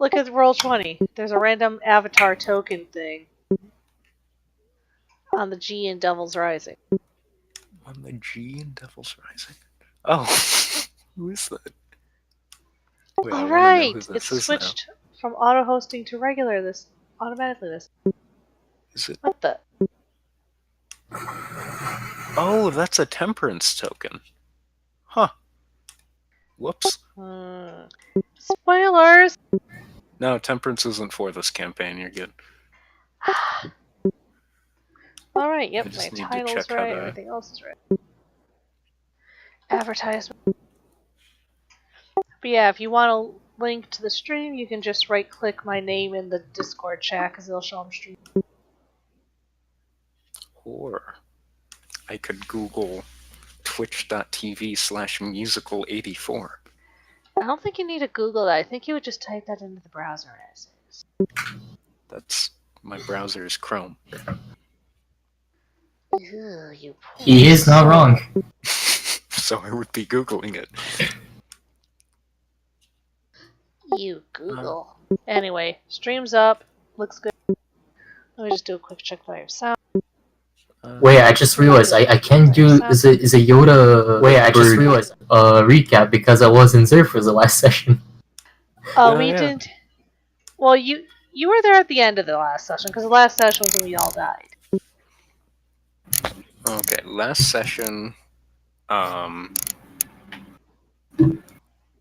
Look at Roll20. There's a random avatar token thing on the G in Devil's Rising. On the G in Devil's Rising? Oh, who is that? Wait, All I right, wanna know who this it's is switched from auto hosting to regular. This automatically. This. Is it? What the? Oh, that's a temperance token. Huh. Whoops. Spoilers. No, temperance isn't for this campaign. You're good. All right. Yep. I My just need to title's check how right. to- Everything else is right. Advertisement. But yeah, if you want a link to the stream, you can just right-click my name in the Discord chat because it'll show them stream. Or I could Google twitch.tv/musical84. I don't think you need to Google that. I think you would just type that into the browser as is. That's my browser is Chrome. Ew, you poor He is not soul. wrong. So I would be Googling it. You Google. Anyway, stream's up. Looks good. Let me just do a quick check that I have sound. Wait, I just realized I can't do is a Yoda. Wait, I just realized recap because I wasn't there for the last session. Oh, Yeah, we yeah. didn't. Well, you were there at the end of the last session because the last session was when we all died. Okay, last session,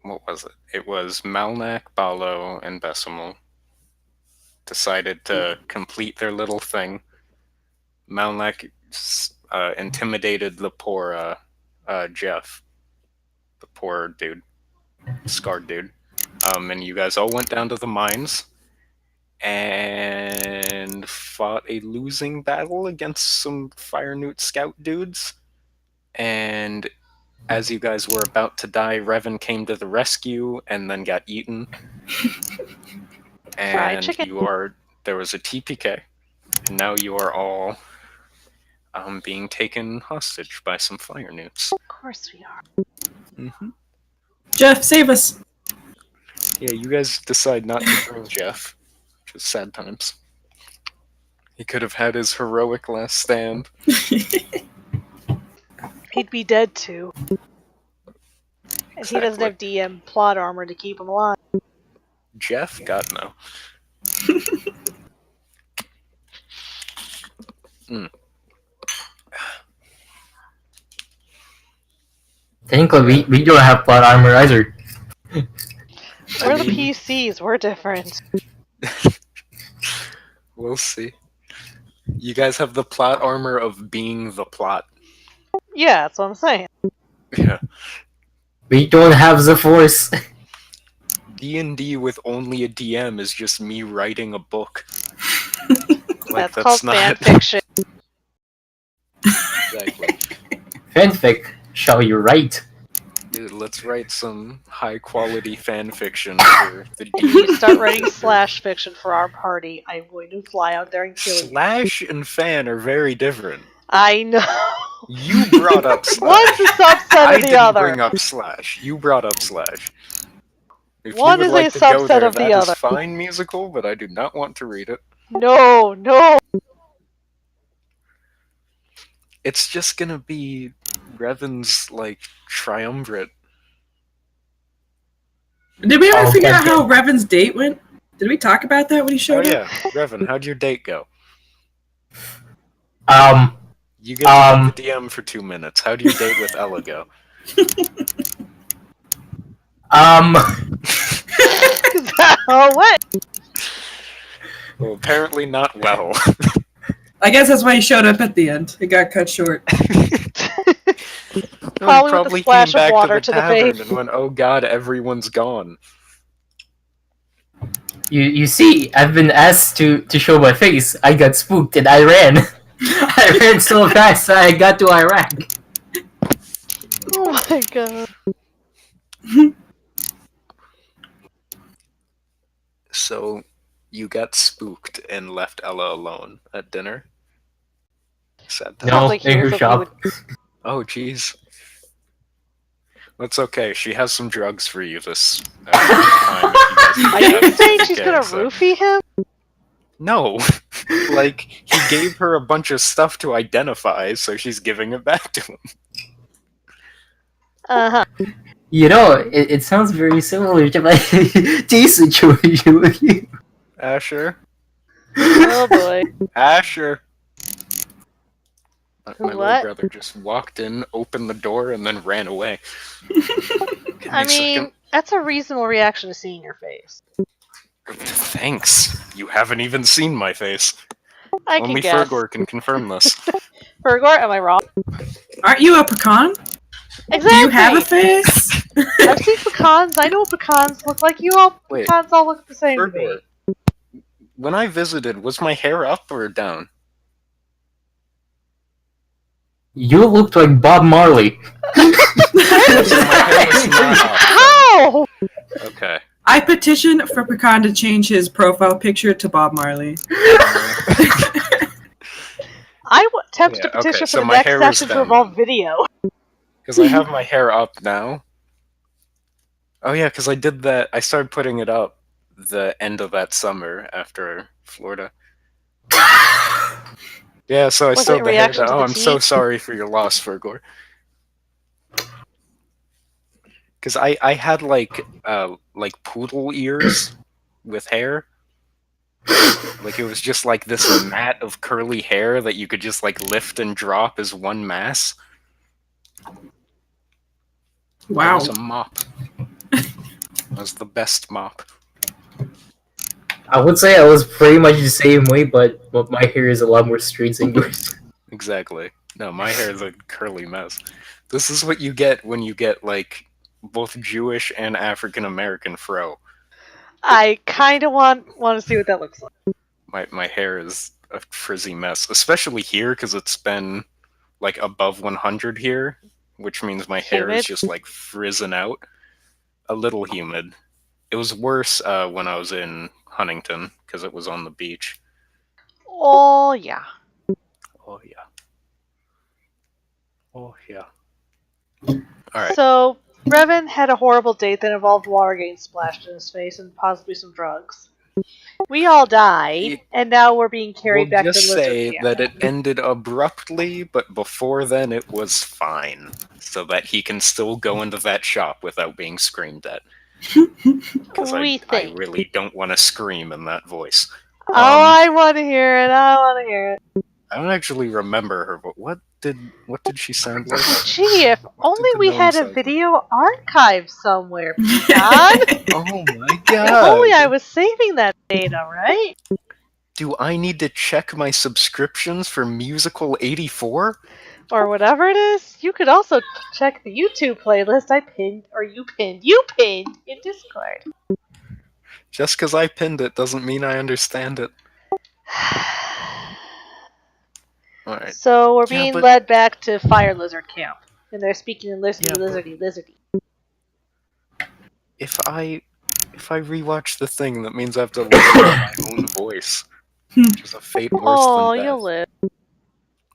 what was it? It was Malnak, Balo, and Besimal decided to complete their little thing. Malnak intimidated the poor Jeff, the poor dude, scarred dude. And you guys all went down to the mines and fought a losing battle against some Fire Newt scout dudes. And as you guys were about to die, Revan came to the rescue and then got eaten. Fried And chicken. there was a TPK, and now you are all being taken hostage by some Fire Newts. Of course we are. Mm-hmm. Jeff, save us. Yeah, you guys decide not to bring Jeff, which is sad times. He could have had his heroic last stand. He'd be dead too. And he doesn't have DM plot armor to keep him alive. Jeff? God, no. Thankfully, we don't have plot armor either. We're the PCs. We're different. We'll see. You guys have the plot armor of being the plot. Yeah, that's what I'm saying. Yeah. We don't have the force. D&D with only a DM is just me writing a book. That's called fanfiction. Exactly. Fanfic, shall you write? Dude, let's write some high-quality fanfiction for the If you D. start writing slash fiction for our party, I'm going to fly out there and kill you. Slash and fan are very different. I know. You brought up slash. One's a subset I of the didn't other. bring up slash. You brought up slash. If One you is would a like to go subset there, of the that is other. fine musical, but I do not want to read it. No, no. It's just gonna be Revan's, like, triumvirate. Did we ever Oh, figure out okay. how Revan's date went? Did we talk about that when he Oh showed up? yeah, Revan, how'd your date go? You get to be the DM for 2 minutes. How'd your date with Ella go? Oh, what? Well, apparently not well. I guess that's why he showed up at the end. It got cut short. Probably with a splash of water to the tavern face. and went, oh god, everyone's gone. You see, I've been asked to show my face. I got spooked and I ran. I ran so fast that I got to Iraq. Oh my god. So, you got spooked and left Ella alone at dinner? Sad time. No, like in her here's what shop. Oh, jeez. That's okay. She has some drugs for you this time. If you guys Are you have saying she's okay, gonna so- roofie him? No. Like, he gave her a bunch of stuff to identify, so she's giving it back to him. Uh-huh. You know, it sounds very similar to my tea situation with you. Asher? Oh boy. Asher! My little What? brother just walked in, opened the door, and then ran away. Give me I a mean, second. that's a reasonable reaction to seeing your face. Thanks. You haven't even seen my face. I can Only guess. Fergor can confirm this. Fergor, am I wrong? Aren't you a pecan? Exactly. Do you have a face? I've seen pecans. I know what pecans look like. Wait, Pecans all look the same to me. Fergor, when I visited, was my hair up or down? You looked like Bob Marley. My hair was not up. How? Okay. I petition for Pecan to change his profile picture to Bob Marley. I attempt Yeah, to petition okay, for so the my next hair is session to down. involve video. Because I have my hair up now. Oh yeah, because I did that. I started putting it up the end of that summer after Florida. Yeah, so I Was it sewed in the hair reaction down. to Oh, the I'm so tea? sorry for your loss, Fergor. Because I had like poodle ears with hair. Like it was just like this mat of curly hair that you could just like lift and drop as one mass. It Wow. was a mop. It was the best mop. I would say I was pretty much the same way, but my hair is a lot more straight than yours. Exactly. No, my hair is a curly mess. This is what you get when you get like both Jewish and African American fro. I kind of want to see what that looks like. My hair is a frizzy mess, especially here because it's been like above 100 here, which means my hair is Humid? just like frizzing out. A little humid. It was worse when I was in Huntington because it was on the beach. Oh yeah. Oh yeah. Oh yeah. All right. So Revan had a horrible date that involved water getting splashed in his face and possibly some drugs. We all died, and now we're being carried back to just Lizard say Camp. that it ended abruptly, but before then it was fine, so that he can still go into that shop without being screamed at. Because We I think. really don't want to scream in that voice. Oh, I want to hear it. I want to hear it. I don't actually remember her, but what did she sound like? Gee, if only the we gnome had a sound like? video archive somewhere, Pecan. Oh my If god! only I was saving that data, right? Do I need to check my subscriptions for Musical 84? Or whatever it is. You could also check the YouTube playlist I pinned, or you pinned in Discord. Just because I pinned it doesn't mean I understand it. Alright. So we're Yeah, being but- led back to Fire Lizard Camp, and they're speaking in lizardy, Yeah, but- lizardy. If I rewatch the thing, that means I have to listen to my own voice. Which is a fate worse Oh, than death. you'll live.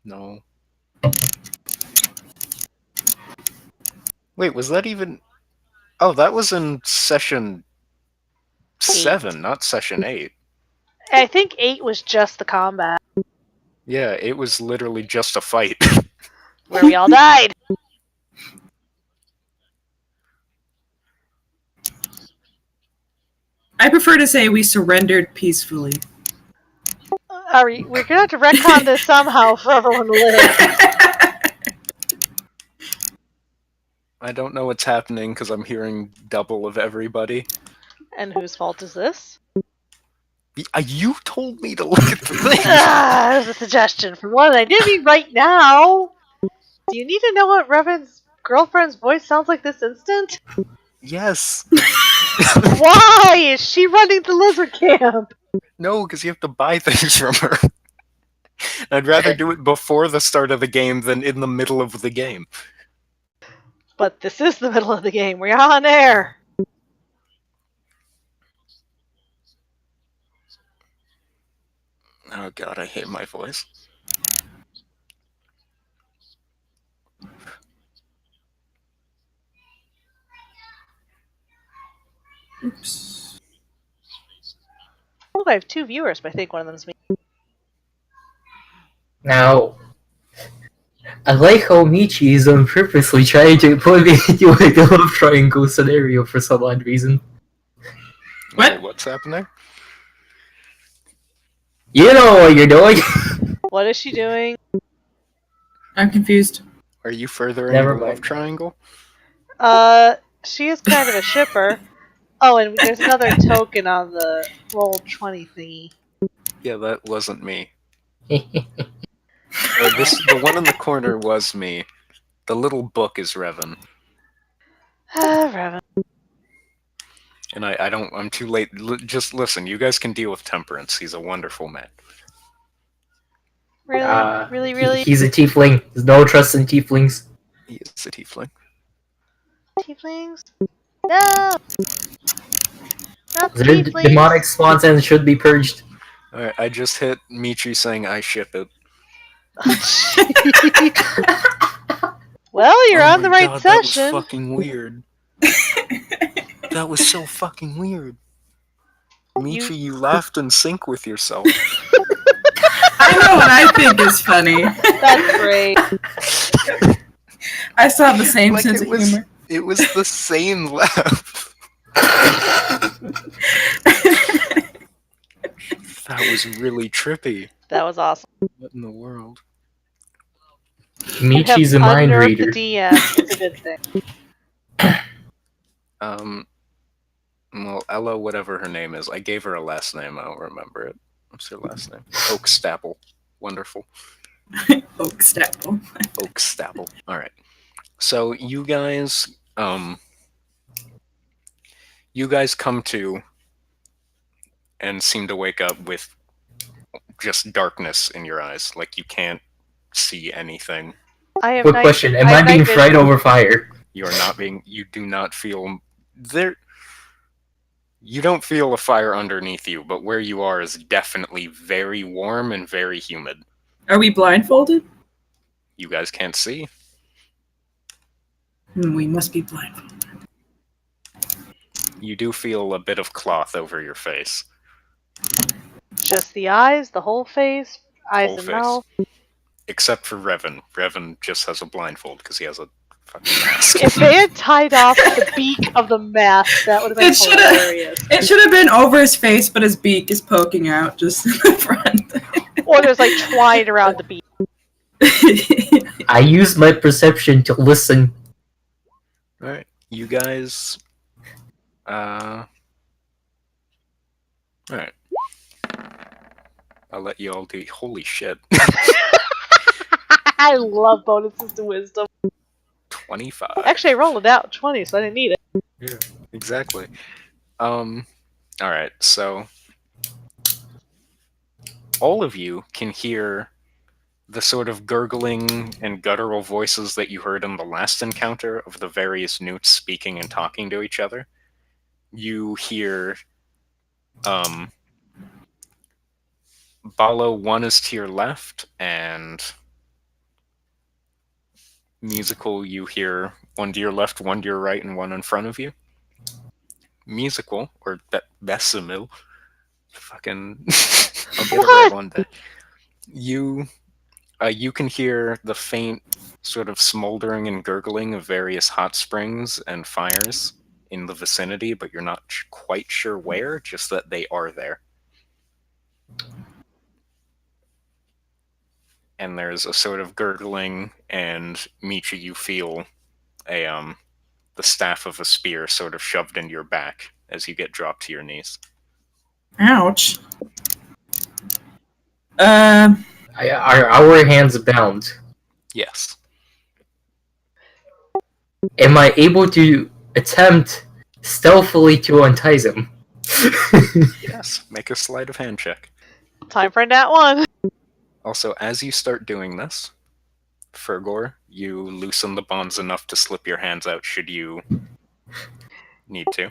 No. Wait, was that even... Oh, that was in session 7, not session 8. I think 8 was just the combat, Yeah, it was literally just a fight. where we all died. I prefer to say we surrendered peacefully. We're gonna have to retcon this somehow for everyone to live. I don't know what's happening because I'm hearing double of everybody. And whose fault is this? You told me to look at the thing! Ah, it was a suggestion from one I didn't mean right now. Do you need to know what Revan's girlfriend's voice sounds like this instant? Yes! Why is she running the lizard camp? No, because you have to buy things from her. I'd rather do it before the start of the game than in the middle of the game. But this is the middle of the game. We're on air. Oh god, I hate my voice. Oops. Oh, I have 2 viewers, but I think one of them's me. Now, I like how Michi is purposely trying to put me into a love triangle scenario for some odd reason. What? What's happening? You know what you're doing. What is she doing? I'm confused. Are you furthering Never the love mind. triangle? She is kind of a shipper. Oh, and there's another token on the Roll20 thingy. Yeah, that wasn't me. The one in the corner was me. The little book is Revan. Revan. And I don't, I'm too late. Just listen, you guys can deal with Temperance. He's a wonderful man. Really? Really? He's a tiefling. There's no trust in tieflings. He is a tiefling. Tieflings? No! Not Their tieflings! demonic spawns should be purged. Alright, I just hit Michi saying I ship it. Well, you're Oh on the my right God, session. That was fucking weird. That was so fucking weird. Michi, you laughed in sync with yourself. I know what I think is funny. That's great. I still have the same Like, sense of humor. It was the same laugh. That was really trippy. That was awesome. What in the world? Michi's a mind unnerved reader. the DM. It's a good thing. Well, Ella, whatever her name is, I gave her a last name. I don't remember it. What's her last name? Oakstapple. Wonderful. Oakstapple. Oakstapple. All right. So you guys come to and seem to wake up with just darkness in your eyes, like you can't see anything. I have Quick question: Am I night being vision. fried over fire? You are not being. You do not feel there. You don't feel a fire underneath you, but where you are is definitely very warm and very humid. Are we blindfolded? You guys can't see. We must be blindfolded. You do feel a bit of cloth over your face. Just the eyes, the whole face, eyes Whole and face. mouth. Except for Revan. Revan just has a blindfold because he has a fucking mask. If they had tied off the beak of the mask, that would have been It should've- hilarious. It should have been over his face, but his beak is poking out just in the front. Or there's like twine around the beak. I use my perception to listen. Alright. You guys... Alright. I'll let you all do... Holy shit. I love bonuses to wisdom. 25. Actually, I rolled it out 20, so I didn't need it. Yeah, exactly. Alright, so... all of you can hear the sort of gurgling and guttural voices that you heard in the last encounter of the various newts speaking and talking to each other. You hear, Balo, one is to your left, and Musical, you hear one to your left, one to your right, and one in front of you. Musical, or Besamil, fucking, I'll get it right one day. You can hear the faint sort of smoldering and gurgling of various hot springs and fires in the vicinity, but you're not quite sure where, just that they are there. And there's a sort of gurgling, and Michi, you feel the staff of a spear sort of shoved into your back as you get dropped to your knees. Ouch. Are our hands bound? Yes. Am I able to attempt stealthily to untie them? Yes. Make a sleight of hand check. Time for that one. Also, as you start doing this, Fergor, you loosen the bonds enough to slip your hands out should you need to.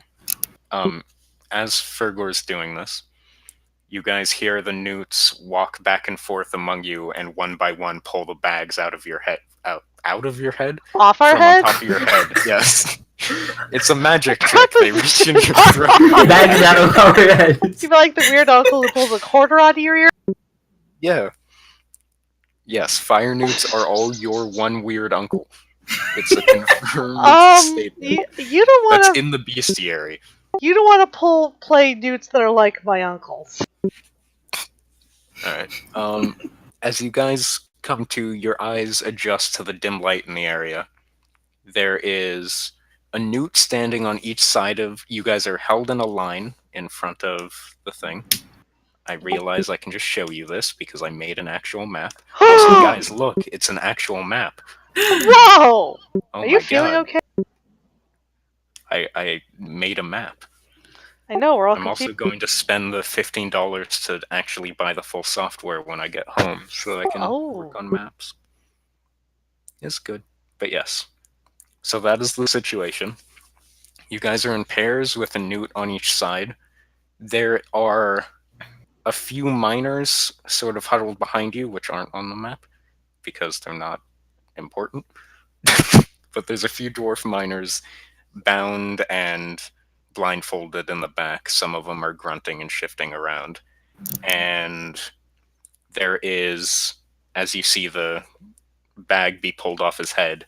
As Fergor's doing this, you guys hear the newts walk back and forth among you and one by one pull the bags out of your head. Out of your head? Off our From heads? on top of your head, yes. It's a magic trick. They reach in your throat. Bags out of our heads. You feel like the weird uncle who pulls a quarter out of your ear? Yeah. Yes, fire newts are all your one weird uncle. It's a confirmed statement. You don't want That's to. in the bestiary. You don't want to play newts that are like my uncles. Alright. As you guys come to, your eyes adjust to the dim light in the area. There is a newt standing on each side of you. Guys are held in a line in front of the thing. I realize I can just show you this because I made an actual map. Also, guys, look, it's an actual map. Whoa! Oh Are you feeling God. okay? I made a map. I know, we're all I'm also confused. going to spend the $15 to actually buy the full software when I get home so I can work on maps. It's good. But yes. So that is the situation. You guys are in pairs with a newt on each side. There are a few miners sort of huddled behind you, which aren't on the map because they're not important. But there's a few dwarf miners bound and blindfolded in the back. Some of them are grunting and shifting around. And there is, as you see the bag be pulled off his head,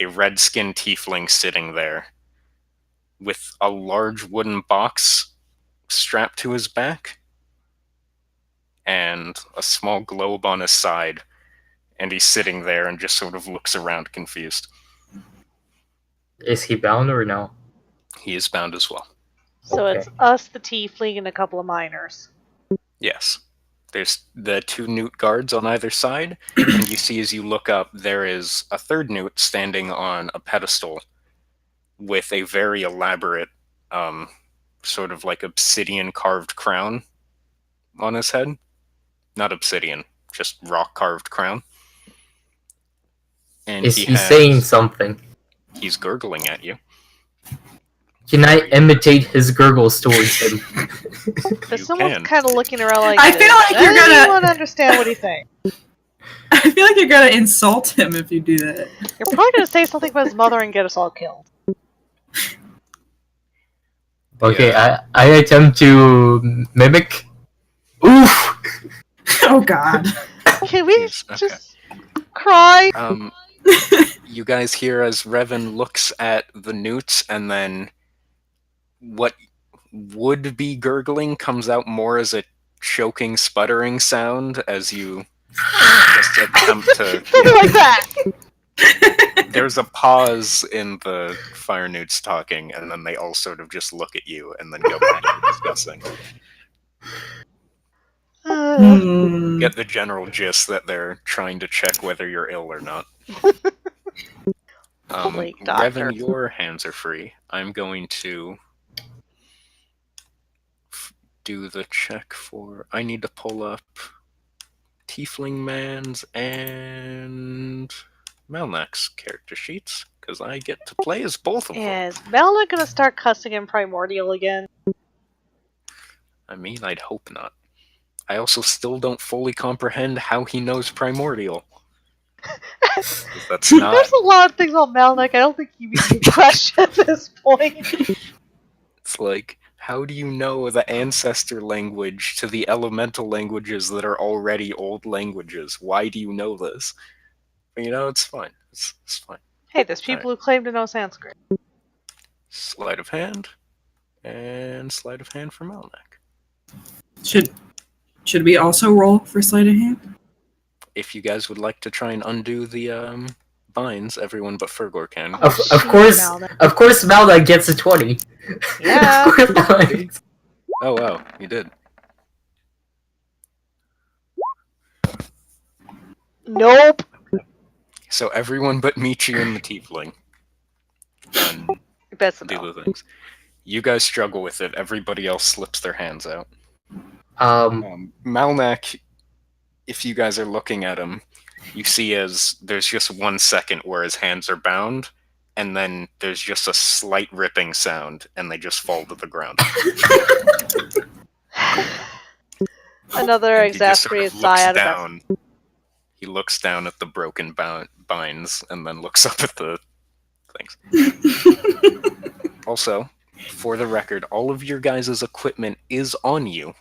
a red-skinned tiefling sitting there with a large wooden box strapped to his back and a small globe on his side, and he's sitting there and just sort of looks around confused. Is he bound or no? He is bound as well. So Okay. it's us, the tiefling, and a couple of miners. Yes. There's the two newt guards on either side, and you see as you look up, there is a third newt standing on a pedestal with a very elaborate, sort of like obsidian carved crown on his head. Not obsidian, just rock carved crown. And Is he saying something? He's gurgling at you. Can I imitate his gurgles towards him? But You someone's can. kind of looking around like I this. feel like you're I gonna- want to understand what he thinks. I feel like you're gonna insult him if you do that. You're probably going to say something about his mother and get us all killed. Okay, Yeah. I attempt to mimic. Oof! Oh God. Can we Yes, okay. just cry? You guys hear as Revan looks at the newts, and then what would be gurgling comes out more as a choking, sputtering sound as you just attempt to. Something like that. There's a pause in the fire newts talking, and then they all sort of just look at you and then go back to discussing. Hmm. Get the general gist that they're trying to check whether you're ill or not. Holy doctor. Revan, your hands are free. I'm going to do the check for. I need to pull up Tiefling Man's and Malnak's character sheets because I get to play as both of them. Is Melna going to start cussing in Primordial again? I mean, I'd hope not. I also still don't fully comprehend how he knows Primordial. 'Cause that's not. There's a lot of things on Melnick I don't think you can question at this point. It's like, how do you know the ancestor language to the elemental languages that are already old languages? Why do you know this? But, it's fine. It's fine. Hey, there's people who claim to know Sanskrit. Sleight of hand, and sleight of hand for Malnak. Should we also roll for sleight of hand? If you guys would like to try and undo the binds, everyone but Fergor can. Of Jeez, course, Malnick. of course, Malda gets a 20. Yeah. Of course Malda gets- Oh wow, you did. Nope. So everyone but Michi and the Tiefling can That's a do no. the things. You guys struggle with it. Everybody else slips their hands out. Malnak, if you guys are looking at him, you see as there's just 1 second where his hands are bound, and then there's just a slight ripping sound, and they just fall to the ground. Another And he just sort of exasperated sigh out of that. down. He looks down at the broken binds, and then looks up at the Thanks. Also, for the record, all of your guys' equipment is on you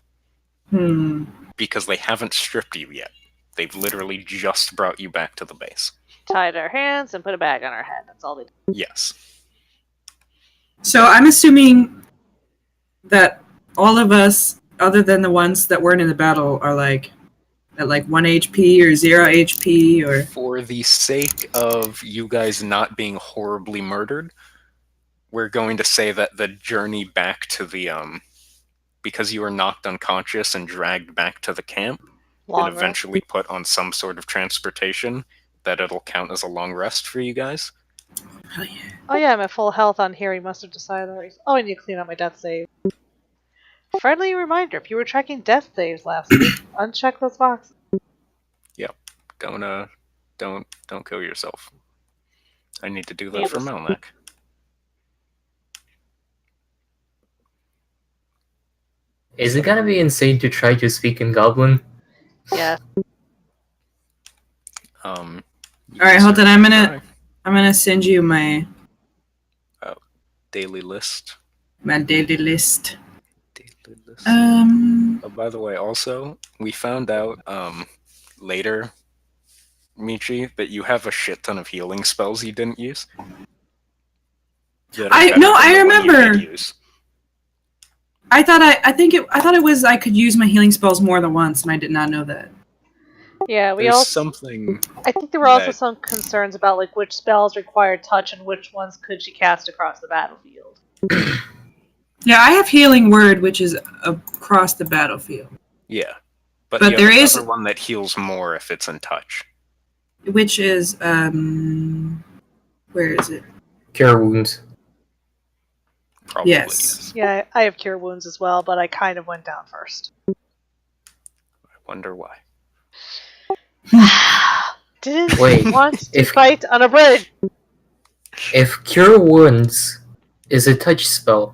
because they haven't stripped you yet. They've literally just brought you back to the base. Tied our hands and put a bag on our head. That's all they do. Yes. So I'm assuming that all of us, other than the ones that weren't in the battle, are like at like 1 HP or 0 HP or. For the sake of you guys not being horribly murdered, we're going to say that the journey back to the because you were knocked unconscious and dragged back to the camp and eventually put on some sort of transportation, that it'll count as a long rest for you guys. Oh yeah, I'm at full health on here. He must have decided already. Oh, I need to clean up my death save. Friendly reminder, if you were tracking death saves last week, uncheck those boxes. Yep. Don't kill yourself. I need to do that for Melmac. Is it gonna be insane to try to speak in Goblin? Yeah. Alright, hold on, I'm gonna send you my daily list. My daily list. Daily list. Um Oh, by the way, also, we found out later, Michi, that you have a shit ton of healing spells you didn't use. I remember. I thought it was I could use my healing spells more than once, and I did not know that. Yeah, we There's also. something. I think there were also some concerns about like which spells required touch and which ones could she cast across the battlefield. Yeah, I have Healing Word, which is across the battlefield. Yeah, but there is another one that heals more if it's in touch. Which is where is it? Cure Wounds. Probably. Yes. Yeah, I have Cure Wounds as well, but I kind of went down first. I wonder why. Didn't Wait, want to fight on a bridge. If Cure Wounds is a touch spell,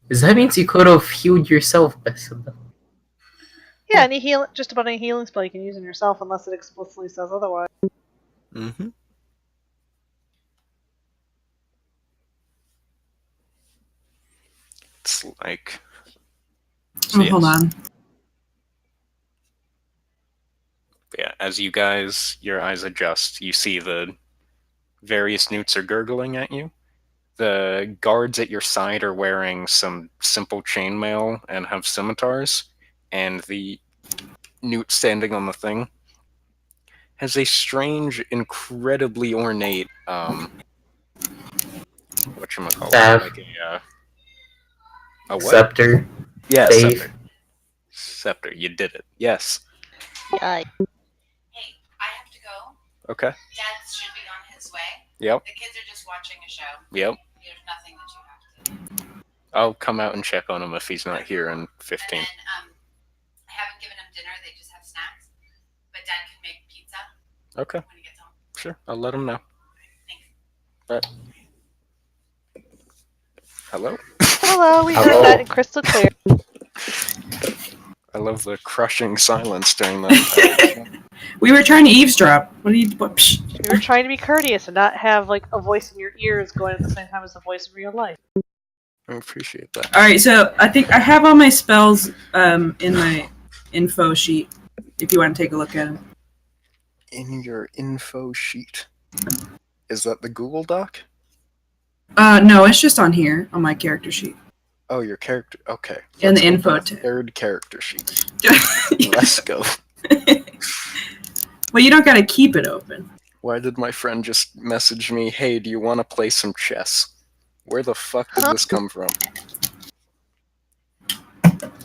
that means you could have healed yourself, Bessel. Yeah, just about any healing spell you can use on yourself unless it explicitly says otherwise. Mm-hmm. It's like... So hold on. Yeah, as you guys, your eyes adjust, you see the various newts are gurgling at you. The guards at your side are wearing some simple chainmail and have scimitars, and the newt standing on the thing has a strange, incredibly ornate, whatchamacallit? Staff. Like a what? Scepter. Yeah, Stave. scepter. Scepter, you did it. Yes. Yeah. Hey, I have to go. Okay. Dad should be on his way. Yep. The kids are just watching a show. Yep. There's nothing that you have to do. I'll come out and check on him if he's not here in 15. And then, I haven't given him dinner. They just have snacks. But Dad can make pizza Okay, when he gets home. sure. I'll let him know. Thanks. Hello? Hello, we heard Hello. that in crystal clear. I love the crushing silence during that. We were trying to eavesdrop. What are you? Psh. We were trying to be courteous and not have like a voice in your ears going at the same time as the voice in real life. I appreciate that. All right, so I think I have all my spells in my info sheet. If you want to take a look at them. In your info sheet. Is that the Google Doc? No, it's just on here on my character sheet. Oh, your character. Okay. In the Let's info open a tab. third character sheet. Let's go. Well, you don't gotta keep it open. Why did my friend just message me, hey, do you want to play some chess? Where the fuck did this come from?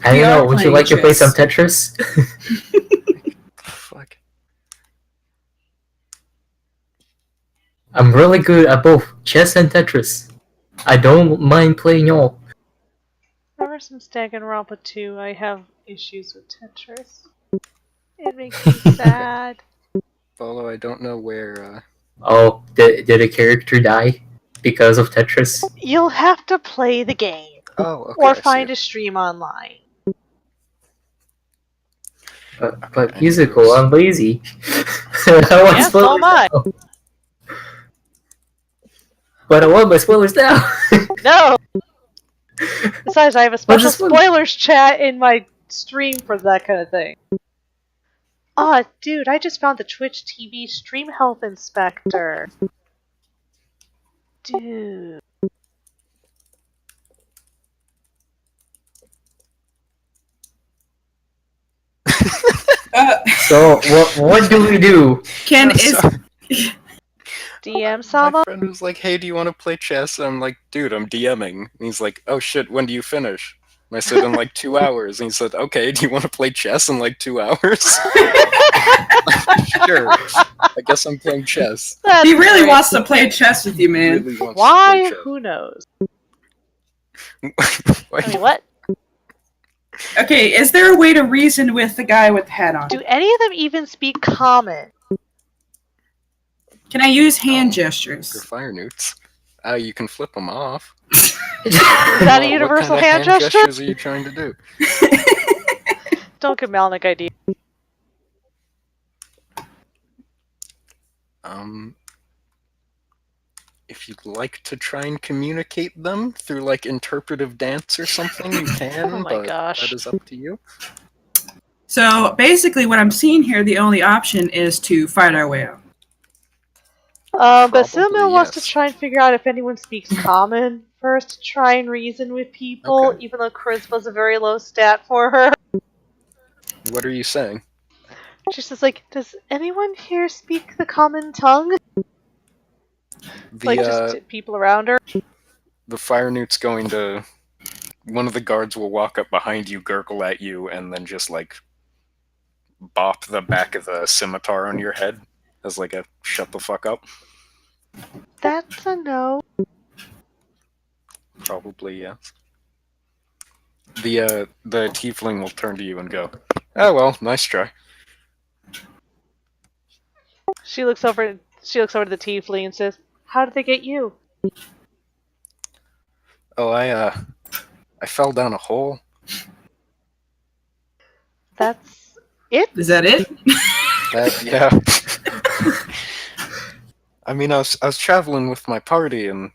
I We don't are know, would you playing like to play chess. some Tetris? Fuck. I'm really good at both chess and Tetris. I don't mind playing all. Ever since Danganronpa 2, I have issues with Tetris. It makes me sad. Although I don't know where, Oh, did a character die because of Tetris? You'll have to play the game Oh, okay. or I see find it. a stream online. But musical, I'm lazy. I want Yeah, to so am I. But I want my spoilers now. No! Besides, I have a special this one? spoilers chat in my stream for that kind of thing. Aw, dude, I just found the Twitch TV Stream Health Inspector. Dude. So what do we do? Ken I'm is. sorry. DM My Sama? friend was like, "Hey, do you want to play chess?" And I'm like, "Dude, I'm DMing." And he's like, "Oh shit, when do you finish?" And I said, "In like 2 hours." And he said, "Okay, do you want to play chess in like 2 hours?" Sure. I guess I'm playing chess. That's He really great. wants to play chess with you, man. Really wants Why? to Who knows? play chess. I mean, what? Okay, is there a way to reason with the guy with the hat on? Do any of them even speak common? Can I use hand They're gestures? fire newts. You can flip them off. Is that a What universal kind of hand gesture? gestures are you trying to do? Don't give Malnick idea. If you'd like to try and communicate them through like interpretive dance or something, you can. Oh my but gosh. that is up to you. So basically, what I'm seeing here, the only option is to fight our way out. But Probably, Silmil wants to yes. try and figure out if anyone speaks common first to try and reason with people, Okay. even though Charisma's a very low stat for her. What are you saying? She's just like, does anyone here speak the common tongue? The Just people around her? the fire newt's going to. One of the guards will walk up behind you, gurgle at you, and then just like bop the back of the scimitar on your head as like a shut the fuck up. That's a no. Probably yes. The tiefling will turn to you and go, "Oh well, nice try." She looks over to the tiefling and says, how did they get you? Oh, I fell down a hole. That's it? Is that it? Yeah. I mean, I was traveling with my party, and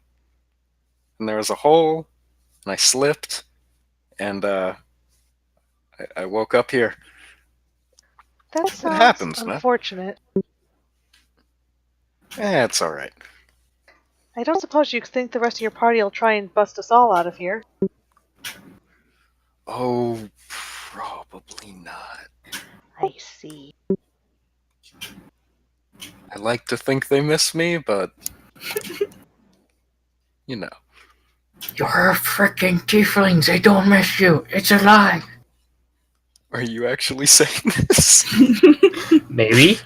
there was a hole, and I slipped, and I woke up here. That sounds happens, man. unfortunate. It's all right. I don't suppose you think the rest of your party will try and bust us all out of here. Oh, probably not. I see. I like to think they miss me, but you know. You're a freaking tieflings. They don't miss you. It's a lie. Are you actually saying this? Maybe.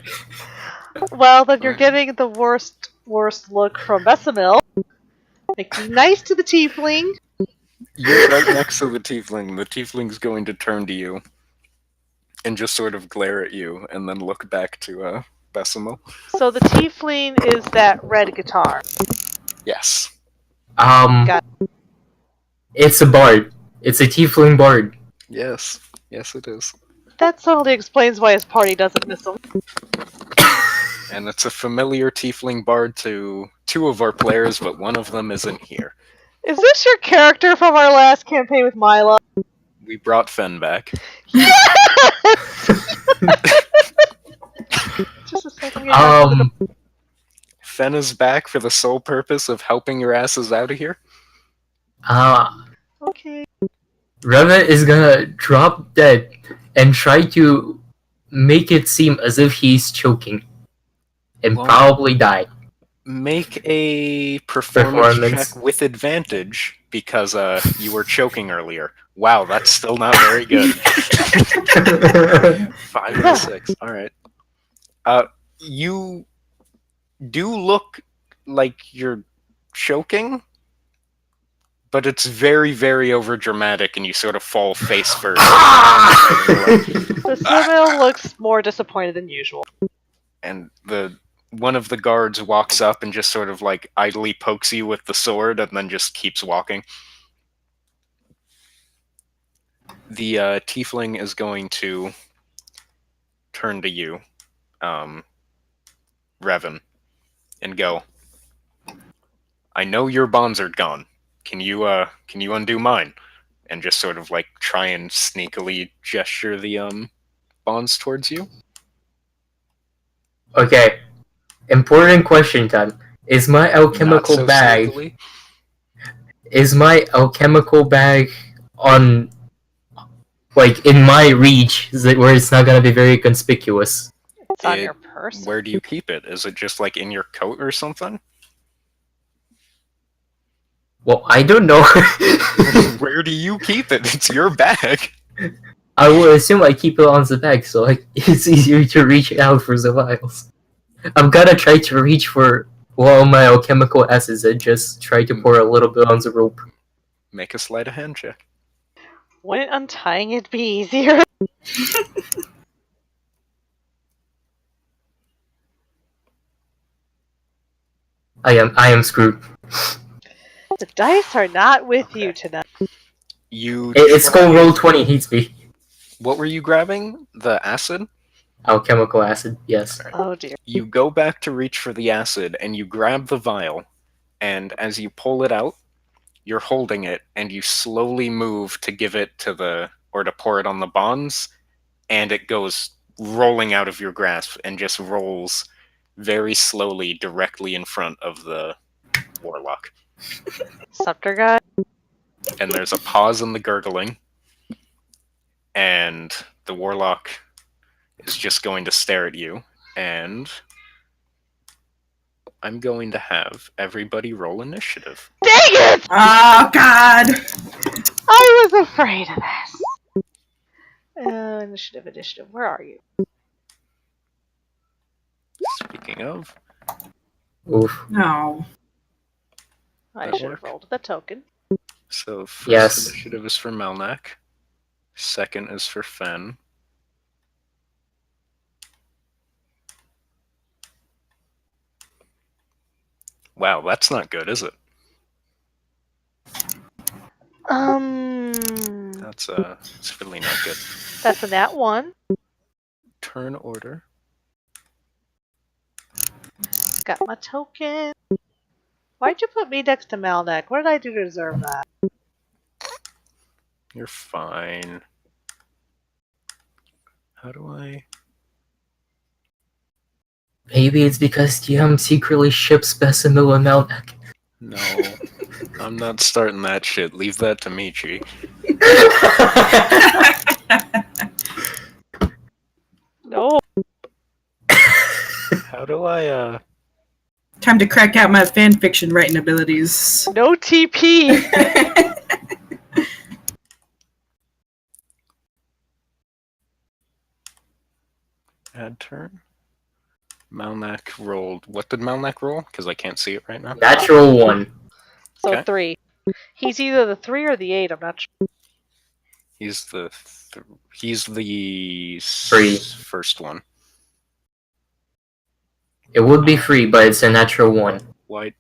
Well, then you're Alright. getting the worst look from Bessamil. Making nice to the tiefling. You're right next to the tiefling. The tiefling's going to turn to you and just sort of glare at you, and then look back to Bessamil. So the tiefling is that red guitar. Yes. Got It's a bard. It's a tiefling bard. Yes. Yes, it is. That totally explains why his party doesn't miss him. And it's a familiar tiefling bard to two of our players, but one of them isn't here. Is this your character from our last campaign with Mila? We brought Fen back. Just a second. Fen is back for the sole purpose of helping your asses out of here. Okay. Reva is gonna drop dead and try to make it seem as if he's choking. And Well- probably die. Make a performance Performance. check with advantage because you were choking earlier. Wow, that's still not very good. 5 to 6. All right. You do look like you're choking, but it's very, very over dramatic, and you sort of fall face first. The Silmil looks more disappointed than usual. And one of the guards walks up and just sort of like idly pokes you with the sword, and then just keeps walking. The tiefling is going to turn to you, Revan, and go, I know your bonds are gone. Can you undo mine? And just sort of like try and sneakily gesture the bonds towards you. Okay. Important question time. Is my alchemical Not so bag sneakily. on, like, in my reach, where it's not gonna be very conspicuous? It's on your person. Where do you keep it? Is it just like in your coat or something? Well, I don't know. Where do you keep it? It's your bag. I would assume I keep it on the bag, so like it's easier to reach out for the vials. I'm gonna try to reach for all my alchemical acids and just try to pour a little bit on the rope. Make a sleight of hand check. Wouldn't untying it be easier? I am screwed. The dice are not with you Okay. tonight. It's called roll 20 heats me. What were you grabbing? The acid? Alchemical acid, yes. Oh dear. You go back to reach for the acid and you grab the vial, and as you pull it out, you're holding it and you slowly move to give it to to pour it on the bonds, and it goes rolling out of your grasp and just rolls very slowly directly in front of the warlock. Scepter guy? And there's a pause in the gurgling, and the warlock is just going to stare at you, and I'm going to have everybody roll initiative. Dang it! Oh God! I was afraid of this. Initiative. Where are you? Speaking of, Oof. No. I That'll should have work. rolled the token. so first Yes. initiative is for Melnak, second is for Fen, wow, that's not good, is it? It's really not good. That's a nat 1. Turn order. Got my token. Why'd you put me next to Malnek? What did I do to deserve that? You're fine. How do I... Maybe it's because DM secretly ships Besamil and Melnak. No. I'm not starting that shit. Leave that to Michi. No. How do I, Time to crack out my fanfiction writing abilities. No TP! add turn? Malnak rolled... What did Malnak roll? Because I can't see it right now. Natural 1. So Okay. 3. He's either the 3 or the 8, I'm not sure. He's the... he's the... Three. First one. It would be free, but it's a natural 1. Why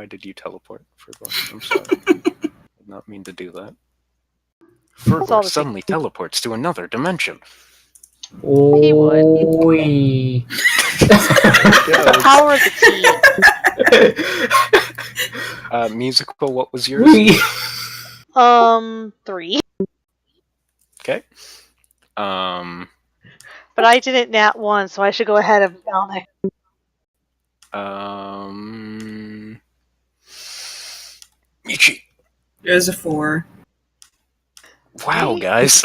did you teleport, Fergor? I'm sorry. I did not mean to do that. all Fergor the suddenly teleports to another dimension. He would. Oi. The power of the key. Musical, what was yours? 3. Okay. But I didn't nat 1, so I should go ahead of Malnek. Michi. There's a 4. Wow, Me? guys.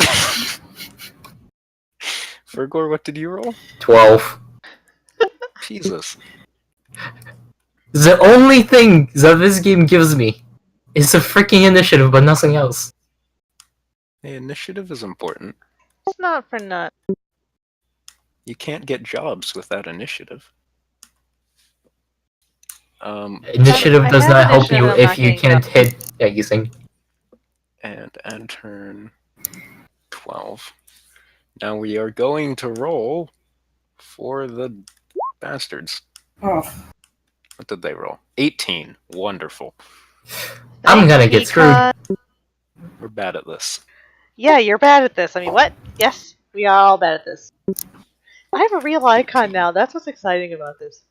Fergor, what did you roll? 12. Jesus. The only thing that this game gives me is a freaking initiative, but nothing else. Hey, initiative is important. It's not for nut. You can't get jobs without initiative. Initiative I does have not help initiative, you I'm if not you getting can't hit anything. And add turn 12. Now we are going to roll for the bastards. Oh. What did they roll? 18. Wonderful. I'm Thanks, gonna get screwed. Mika. We're bad at this. Yeah, you're bad at this. I mean, what? Yes, we are all bad at this. I have a real icon now. That's what's exciting about this.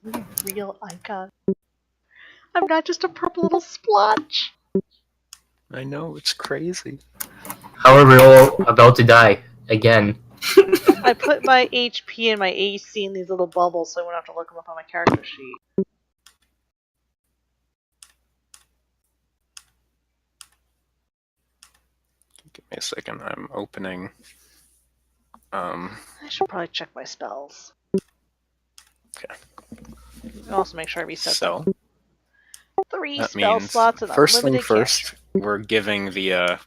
Real icon. I'm not just a purple little splotch. I know, it's crazy. How are we all about to die again? I put my HP and my AC in these little bubbles so I won't have to look them up on my character sheet. Give me a second, I'm opening. I should probably check my spells. Okay. And also make sure I reset So, them. 3 that spell means, slots and first thing unlimited first, we're giving the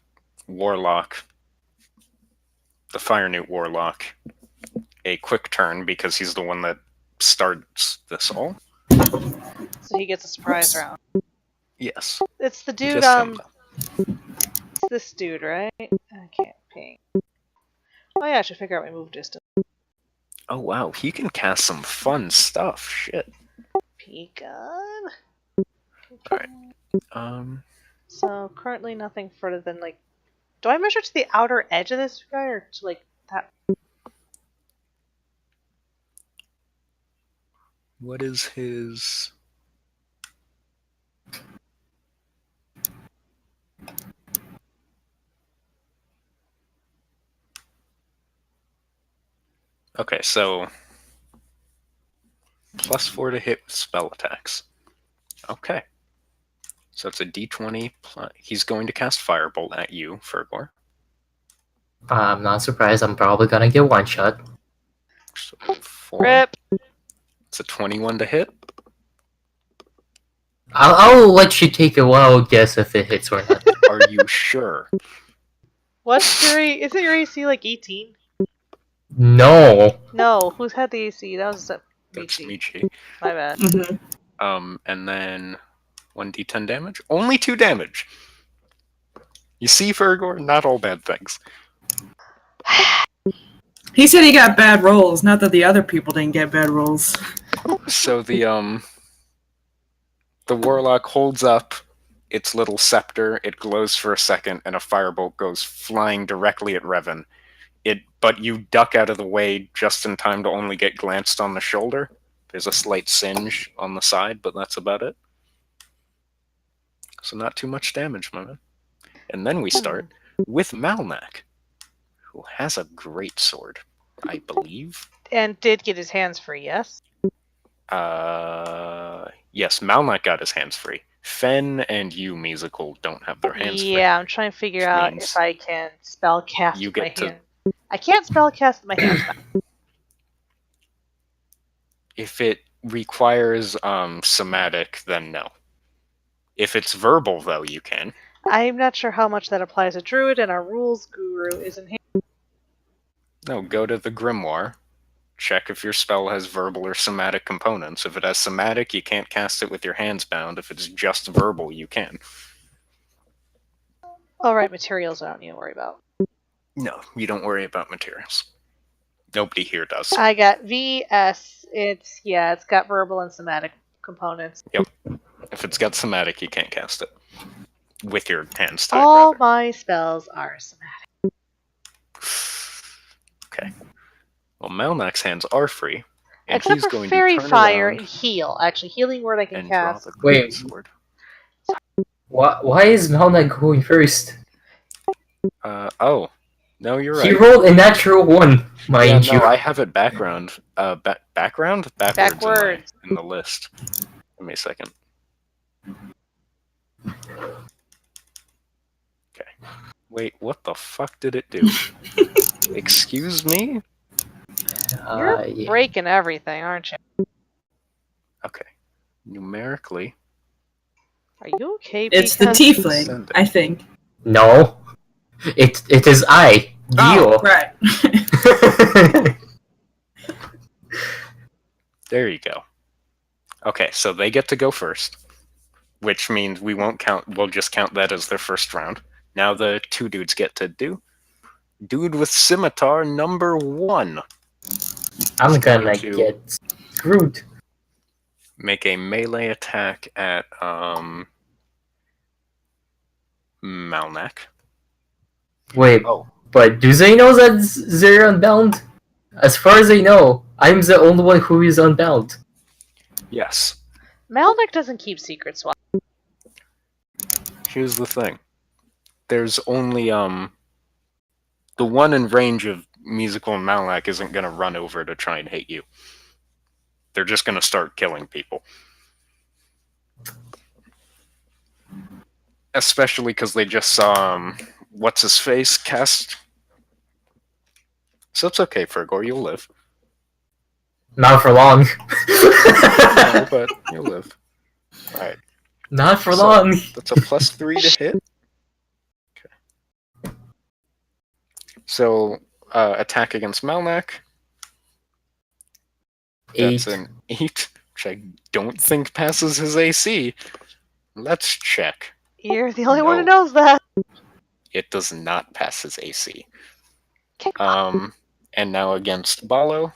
Warlock, the Fire Newt Warlock, a quick turn because he's the one that starts this all. So he gets a surprise round. Yes. It's the dude, Just him, though. it's this dude, right? I can't ping. Oh yeah, I should figure out my move distance. Oh wow, he can cast some fun stuff. Shit. P gun. Alright. So currently nothing further than like. Do I measure to the outer edge of this guy or to like that? What is his? Okay, so +4 to hit with spell attacks. Okay. So it's a d20. He's going to cast Firebolt at you, Fergor. I'm not surprised. I'm probably gonna get one shot. So 4. Rip. It's a 21 to hit. I'll let you take a wild guess if it hits or not. Are you sure? What's your isn't your AC like 18? No. No, who's had the AC? That was That's Michi. Michi. My bad. Mm-hmm. And then 1d10 damage. Only 2 damage. You see, Fergor? Not all bad things. He said he got bad rolls, not that the other people didn't get bad rolls. So the Warlock holds up its little scepter, it glows for a second, and a firebolt goes flying directly at Revan. But you duck out of the way just in time to only get glanced on the shoulder. There's a slight singe on the side, but that's about it. So not too much damage, my man. And then we start with Malnak, who has a great sword, I believe. And did get his hands free, yes? Yes, Malnak got his hands free. Fen and you, Musical, don't have their hands free. Yeah, I'm trying to figure out means if I can spell cast you with my get to- hand. I can't spell cast with my hands now. If it requires somatic, then no. If it's verbal, though, you can. I'm not sure how much that applies to Druid, and our rules guru isn't here. No, go to the Grimoire. Check if your spell has verbal or somatic components. If it has somatic, you can't cast it with your hands bound. If it's just verbal, you can. Alright, materials I don't need to worry about. No, you don't worry about materials. Nobody here does. I got VS. It's got verbal and somatic components. If it's got somatic, you can't cast it. With your hands tied, All rather. my spells are somatic. Okay. Well, Malnak's hands are free. And Except he's for going Fairy to turn Fire around and Heal. Actually, Healing Word I can and draw cast. the Wait. sword. Why is Malnak going first? Oh. No, you're He right. rolled a natural 1, mind Yeah, you. no, I have it background. Background? Backwards. In the list. Give me a second. Okay. Wait, what the fuck did it do? Excuse me? You're Yeah. breaking everything, aren't you? Okay. Numerically. Are you okay? It's the Because- tiefling, Send it. I think. No. It is I, Gio. Right. There you go. Okay, so they get to go first, which means we won't count. We'll just count that as their first round. Now the 2 dudes get to do. Dude with scimitar number 1. I'm gonna going to- get screwed. Make a melee attack at Malnak. Wait, Oh, but do they know that they're unbound? As far as I know, I'm the only one who is unbound. yes. Malnek doesn't keep secrets. Here's the thing. There's only the one in range of Musical and Malnak isn't gonna run over to try and hit you. They're just gonna start killing people. Especially because they just saw what's his face cast. So it's okay, Fergor, you'll live. Not for long. No, but you'll live. Alright. Not for So, long. That's a +3 to hit. Okay. So, attack against Malnak. That's 8. an 8, which I don't think passes his AC. Let's check. You're the only one who No. knows that. It does not pass his AC. Okay. And now against Balo.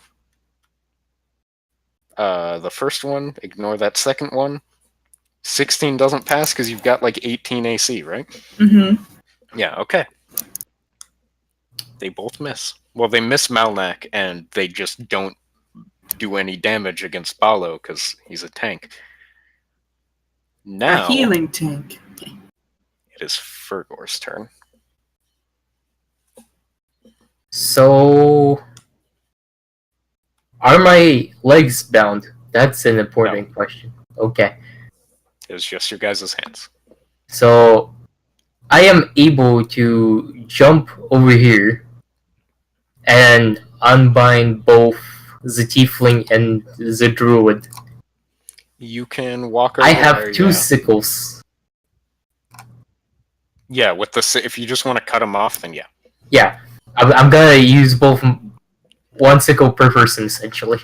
The first one, ignore that second one. 16 doesn't pass because you've got like 18 AC, right? Mm-hmm. Yeah, okay. They both miss. Well, they miss Malnak, and they just don't do any damage against Balo because he's a tank. Now A healing tank. it is Fergor's turn. So, are my legs bound? That's an important question. Okay. It was just your guys' hands. So, I am able to jump over here and unbind both the tiefling and the druid. You can walk over I there, have 2 yeah. sickles. Yeah, with the if you just want to cut them off, then yeah. Yeah, I'm gonna use both 1 sickle per person, essentially.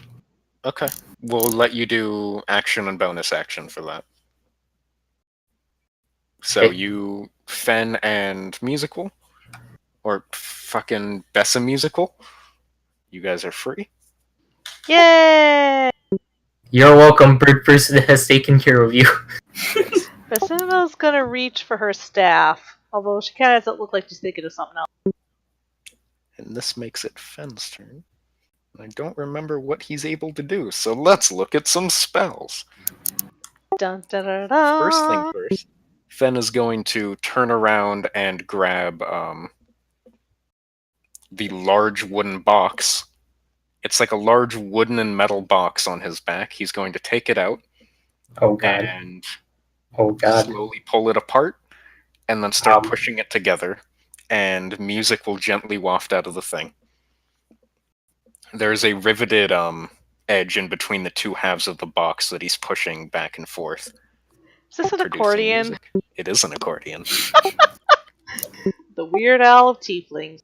Okay. We'll let you do action and bonus action for that. So Okay. you, Fen and Musical, or fucking Bessa Musical, you guys are free. Yay! You're welcome, bird person has taken care of you. Basima's gonna reach for her staff, although she kind of doesn't look like she's thinking of something else. And this makes it Fen's turn. I don't remember what he's able to do, so let's look at some spells. Dun, dun, dun, dun. First thing first, Fen is going to turn around and grab the large wooden box. It's like a large wooden and metal box on his back. He's going to take it out Oh god. and Oh god. slowly pull it apart and then start Um. pushing it together, and music will gently waft out of the thing. There's a riveted edge in between the two halves of the box that he's pushing back and forth. Is this an producing accordion? music. It is an accordion. The Weird Al of tieflings.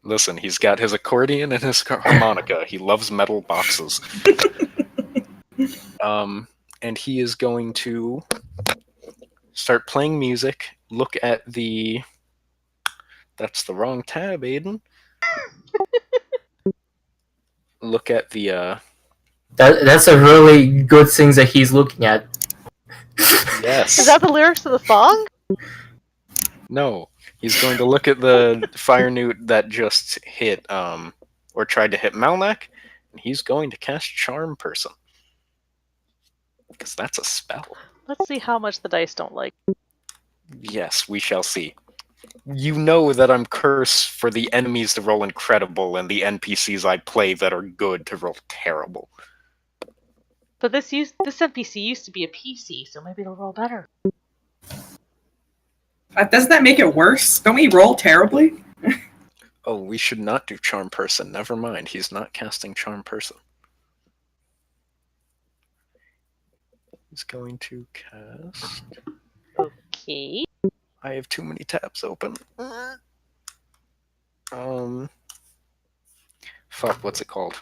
Listen, he's got his accordion and his harmonica. He loves metal boxes. And he is going to start playing music. Look at the... That's the wrong tab, Aiden. Look at the... That's a really good thing that he's looking at. Yes. Is that the lyrics to the song? No. He's going to look at the fire newt that just hit, or tried to hit Malnak, and he's going to cast Charm Person. Because that's a spell. Let's see how much the dice don't like. Yes, we shall see. You know that I'm cursed for the enemies to roll incredible and the NPCs I play that are good to roll terrible. But this NPC used to be a PC, so maybe it'll roll better. Doesn't that make it worse? Don't we roll terribly? Oh, we should not do Charm Person. Never mind, he's not casting Charm Person. He's going to cast... Okay. I have too many tabs open. Fuck, what's it called?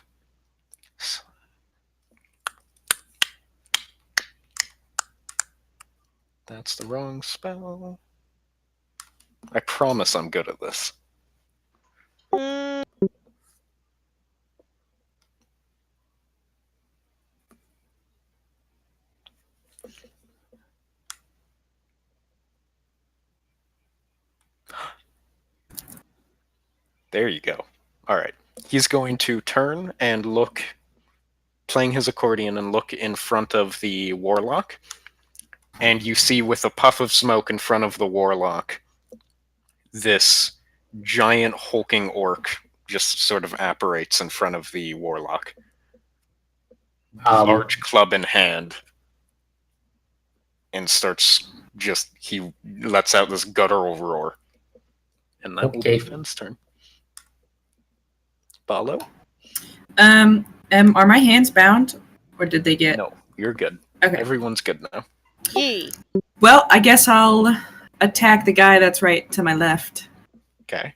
That's the wrong spell. I promise I'm good at this. Mm, There you go. Alright. He's going to turn and look, playing his accordion, and look in front of the warlock. and you see with a puff of smoke in front of the warlock, this giant hulking orc just sort of apparates in front of the warlock. Large club in hand, and starts he lets out this guttural roar. And that will be Finn's turn. Ballo? Are my hands bound? Or did they get... No, you're good. Okay. Everyone's good now. Yee. Well, I guess I'll attack the guy that's right to my left. Okay.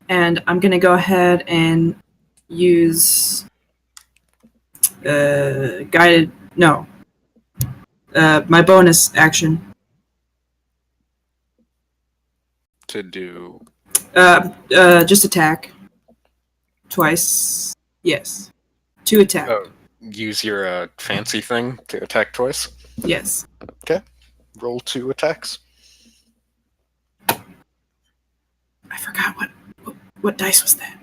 And I'm gonna go ahead and use... guided... No. My bonus action. To do... Just attack. Twice. Yes. 2 attack. Oh, use your fancy thing to attack twice? Yes. Roll 2 attacks. I forgot what dice was that.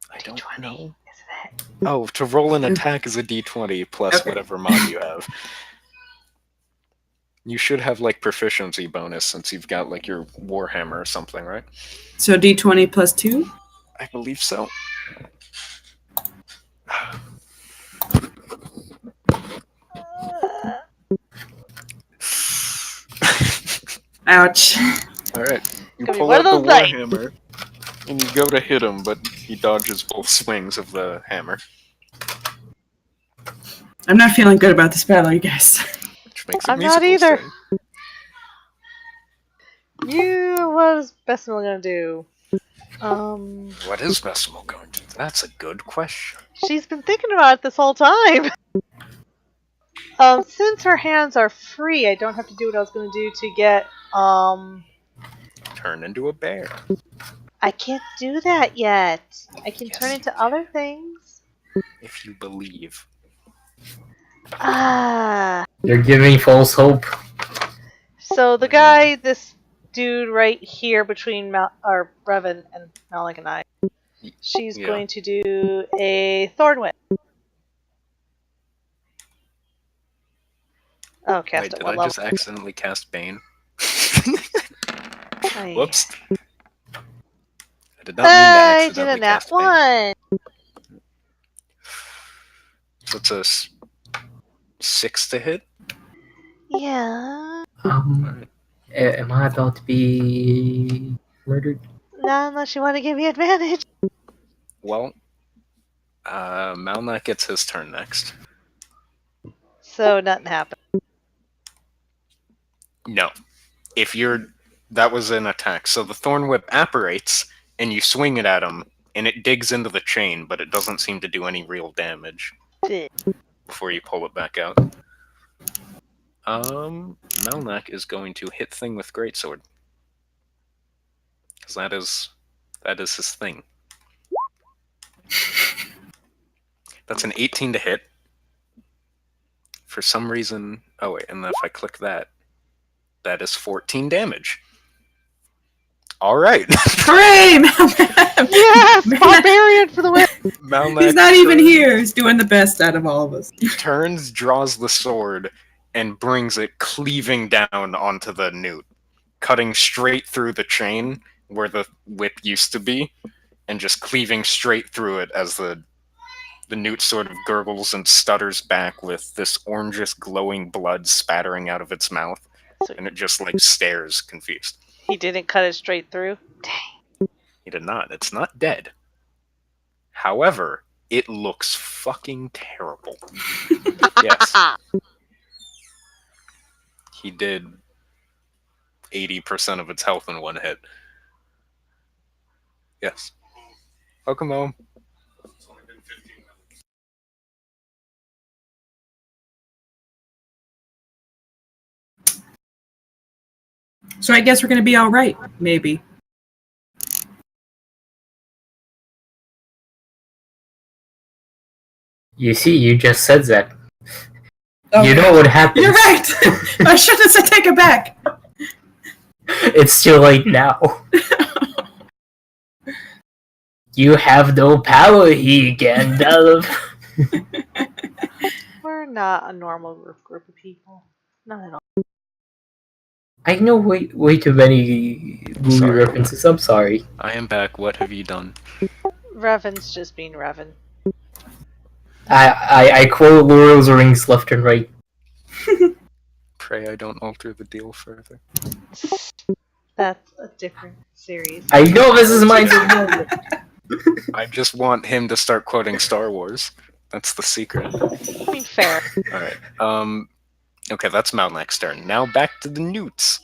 I don't D20, know. isn't it? Oh, to roll an attack is a d20 plus Okay. whatever mod you have. You should have, like, proficiency bonus since you've got, like, your Warhammer or something, right? So D20 plus 2? I believe so. Ouch. Alright. You Could be pull one out of the those nights. Warhammer, and you go to hit him, but he dodges both swings of the hammer, I'm not feeling good about this battle, you guys. which makes it I'm not musical either. string. What is Bessemer gonna do? What is Vesimal going to do? That's a good question. She's been thinking about it this whole time. Since her hands are free, I don't have to do what I was gonna do to get, Turn into a bear. I can't do that yet. I can Yes, turn you into other things. If you believe. Ah. You're giving false hope. So the guy, this dude right here between Brevin and Malik and I, she's Yeah. going to do a Thorn Whip. Oh, cast Wait, at did one I level. just accidentally cast Bane? Aye. Whoops. I did not mean to I did accidentally a nat cast Bane. 1. So it's a 6 to hit? Yeah. Alright. Am I about to be murdered? Not unless you want to give me advantage. Well, Malnak gets his turn next. So nothing happened. No. That was an attack. So the Thorn Whip apparates, and you swing it at him, and it digs into the chain, but it doesn't seem to do any real damage Shit. before you pull it back out. Malnak is going to hit Thing with Greatsword. Because that is his thing. That's an 18 to hit. For some reason... Oh wait, and then if I click that, that is 14 damage. Alright. Hooray! Malnak! Yes! Barbarian for the win! Malnak He's not even here. He's doing the best out of all of us. turns, draws the sword, and brings it cleaving down onto the newt, cutting straight through the chain where the whip used to be, and just cleaving straight through it as the newt sort of gurgles and stutters back with this orangish glowing blood spattering out of its mouth, and it just like stares confused. He didn't cut it straight through. Dang. He did not. It's not dead. However, it looks fucking terrible. Yes. He did 80% of its health in one hit. Yes. Welcome home. So I guess we're gonna be all right, maybe. You see, you just said that. Oh, You know what happens. You're right. I should have said take it back. It's too late now. You have no power here, Gandalf. We're We're not a normal group of people. Not at all. I know way too many movie Sorry. references. I'm sorry. I am back. What have you done? Revan's just being Revan. I quote Lord of the Rings left and right. Pray I don't alter the deal further. That's a different series. I know this is mine. I just want him to start quoting Star Wars. That's the secret. I mean, fair. Alright. Okay, that's Malnak's turn. Now back to the Newts.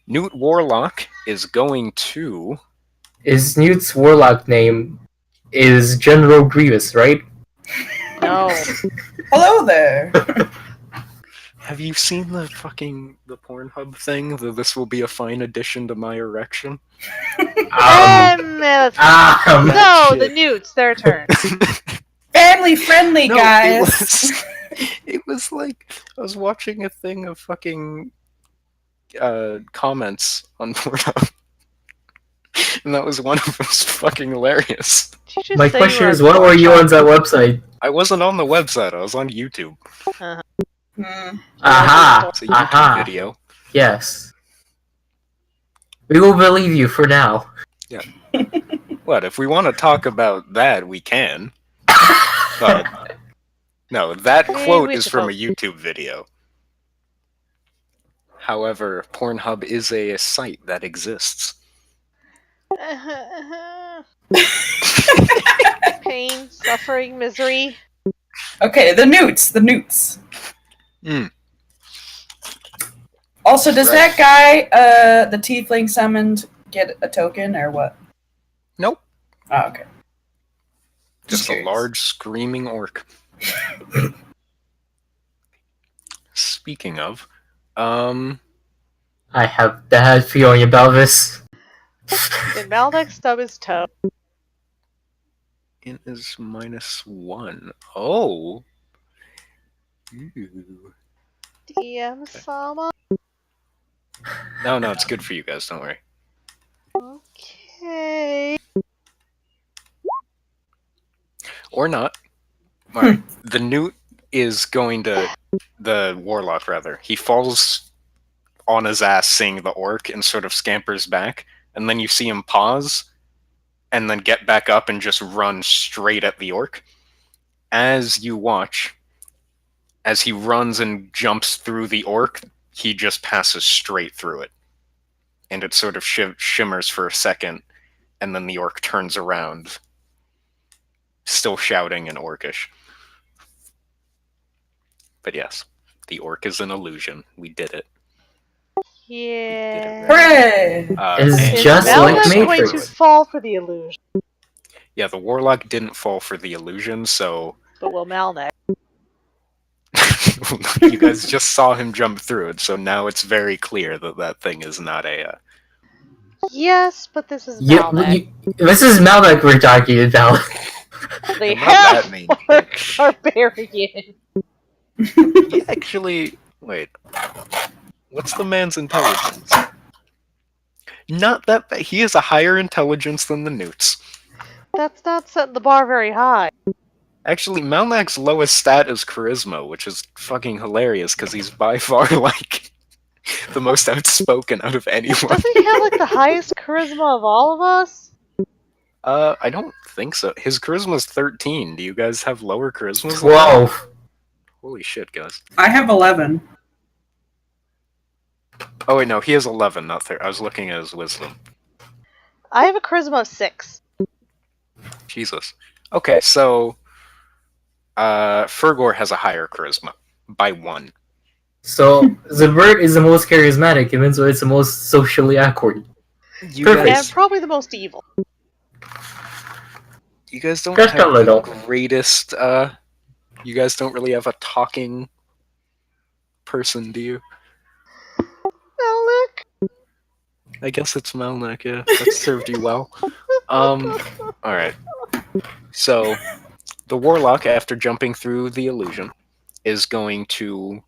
Newt Warlock is going to... Is Newt's warlock name is General Grievous, right? No. Hello there. Have you seen the Pornhub thing? The "this will be a fine addition to my erection"? That's no, shit. the Newts, their turn. Family friendly, No, guys. it was like I was watching a thing of fucking comments on Pornhub, and that was one of them. Was fucking hilarious. Did you just My say question you is, were what were you on that website? I wasn't on the website. I was on YouTube. Aha! It's a YouTube Aha! video. Yes. We will believe you for now. What if we want to talk about that? We can. But no, that quote is from a YouTube video. However, Pornhub is a site that exists. Pain, suffering, misery. Okay, the Newts. Mm. Also, does Right. that guy, the tiefling summoned, get a token or what? Nope. Oh, okay. Just a curious. large screaming orc. Speaking of, I have bad feeling about this. Did Malnek stub his toe? it is -1. Oh. Ooh. DM Sama? No, it's good for you guys. Don't worry. Okay. Or not. Alright. The Newt is going to... The Warlock, rather. He falls on his ass seeing the orc and sort of scampers back. And then you see him pause and then get back up and just run straight at the orc. As you watch, as he runs and jumps through the orc, he just passes straight through it. And it sort of shimmers for a second, and then the orc turns around, still shouting in orcish. But yes, the orc is an illusion. We did it. Yeah. Hooray! It's And just the like Warlock Malnek's going to Matrix. fall for the illusion. Yeah, the warlock didn't fall for the illusion, so But will Malnek? you guys just saw him jump through it, so now it's very clear that that thing is not a... Yes, but this is Yeah, Malnek. this is Malnek we're talking about. They not that have mean. a barbarian. He actually... Wait. What's the man's intelligence? Not that bad. He has a higher intelligence than the Newts. That's not setting the bar very high. Actually, Malnak's lowest stat is charisma, which is fucking hilarious because he's by far, like, the most outspoken out of anyone. Doesn't he have like the highest charisma of all of us? I don't think so. His charisma's 13. Do you guys have lower charismas? 12. Holy shit, guys. I have 11. Oh, wait, no, he has 11, not 13. I was looking at his wisdom. I have a charisma of 6. Jesus. Okay, so Fergor has a higher charisma by 1. So, the bird is the most charismatic, even though it's the most socially awkward. You Perfect. And probably the most evil. You guys don't Just a have little. the greatest, you guys don't really have a talking person, do you? Malnek? I guess it's Malnek, yeah. That served you well. Alright. So, the Warlock, after jumping through the illusion, is going to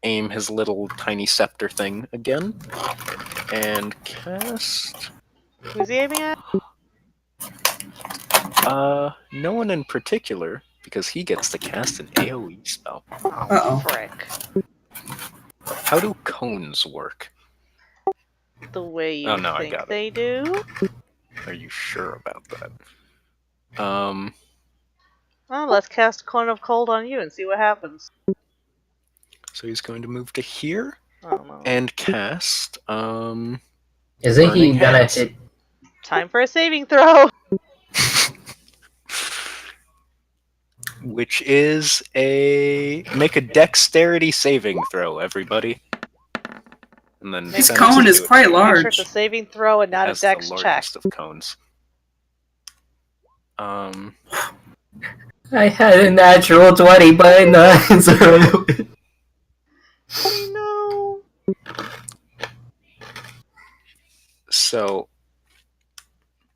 aim his little tiny scepter thing again, and cast... Who's he aiming at? No one in particular, because he gets to cast an AoE spell. Uh-oh. Frick. How do cones work? The way you Oh, no, I think got it. they do. Are you sure about that? Well, let's cast Cone of Cold on you and see what happens. So he's going to move to here I don't know. and cast. Isn't Burning he gonna Hands. hit? Time for a saving throw! Which is make a dexterity saving throw, everybody. And then This Fenn cone will is do it. quite Make sure large. it's a saving throw and not a As the dex check. largest of cones. I had a natural 20, but not. Oh no! So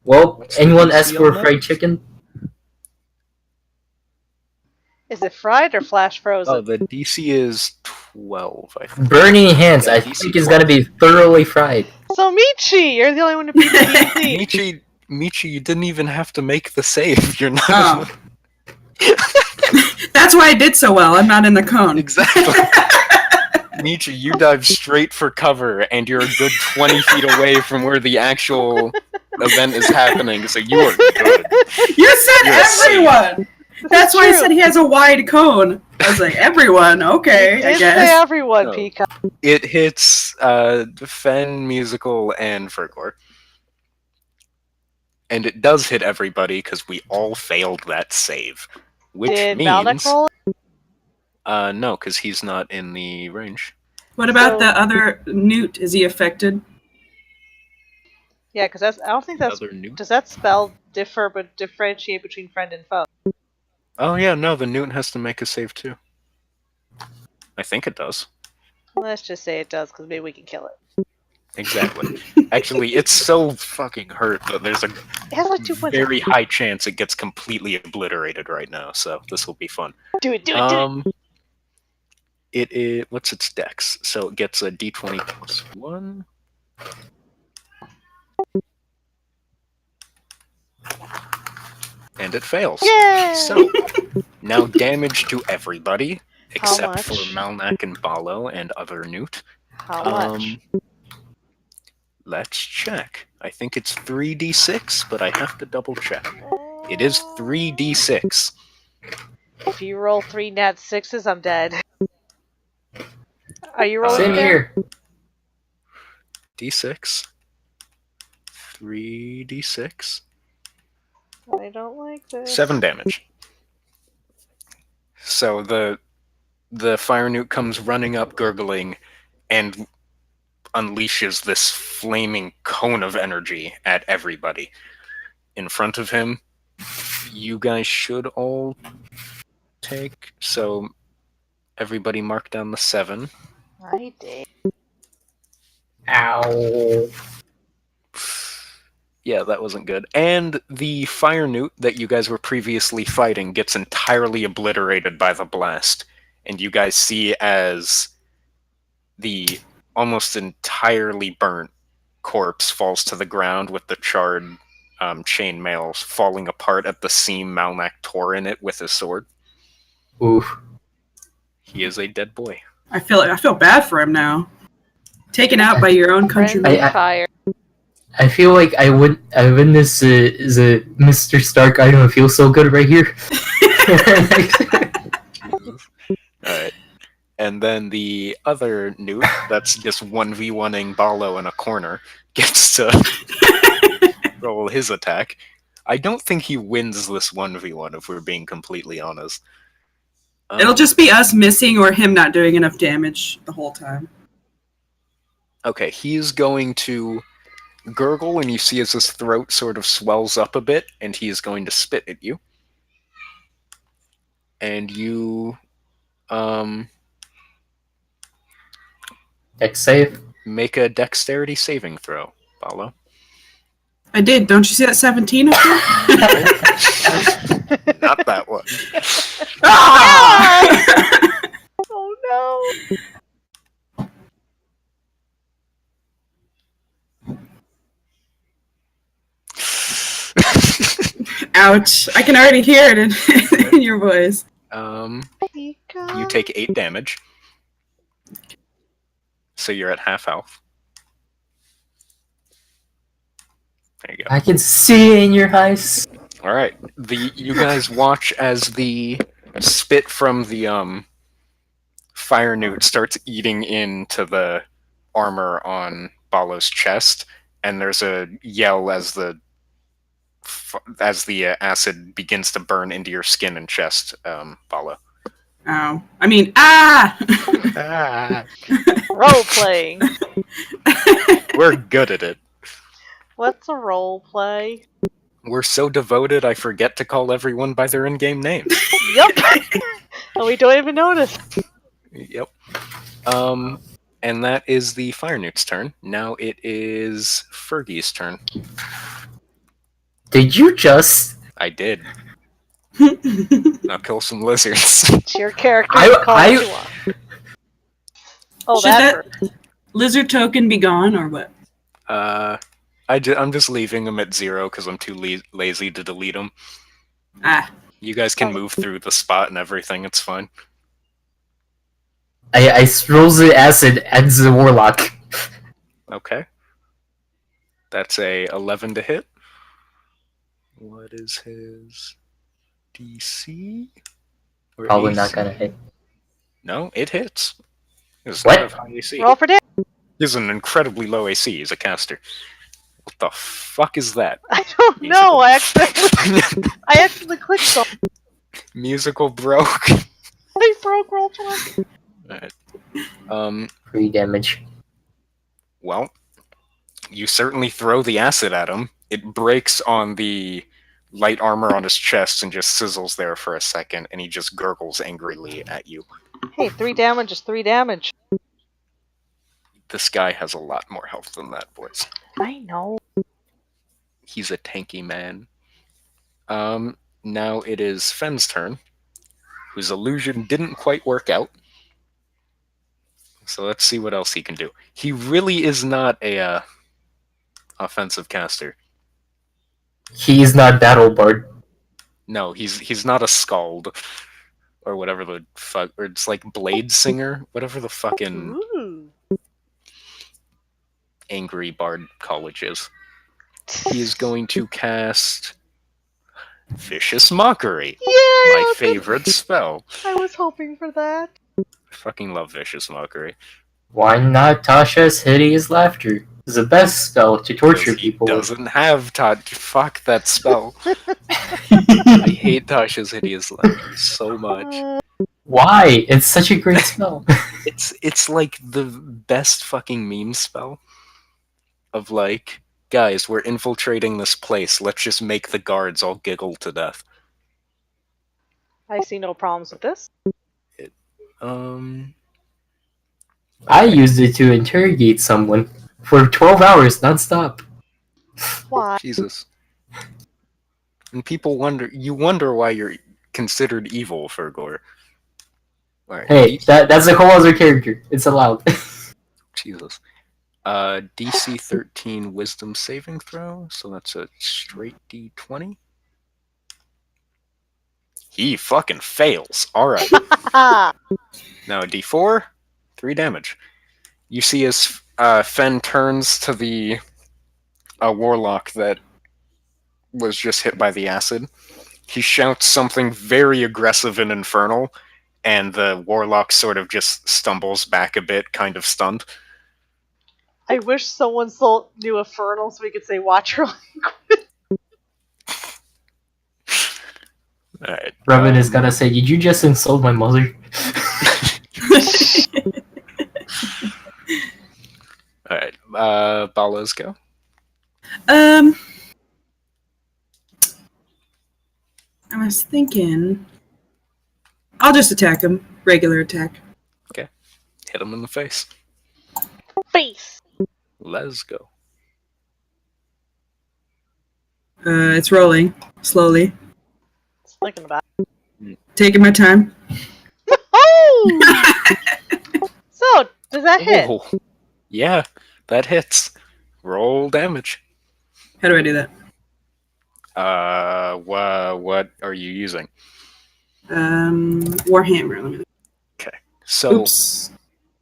Well, What's the anyone DC ask for on that? fried chicken? Is it fried or flash frozen? the DC is 12, I think. Burning Hands, Yeah, I DC think, is gonna be thoroughly fried. So Michi, you're the only one to beat the DC. Michi, you didn't even have to make the save. You're not. Oh. That's why I did so well. I'm not in the cone. Exactly. Michi, you dive straight for cover, and you're a good 20 feet away from where the actual event is happening, so you are good. You said You're safe. everyone! That's why I true. said he has a wide cone. I was like, everyone, okay, You I did guess. say everyone, No. Peacock. It hits Fen, Musical, and Fergor. And it does hit everybody, because we all failed that save. Which Did means... Malnek roll it? No, because he's not in the range. What about So- the other Newt? Is he affected? Yeah, because I don't think that's. Other Newt? Does that spell differ but differentiate between friend and foe? Oh yeah, no, the Newt has to make a save too. I think it does. Let's just say it does, because maybe we can kill it. Exactly. Actually, it's so fucking hurt that there's a It has like 2 points. very high chance it gets completely obliterated right now, so this will be fun. Do it, do it, do it. It is, what's its dex? So it gets a d20 plus 1. And it fails. Yay! So, now damage to everybody, How except for much? Malnak and Balo and other Newt. How much? Let's check. I think it's 3d6, but I have to double check. It is 3d6. If you roll 3 nat 6s, I'm dead. Are you rolling Same again? here. d6. 3d6. I don't like this. 7 damage. So the fire newt comes running up, gurgling, and unleashes this flaming cone of energy at everybody. In front of him, you guys should all take... So, everybody mark down the 7. I did. Ow. Yeah, that wasn't good. And the fire newt that you guys were previously fighting gets entirely obliterated by the blast. And you guys see as the almost entirely burnt corpse falls to the ground with the charred chainmails falling apart at the seam Malnak tore in it with his sword. Oof. He is a dead boy. I feel bad for him now. Taken out by your own countrymen. Friendly fire. I feel like I witnessed the Mr. Stark item feel so good right here. Alright. And then the other newt, that's just 1v1ing Balo in a corner, gets to roll his attack. I don't think he wins this 1v1, if we're being completely honest. It'll just be us missing or him not doing enough damage the whole time. Okay, he's going to gurgle, and you see as his throat sort of swells up a bit, and he is going to spit at you. And you, Dex save. make a dexterity saving throw, Balo. I did. Don't you see that 17 up there? Not that one. Ah! Oh no! Ouch! I can already hear it in your voice. You take 8 damage. So you're at half health. There you go. I can see it in your eyes. All right. You guys watch as the spit from the fire newt starts eating into the armor on Balo's chest, and there's a yell as the acid begins to burn into your skin and chest, Balo. Ow. I mean, ah! Ah, Role playing. we're good at it. What's a role play? We're so devoted, I forget to call everyone by their in-game name. Yup. And we don't even notice. Yep. And that is the fire newt's turn. Now it is Fergie's turn. Did you just? I did. Now kill some lizards. It's your character. I- You call what I- you want. Oh, Should that. that lizard token be gone or what? I'm just leaving them at 0 because I'm too lazy to delete them. Ah. You guys can move through the spot and everything. It's fine. I rolls the acid and the warlock. Okay. That's a 11 to hit. What is his DC? Or Probably AC? not gonna hit. No, it hits. It's What? not of high AC. Roll for damage. He's an incredibly low AC. He's a caster. What the fuck is that? I don't know. I accidentally clicked something. Musical broke. They broke roll 20. Alright. 3 damage. Well, you certainly throw the acid at him. It breaks on the light armor on his chest and just sizzles there for a second, and he just gurgles angrily at you. Hey, 3 damage is 3 damage. This guy has a lot more health than that, boys. I know. He's a tanky man. Now it is Fenn's turn, whose illusion didn't quite work out. So let's see what else he can do. He really is not a offensive caster. He's not Battle Bard. No, he's not a skald or whatever the fuck, or it's like Blade Singer, whatever the fucking Ooh. angry bard college is. He is going to cast Vicious Mockery, Yeah, my favorite spell. I was hoping for that. I fucking love Vicious Mockery. Why not Tasha's Hideous Laughter? It's the best spell to torture Because he people. doesn't have fuck that spell. I hate Tasha's Hideous Laughter so much. Why? It's such a great spell. It's like the best fucking meme spell of like, guys, we're infiltrating this place. Let's just make the guards all giggle to death. I see no problems with this. I used it to interrogate someone for 12 hours nonstop. Why? Jesus. And people wonder why you're considered evil, Fergor. Alright. Hey, that's a whole other character. It's allowed. Jesus. DC 13 Wisdom saving throw, so that's a straight D20. He fucking fails. Alright. Ah, Now D4, 3 damage. You see as Fen turns to the warlock that was just hit by the acid. He shouts something very aggressive and infernal, and the warlock sort of just stumbles back a bit, kind of stunned. I wish someone knew Infernal so we could say watch your Alright. Revan is gonna say, did you just insult my mother? Alright. Balos go. I was thinking, I'll just attack him. Regular attack. Hit him in the face. face. Let's go. It's rolling slowly, It's thinking about. taking my time. Oh! So, does that hit? Oh, yeah, that hits. Roll damage. How do I do that? What are you using? Warhammer. Let me So Oops.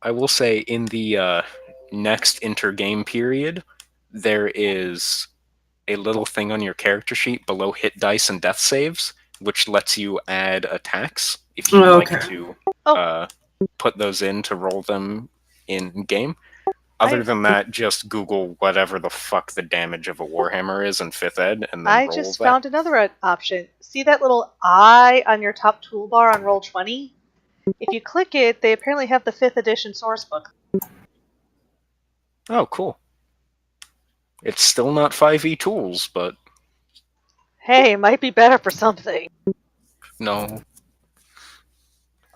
I will say in the next intergame period, there is a little thing on your character sheet below hit dice and death saves, which lets you add attacks if you like Okay. to Oh. put those in to roll them in game. Other than that, just Google whatever the fuck the damage of a Warhammer is in 5th ed, and then I roll just that. found another option. See that little eye on your top toolbar on Roll20? If you click it, they apparently have the 5th edition source book. Oh, cool. It's still not 5e tools, but Hey, it might be better for something. no.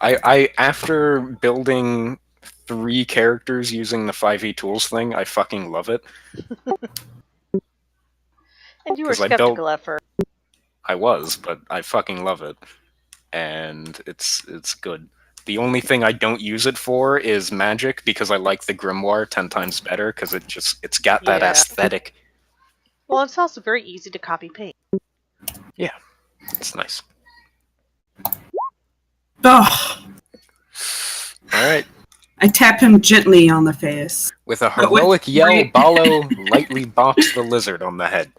I after building 3 characters using the 5e tools thing, I fucking love it. And you were 'Cause I skeptical at first. I was, but I fucking love it. And it's good. The only thing I don't use it for is magic, because I like the grimoire 10 times better, because it's got that Yeah. aesthetic. Well, it's also very easy to copy paste. It's nice. Oh, Alright. I tap him gently on the face. With a But with heroic yell, great- Ballo lightly bops the lizard on the head.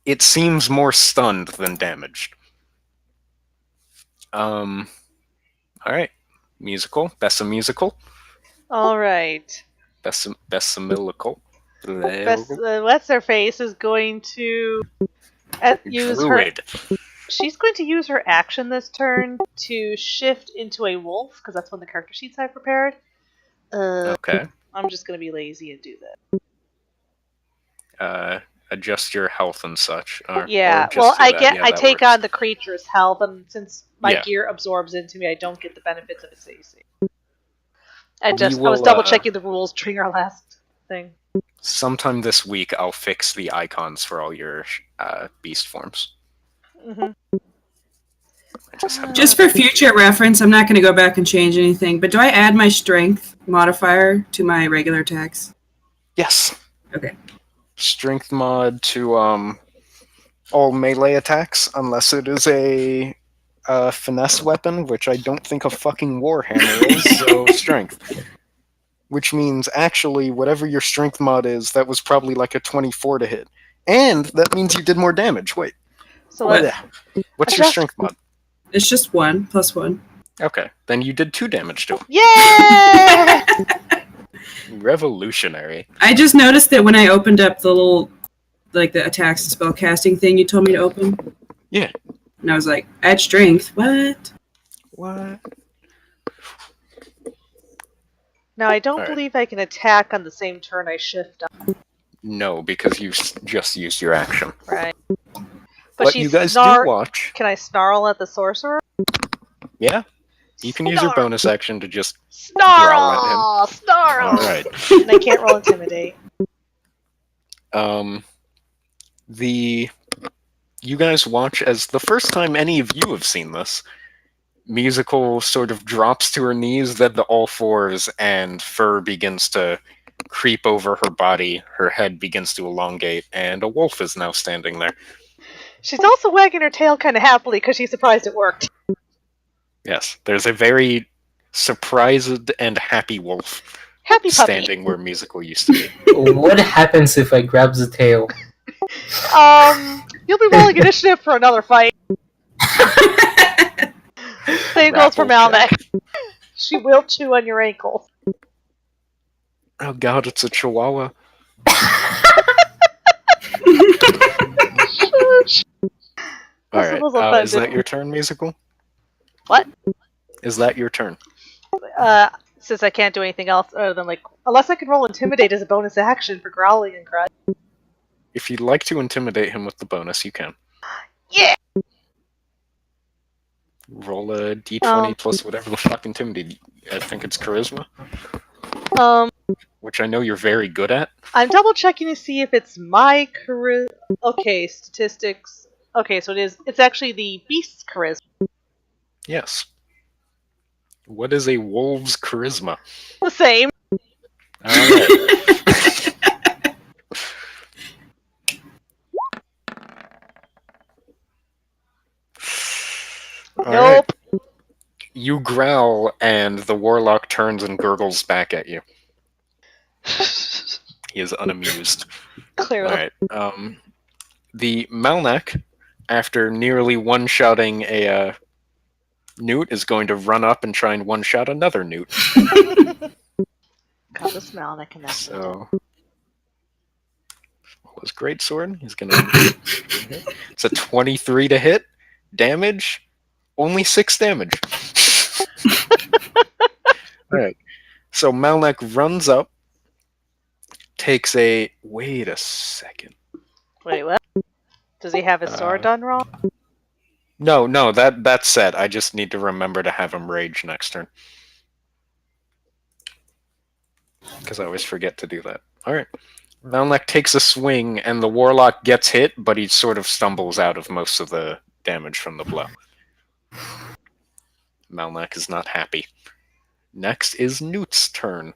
It seems more stunned than damaged. Alright. Musical. Bessa musical. Alright. Bessa milical. What's her face is going to use her. Druid. She's going to use her action this turn to shift into a wolf, because that's one of the character sheets I prepared. Okay. I'm just going to be lazy and do that. Adjust your health and such. Or just well, do that. Yeah, I that take works. on the creature's health, and since my Yeah. gear absorbs into me, I don't get the benefits of its AC. We I was will, double checking the rules during our last thing. Sometime this week, I'll fix the icons for all your beast forms. Mm-hmm. I just have Just for future reference, I'm not going to go back and change anything, but do I add my strength modifier to my regular attacks? Yes. Okay. Strength mod to all melee attacks, unless it is a finesse weapon, which I don't think a fucking warhammer is. So strength, which means actually whatever your strength mod is, that was probably like a 24 to hit, and that means you did more damage. Wait, So What? what's your strength mod? It's just 1 + 1. Okay, then you did 2 damage to him. Yay! Revolutionary. I just noticed that when I opened up the little, like the attacks and spell casting thing you told me to open. Yeah. And I was like, add strength. What? What? Now, I don't Alright. believe I can attack on the same turn I shift up, No, because you just used your action. right? What you guys do watch? Can I snarl at the sorcerer? Yeah, you can use your Snarl! bonus action to just growl at him. Snarl! All right. And I can't roll intimidate. You guys watch as the first time any of you have seen this. Musical sort of drops to her knees, then to all fours, and fur begins to creep over her body. Her head begins to elongate, and a wolf is now standing there. She's also wagging her tail kind of happily because she's surprised it worked. Yes, there's a very surprised and happy wolf Happy puppy. standing where Musical used to be. What happens if I grab the tail? You'll be rolling initiative for another fight. Same goes for Grapple Malnek. She will chew on your ankle. Oh god, it's a chihuahua. Alright, was offended. is that your turn, Musical? What? Is that your turn? Since I can't do anything else other than unless I can roll intimidate as a bonus action for growling and crud. If you'd like to intimidate him with the bonus, you can. Yeah. Roll a d20 plus whatever the fuck intimidate. I think it's charisma, which I know you're very good at. I'm double checking to see if it's my charisma. Okay, statistics. Okay, so it's actually the beast's charisma. Yes. What is a wolf's charisma? The same. Alright. You growl, and the warlock turns and gurgles back at you. He is unamused. Clearly. Alright, the Malnak, after nearly one-shotting a newt, is going to run up and try and one-shot another newt. God, this Malnick and that. So, what was greatsword? He's gonna. It's a 23 to hit. Damage, only 6 damage. Alright. So Malnak runs up, takes a. Wait a second. Wait, what? Does he have his sword done wrong? No, that's set. I just need to remember to have him rage next turn. Because I always forget to do that. Alright. Malnak takes a swing, and the warlock gets hit, but he sort of stumbles out of most of the damage from the blow. Malnak is not happy. Next is Newt's turn.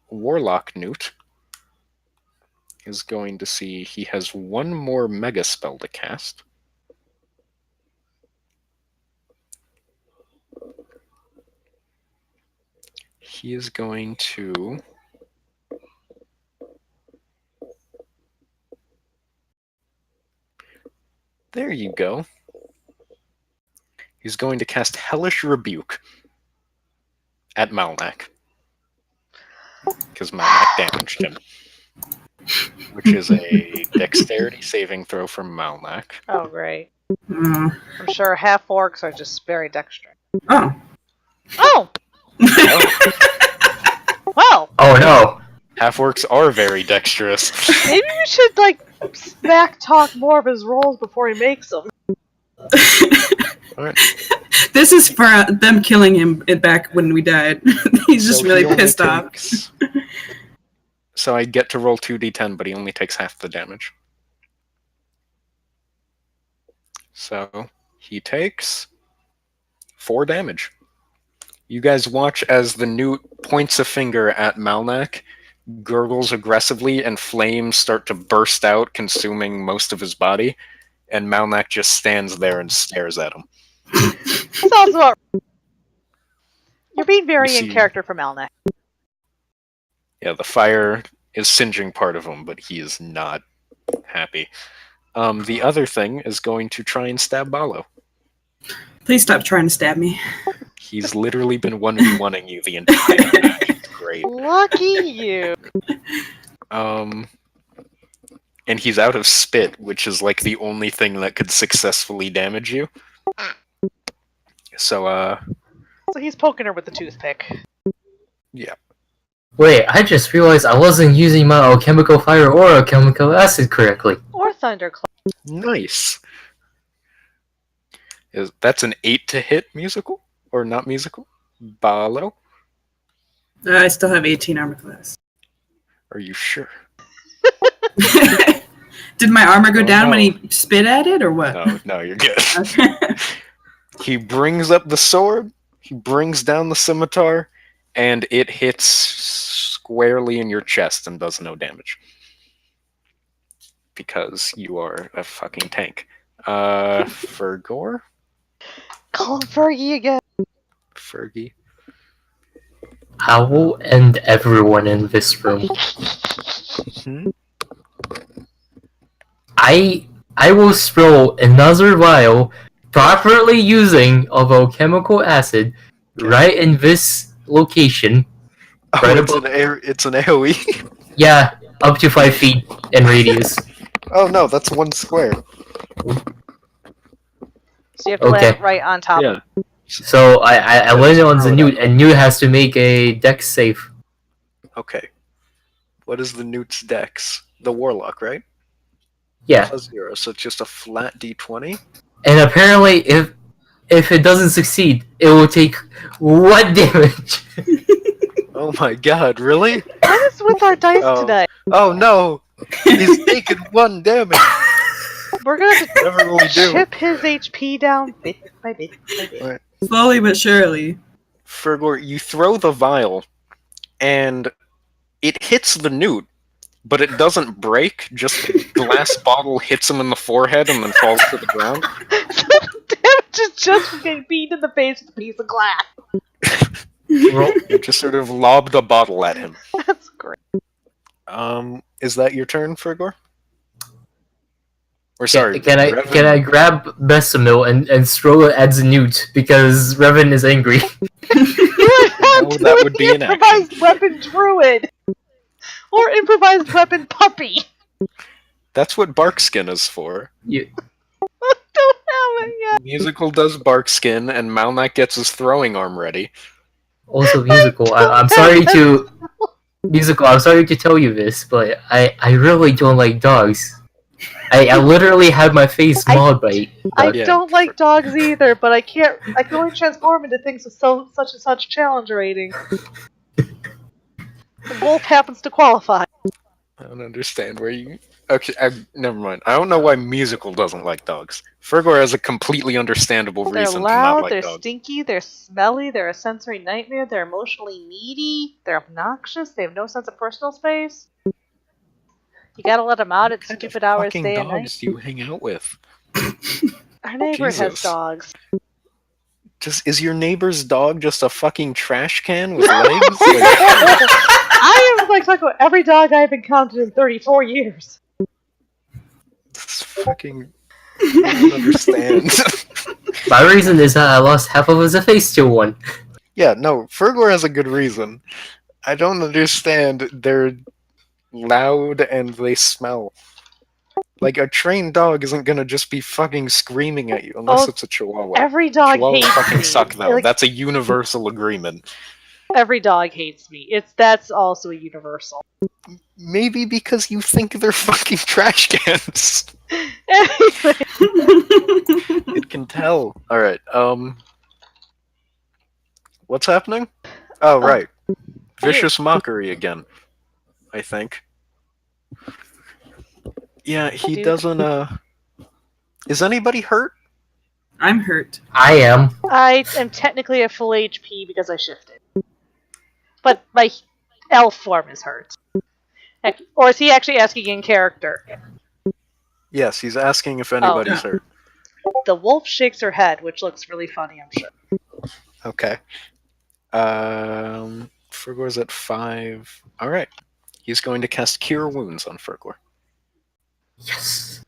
Warlock Newt is going to see he has one more mega spell to cast. He is going to... There you go. He's going to cast Hellish Rebuke at Malnak. Because Malnak damaged him. Which is a dexterity saving throw from Malnak. Oh, great. Mm. I'm sure half orcs are just very dexterous. Oh. Oh! Well, Oh no! Half-orcs are very dexterous. maybe you should, like, smack talk more of his rolls before he makes them. Alright. This is for them killing him back when we died. He's just So really he only pissed off. takes- So I get to roll 2d10, but he only takes half the damage. So he takes 4 damage. You guys watch as the newt points a finger at Malnak, gurgles aggressively, and flames start to burst out, consuming most of his body, and Malnak just stands there and stares at him. Sounds about. You're being very You in see- character for Malnek. Yeah, the fire is singeing part of him, but he is not happy. The other thing is going to try and stab Balo. Please stop trying to stab me. He's literally been 1v1ing you the entire match. It's great. Lucky you. And he's out of spit, which is like the only thing that could successfully damage you. So, So he's poking her with the toothpick. yeah. Wait, I just realized I wasn't using my alchemical fire or alchemical acid correctly. Or thunderclap. Nice. That's an 8 to hit musical? Or not musical? Balo? I still have 18 armor class. Are you sure? Did my armor go Oh, down when no. he spit at it, or what? No, you're good. Okay. He brings up the sword, he brings down the scimitar, and it hits squarely in your chest and does no damage. Because you are a fucking tank. Fergor? Call him Fergie again. Fergie? I will end everyone in this room. Hmm? I will spill another vial, properly using of alchemical acid, right in this location. Oh, Right it's above- it's an AoE? Yeah, up to 5 feet in radius. Oh no, that's 1 square. So you have to Okay. land right on top. Yeah. So I landed on the throw it Newt, and Newt has to make a dex save. Okay. What is the Newt's dex? The Warlock, right? Yeah, +0, so it's just a flat d20? and apparently if it doesn't succeed, it will take 1 damage. Oh my god, really? What is with our dice Oh. today? Oh no! He's taken 1 damage! We're gonna have to Whatever will we do? chip his HP down bit by bit by bit. Right. Slowly but surely. Fergor, you throw the vial, and it hits the newt, but it doesn't break, just the glass bottle hits him in the forehead and then falls to the ground. Damn just from getting beaten in the face with a piece of glass. You just sort of lobbed a bottle at him. That's great. Is that your turn, Fergor? Or sorry, Can I Revan? grab Bessamil and throw it at Znut because Revan is angry? That would be an improvised weapon druid, or improvised weapon puppy. That's what Barkskin is for. You, Don't have it yet. Musical does Barkskin, and Malnak gets his throwing arm ready. also musical. I'm sorry to musical. I'm sorry to tell you this, but I really don't like dogs. I literally had my face mauled by. I Yeah. don't like dogs either, but I can only transform into things with such and such challenge rating. The wolf happens to qualify. I don't understand where you. Okay, never mind. I don't know why Musical doesn't like dogs. Fergor has a completely understandable They're reason to loud, not like they're dogs. stinky, they're smelly, they're a sensory nightmare, they're emotionally needy, they're obnoxious, they have no sense of personal space. You gotta let them out at What kind stupid of hours fucking day and night. dogs do you hang out with? Our neighbor has Jesus. dogs. Is your neighbor's dog just a fucking trash can with legs? Like, I am like talking about every dog I've encountered in 34 years. this fucking. I don't understand. My reason is that I lost half of his face to one. Yeah, no, Fergor has a good reason. I don't understand. They're loud and they smell. Like, a trained dog isn't gonna just be fucking screaming at you unless Oh, it's a chihuahua. Every dog Chihuahuas hates fucking me. suck, though. Like, That's a universal agreement. every dog hates me. That's also a universal. Maybe because you think they're fucking trash cans. Anyway, It can tell. Alright, what's happening? Oh, right. Vicious Mockery again, I think. Yeah, he Dude. doesn't, Is anybody hurt? I'm hurt. I am. I am technically at full HP because I shifted. But my elf form is hurt. Or is he actually asking in character? Yes, he's asking if anybody's Oh. hurt. The wolf shakes her head, which looks really funny, I'm sure. Okay. Fergor's at 5. Alright. He's going to cast Cure Wounds on Fergor. Yes.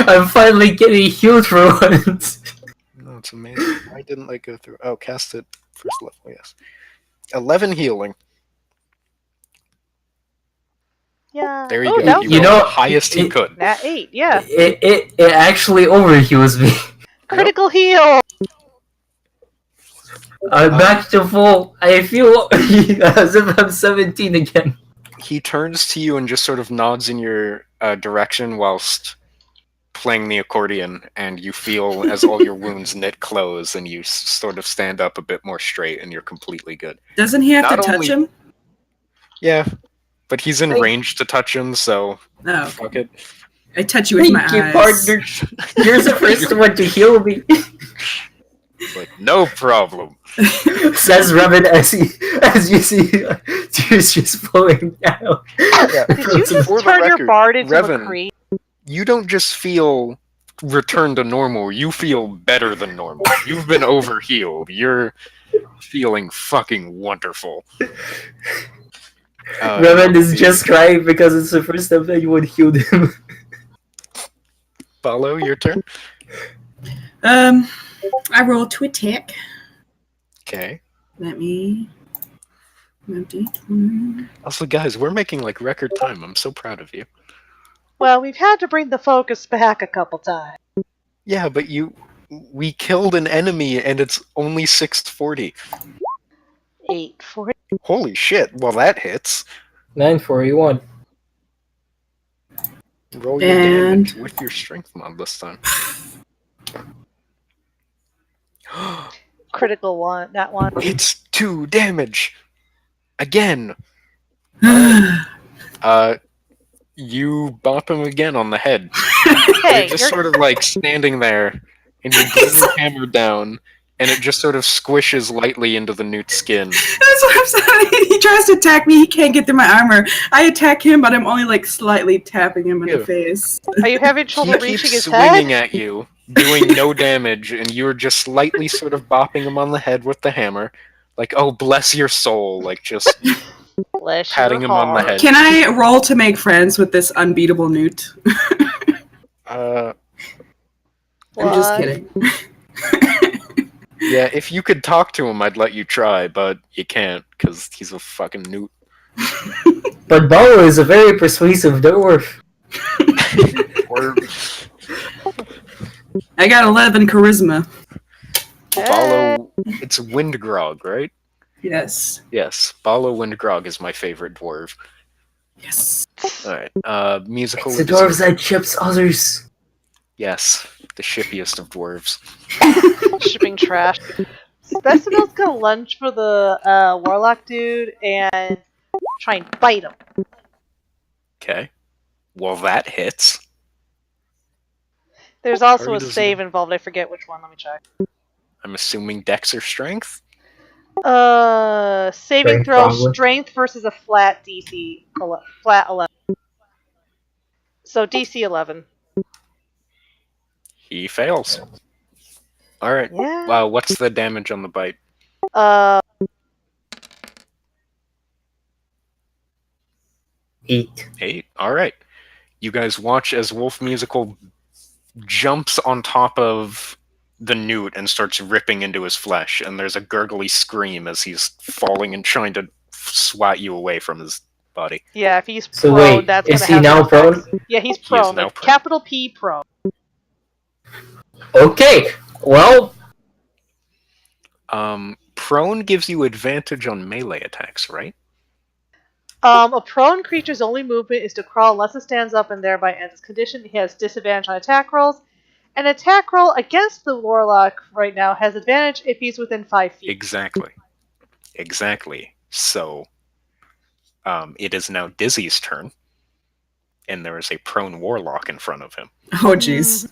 I'm finally getting healed for once. No, it's amazing. Why didn't I go through? Oh, cast it first level, yes. 11 healing. Yeah. There you Oh, go. that You You rolled know, the highest you it- could. Nat 8, yeah. It actually overheals me. Critical heal! I'm back to full. I feel as if I'm 17 again. He turns to you and just sort of nods in your direction whilst playing the accordion, and you feel as all your wounds knit close, and you sort of stand up a bit more straight, and you're completely good. Doesn't he have Not to touch only- him? Yeah, but he's in Thank- range to touch him, so No. fuck it. I touch you with my Thank you, eyes. partner. You're the first one to heal me. It's like, no problem. Says Revan as you see tears just flowing down. Did you just For the turn your record, bard into Revan. a creep? You don't just feel return to normal, you feel better than normal. You've been overhealed. You're feeling fucking wonderful. Revan is just crying because it's the first time anyone healed him. Follow your turn. I roll to attack. Okay. Let me. D20. Also, guys, we're making like record time. I'm so proud of you. Well, we've had to bring the focus back a couple times. Yeah, but we killed an enemy and it's only 640. 840. Holy shit. Well, that hits. 941. Roll your And- damage with your strength mod this time. Critical one, that one. It's 2 damage. Again. You bop him again on the head. Hey, You're just you're, sort of like standing there, and you bring your hammer down, and it just sort of squishes lightly into the newt's skin. That's what I'm saying. He tries to attack me. He can't get through my armor. I attack him, but I'm only like slightly tapping him in Yeah. the face. Are you having He trouble keeps reaching his swinging head? at you, doing no damage, and you're just slightly sort of bopping him on the head with the hammer, like, "Oh, bless your soul!" Like just Bless patting your him on the heart. head. Can I roll to make friends with this unbeatable newt? Uh, I'm just What? kidding. yeah. If you could talk to him, I'd let you try, but you can't because he's a fucking newt. But Ballo is a very persuasive dwarf. Or I got 11 charisma. Ballo, it's Windgrog, right? Yes. Yes, Ballo Windgrog is my favorite dwarf. Yes. Alright, musical. It's the dwarves that ships others. Yes, the shippiest of dwarves. Shipping trash. Specimen's gonna lunge for the warlock dude and try and bite him. Okay. Well, that hits. There's also Or a does save it- involved. I forget which one. Let me check. I'm assuming Dex or Strength? Saving Strength, throw, probably. strength versus a flat DC, flat 11. So DC 11. He fails. Alright. Yeah. Wow, what's the damage on the bite? 8. 8. Alright. You guys watch as Wolf Musical jumps on top of the newt and starts ripping into his flesh, and there's a gurgly scream as he's falling and trying to swat you away from his body. Yeah, if he's So prone, wait, that's is gonna he have now some effects. prone? Yeah, he's He is prone. now Like, prone. capital P prone. Okay, well, Prone gives you advantage on melee attacks, right? A prone creature's only movement is to crawl unless it stands up and thereby ends its condition. He has disadvantage on attack rolls. An attack roll against the warlock right now has advantage if he's within 5 feet. Exactly. Exactly. So, it is now Dizzy's turn, and there is a prone warlock in front of him. Oh, jeez.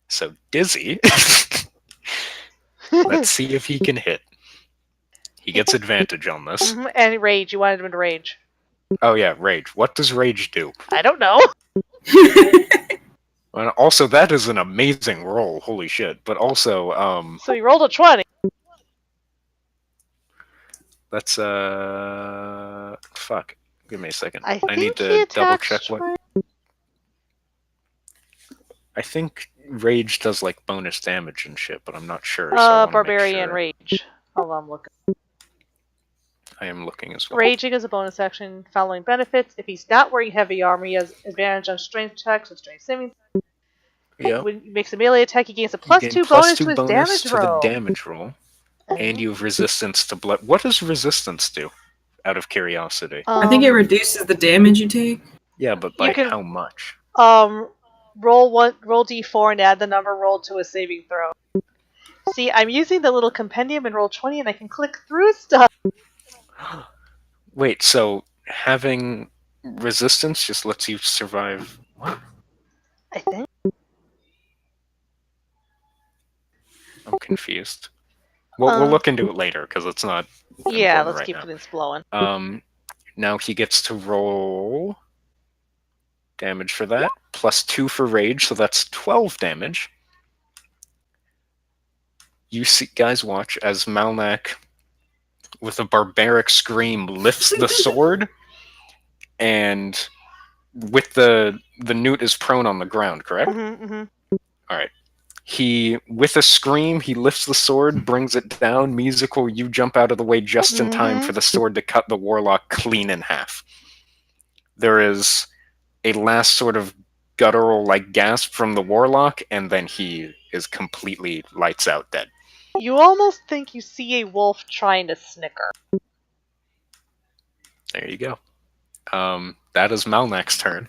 So, Dizzy, let's see if he can hit. He gets advantage on this. Mhm, and rage. You wanted him to rage. Oh yeah, Rage. What does Rage do? I don't know. Well, also, that is an amazing roll. Holy shit. But also, So he rolled a 20. let's, fuck. Give me a second. I think need he to double attacks check what. I think Rage does like bonus damage and shit, but I'm not sure. So I wanna make Barbarian sure. rage. Hold on, I'm looking. I am looking as well. Raging is a bonus action following benefits. If he's not wearing heavy armor, he has advantage on strength checks and strength saving. Yeah. When he makes a melee attack, he gains a You plus gain 2 plus bonus 2 to his bonus damage to roll. the damage roll, and you have resistance to blood. What does resistance do? Out of curiosity. I think it reduces the damage you take. Yeah, but you by can- how much? Roll d4 and add the number rolled to a saving throw. See, I'm using the little compendium in roll 20, and I can click through stuff. Wait, so having resistance just lets you survive? What? I think. I'm confused. We'll look into it later because it's not. Yeah, important let's right keep now. things flowing. Now he gets to roll damage for that, plus 2 for rage, so that's 12 damage. You see, guys, watch as Malnak, with a barbaric scream, lifts the sword, and with the newt is prone on the ground, correct? Mm-hmm. All right. He, with a scream, he lifts the sword, brings it down. Musical, you jump out of the way just in time for the sword to cut the warlock clean in half. There is a last sort of guttural like gasp from the warlock, and then he is completely lights out dead. You almost think you see a wolf trying to snicker. There you go. That is Malnak's turn,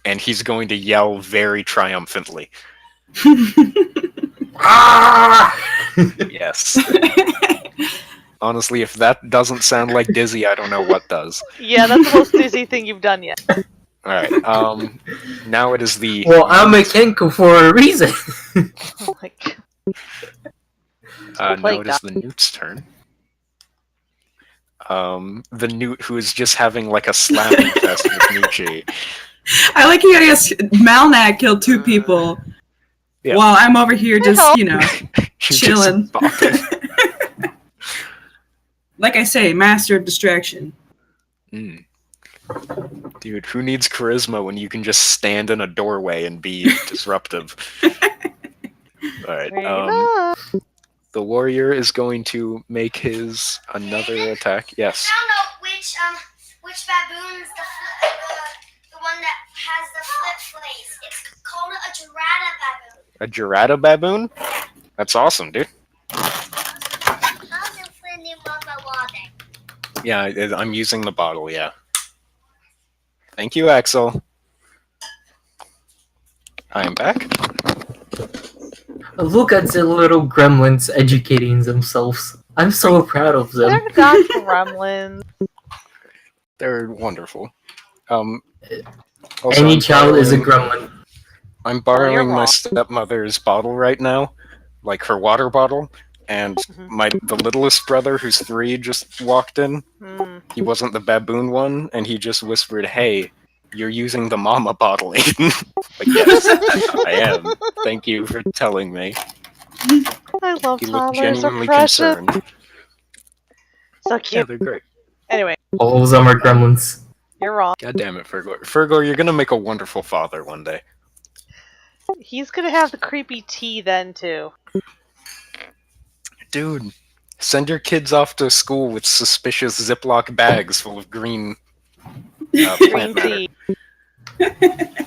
and he's going to yell very triumphantly. ah! Yes. Honestly, if that doesn't sound like Dizzy, I don't know what does. Yeah, that's the most dizzy thing you've done yet. Alright, now it is the... Well, I'm a Kenku for a reason. Oh my God. Now plague it is the Newt's turn. The Newt who is just having like a slapping fest with Nucci. I like you guys. Malnak killed 2 people. Yeah. While I'm over here just, She's chilling. just bopping. Like I say, master of distraction. Mm. Dude, who needs charisma when you can just stand in a doorway and be disruptive? Alright, Fair enough. the warrior is going to make his another attack. Yes. I don't know which baboon's the one that has the flip face. It's called a Gerada baboon. A Gerada baboon? That's awesome, dude. Yeah, I'm using the bottle, yeah. Thank you, Axel. I am back. Look at the little gremlins educating themselves. I'm so proud of them. They're not gremlins. They're wonderful. Also, Any I'm child is a borrowing- gremlin. I'm borrowing you're my wrong. stepmother's bottle right now, like her water bottle, and the littlest brother, who's 3, just walked in. Mm. He wasn't the baboon one, and he just whispered, "Hey, you're using the mama bottle, Aiden." Like, yes, I am. Thank you for telling me. I love He looked toddlers. They're genuinely precious. concerned. So Yeah, cute. they're great. Anyway, All of them are gremlins. you're wrong. God damn it, Fergor. Fergor, you're gonna make a wonderful father one day. He's gonna have the creepy tea then too. Dude, send your kids off to school with suspicious Ziploc bags full of green Green plant matter. tea.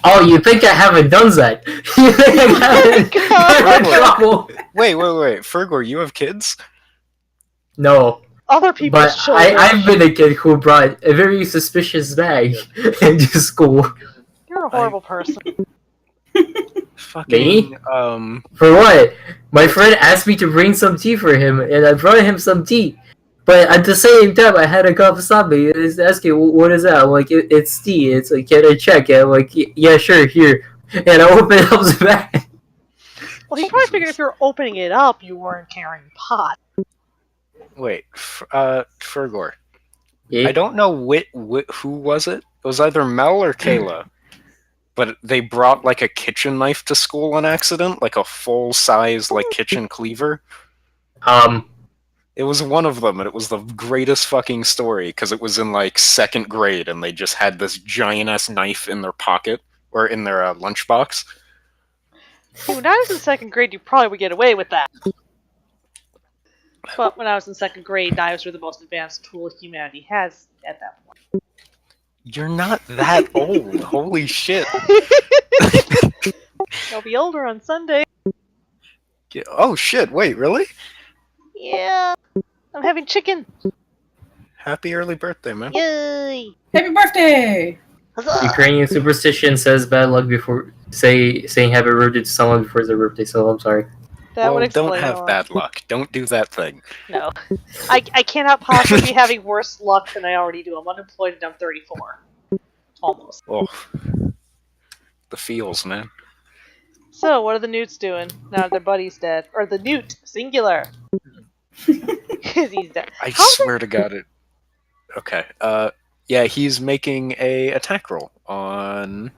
Oh, you think I haven't done that? You think I haven't gotten in trouble? Wait. Fergor, you have kids? No, Other people's but children. I've been a kid who brought a very suspicious bag into school. You're a horrible person. Fucking, For what? My friend asked me to bring some tea for him, and I brought him some tea. But at the same time, I had a wasabi, and he's asking, what is that? I'm like, it's tea. It's like, can I check it? I'm like, yeah, sure, here. And I open up the bag. Well, he probably figured if you were opening it up, you weren't carrying pot. wait, Fergor. Yeah. I don't know who was it? It was either Mel or Kayla. But they brought like a kitchen knife to school on accident, like a full-size like kitchen cleaver. It was one of them, and it was the greatest fucking story because it was in like 2nd grade, and they just had this giant-ass knife in their pocket or in their lunchbox. See, when I was in 2nd grade, you probably would get away with that. But when I was in 2nd grade, knives were the most advanced tool humanity has at that point. You're not that old. Holy shit. I'll be older on Sunday. Oh shit, wait, really? Yeah. I'm having chicken. Happy early birthday, man. Yay. Happy birthday! Huzzah. Ukrainian superstition says bad luck before saying happy birthday to someone before their birthday, so I'm sorry. That would Well, explain don't a have lot. bad luck. Don't do that thing. No. I cannot possibly be having worse luck than I already do. I'm unemployed and I'm 34. Almost. Oh. The feels, man. So, what are the newts doing now that their buddy's dead? Or the newt, singular. Because he's dead. I How's swear to God it. Okay. Yeah, he's making a attack roll on.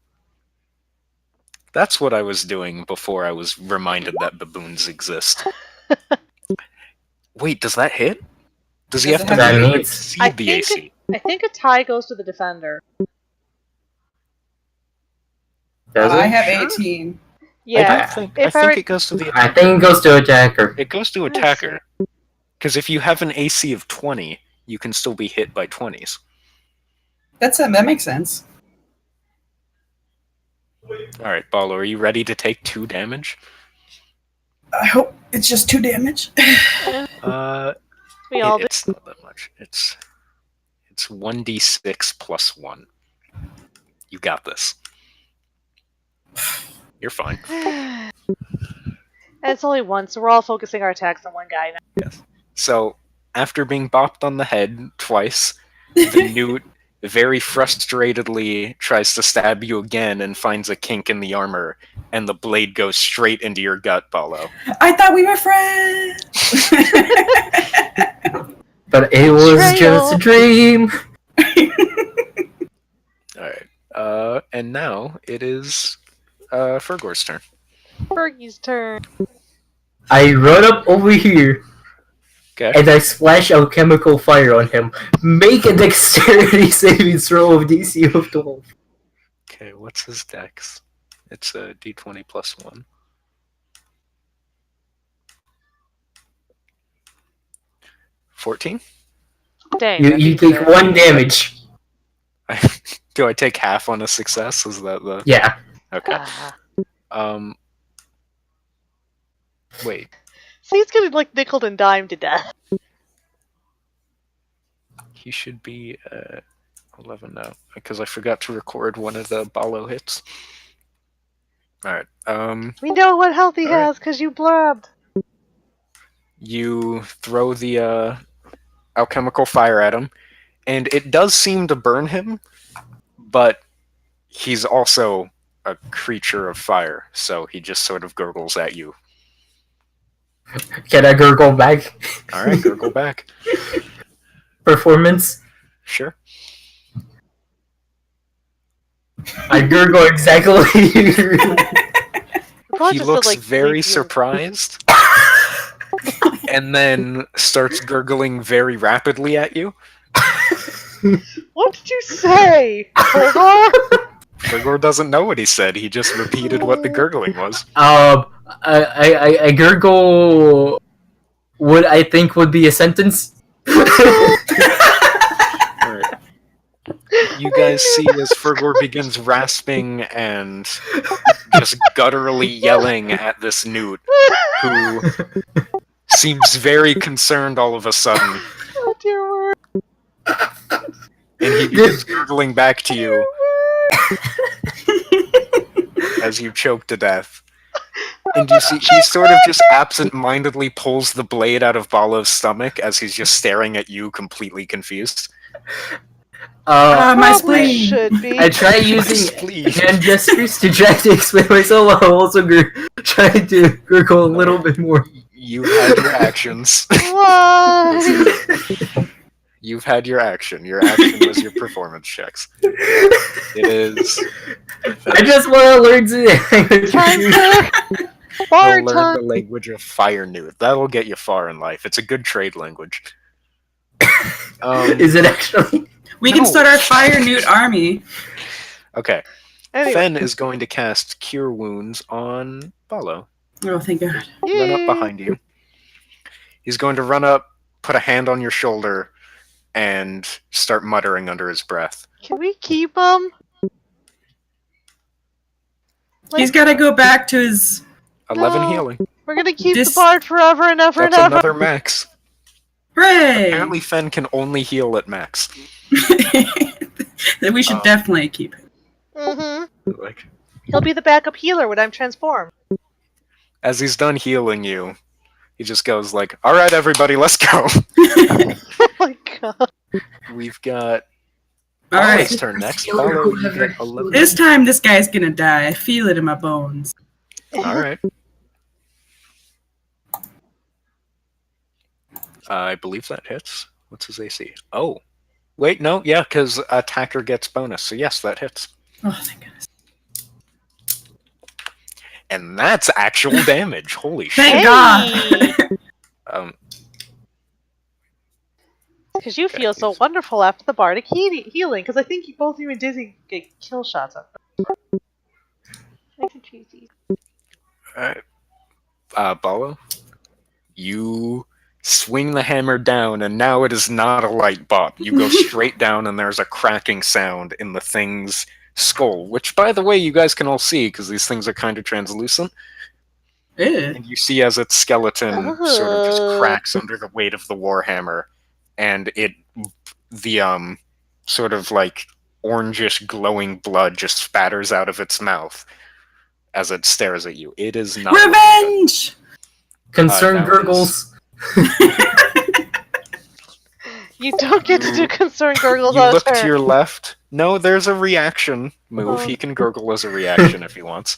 That's what I was doing before I was reminded that baboons exist. Wait, does that hit? Does he Does have it to have really hits? exceed I the think AC? I think a tie goes to the defender. Does I it? have Sure. 18. Yeah. I think if I re- it goes to the I think it goes to attacker. It goes to attacker. Because if you have an AC of 20, you can still be hit by 20s. That makes sense. Alright, Ballo, are you ready to take 2 damage? I hope it's just 2 damage. we all do. It's not that much. It's 1d6 plus 1. You got this. You're fine. And it's only one, so we're all focusing our attacks on one guy now. So, after being bopped on the head twice, the newt very frustratedly tries to stab you again and finds a kink in the armor, and the blade goes straight into your gut, Ballo. I thought we were friends. But it was just a dream. Alright. And now it is Fergor's turn. Fergie's turn. I run up over here Okay. and I splash alchemical fire on him. Make a dexterity saving throw of DC of 12. Okay, what's his dex? It's a d20 plus 1. 14? Dang. You that you beats take it. 1 damage. Do I take half on a success? Is that the... Yeah. Okay. Ah. Wait. See, he's getting like nickeled and dimed to death. He should be 11 now, because I forgot to record one of the Ballo hits. Alright, We know what health he All right. has because you blabbed. you throw the alchemical fire at him, and it does seem to burn him, but he's also a creature of fire, so he just sort of gurgles at you. Can I gurgle back? Alright, gurgle back. Performance. Sure. I gurgle exactly. Probably He just looks to, like, very make you- surprised, and then starts gurgling very rapidly at you. What did you say? Fergor? Fergor doesn't know what he said, he just repeated what the gurgling was. I gurgle what I think would be a sentence. Alright. You guys see as Fergor begins rasping and just gutturally yelling at this newt, who seems very concerned all of a sudden, Oh dear word. and he begins gurgling back to you as you choke to death. And you see, he sort of just absent-mindedly pulls the blade out of Ballo's stomach as he's just staring at you, completely confused. My Probably spleen. should be. I try My using spleen. hand gestures to try to explain myself while also trying to gurgle a little bit more. You had your actions. Why? You've had your action. Your action was your performance checks. It is. I just want to learn to Time for Go bar learn time. the language of fire newt. That'll get you far in life. It's a good trade language. Is it actually? We can No. start our fire newt army. Okay. Anyway, Fen is going to cast Cure Wounds on Ballo. Oh, thank God. Run up yay. behind you. He's going to run up, put a hand on your shoulder, and start muttering under his breath. Can we keep him? He's got to go back to his. 11 No. healing. We're gonna keep Dis- the bard forever and ever That's and ever. another max. Hooray! Apparently Fen can only heal at max. Then we should Oh. definitely keep it. Mm-hmm. Like, He'll be the backup healer when I'm transformed. as he's done healing you, he just goes like, "Alright everybody, let's go." Oh my god. We've got All Ballo's right. turn next. Healer, Ballo, you whoever. get 11. This time, this guy's gonna die. I feel it in my bones. Alright. I believe that hits. What's his AC? Oh. Wait, no, yeah, because attacker gets bonus. So yes, that hits. Oh, thank goodness. And that's actual damage. Holy shit. Thank God. Because you feel so wonderful after the bardic healing. Because I think both you and Dizzy get kill shots up. Nice and cheesy. Alright. Ballo, you swing the hammer down, and now it is not a light bop. You go straight down, and there's a cracking sound in the thing's skull, which, by the way, you guys can all see, because these things are kind of translucent. Ew. And you see as its skeleton sort of just Ugh. cracks under the weight of the warhammer, and the sort of like orangish glowing blood just spatters out of its mouth as it stares at you. It is not Revenge! Concerned that was- gurgles. You don't get to do concerned gurgles You on a look turn. to your left. No, there's a reaction move. Oh. He can gurgle as a reaction if he wants.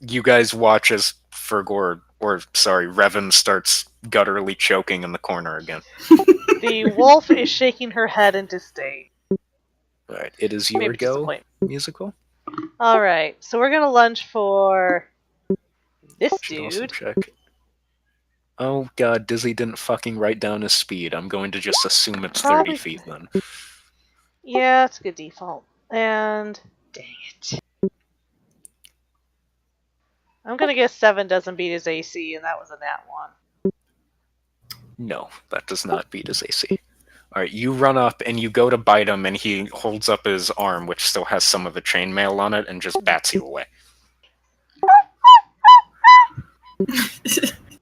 You guys watch as Revan starts gutturally choking in the corner again. The wolf is shaking her head in disdain. Right, it is your Maybe go, disappointment. musical. Alright, so we're gonna lunge for this Should also dude. check. Oh god, Dizzy didn't fucking write down his speed. I'm going to just assume it's 30 Probably- feet then. Yeah, it's a good default. And dang it. I'm gonna guess 7 doesn't beat his AC, and that was a nat 1. No, that does not beat his AC. Alright, you run up and you go to bite him, and he holds up his arm, which still has some of the chainmail on it, and just bats you away.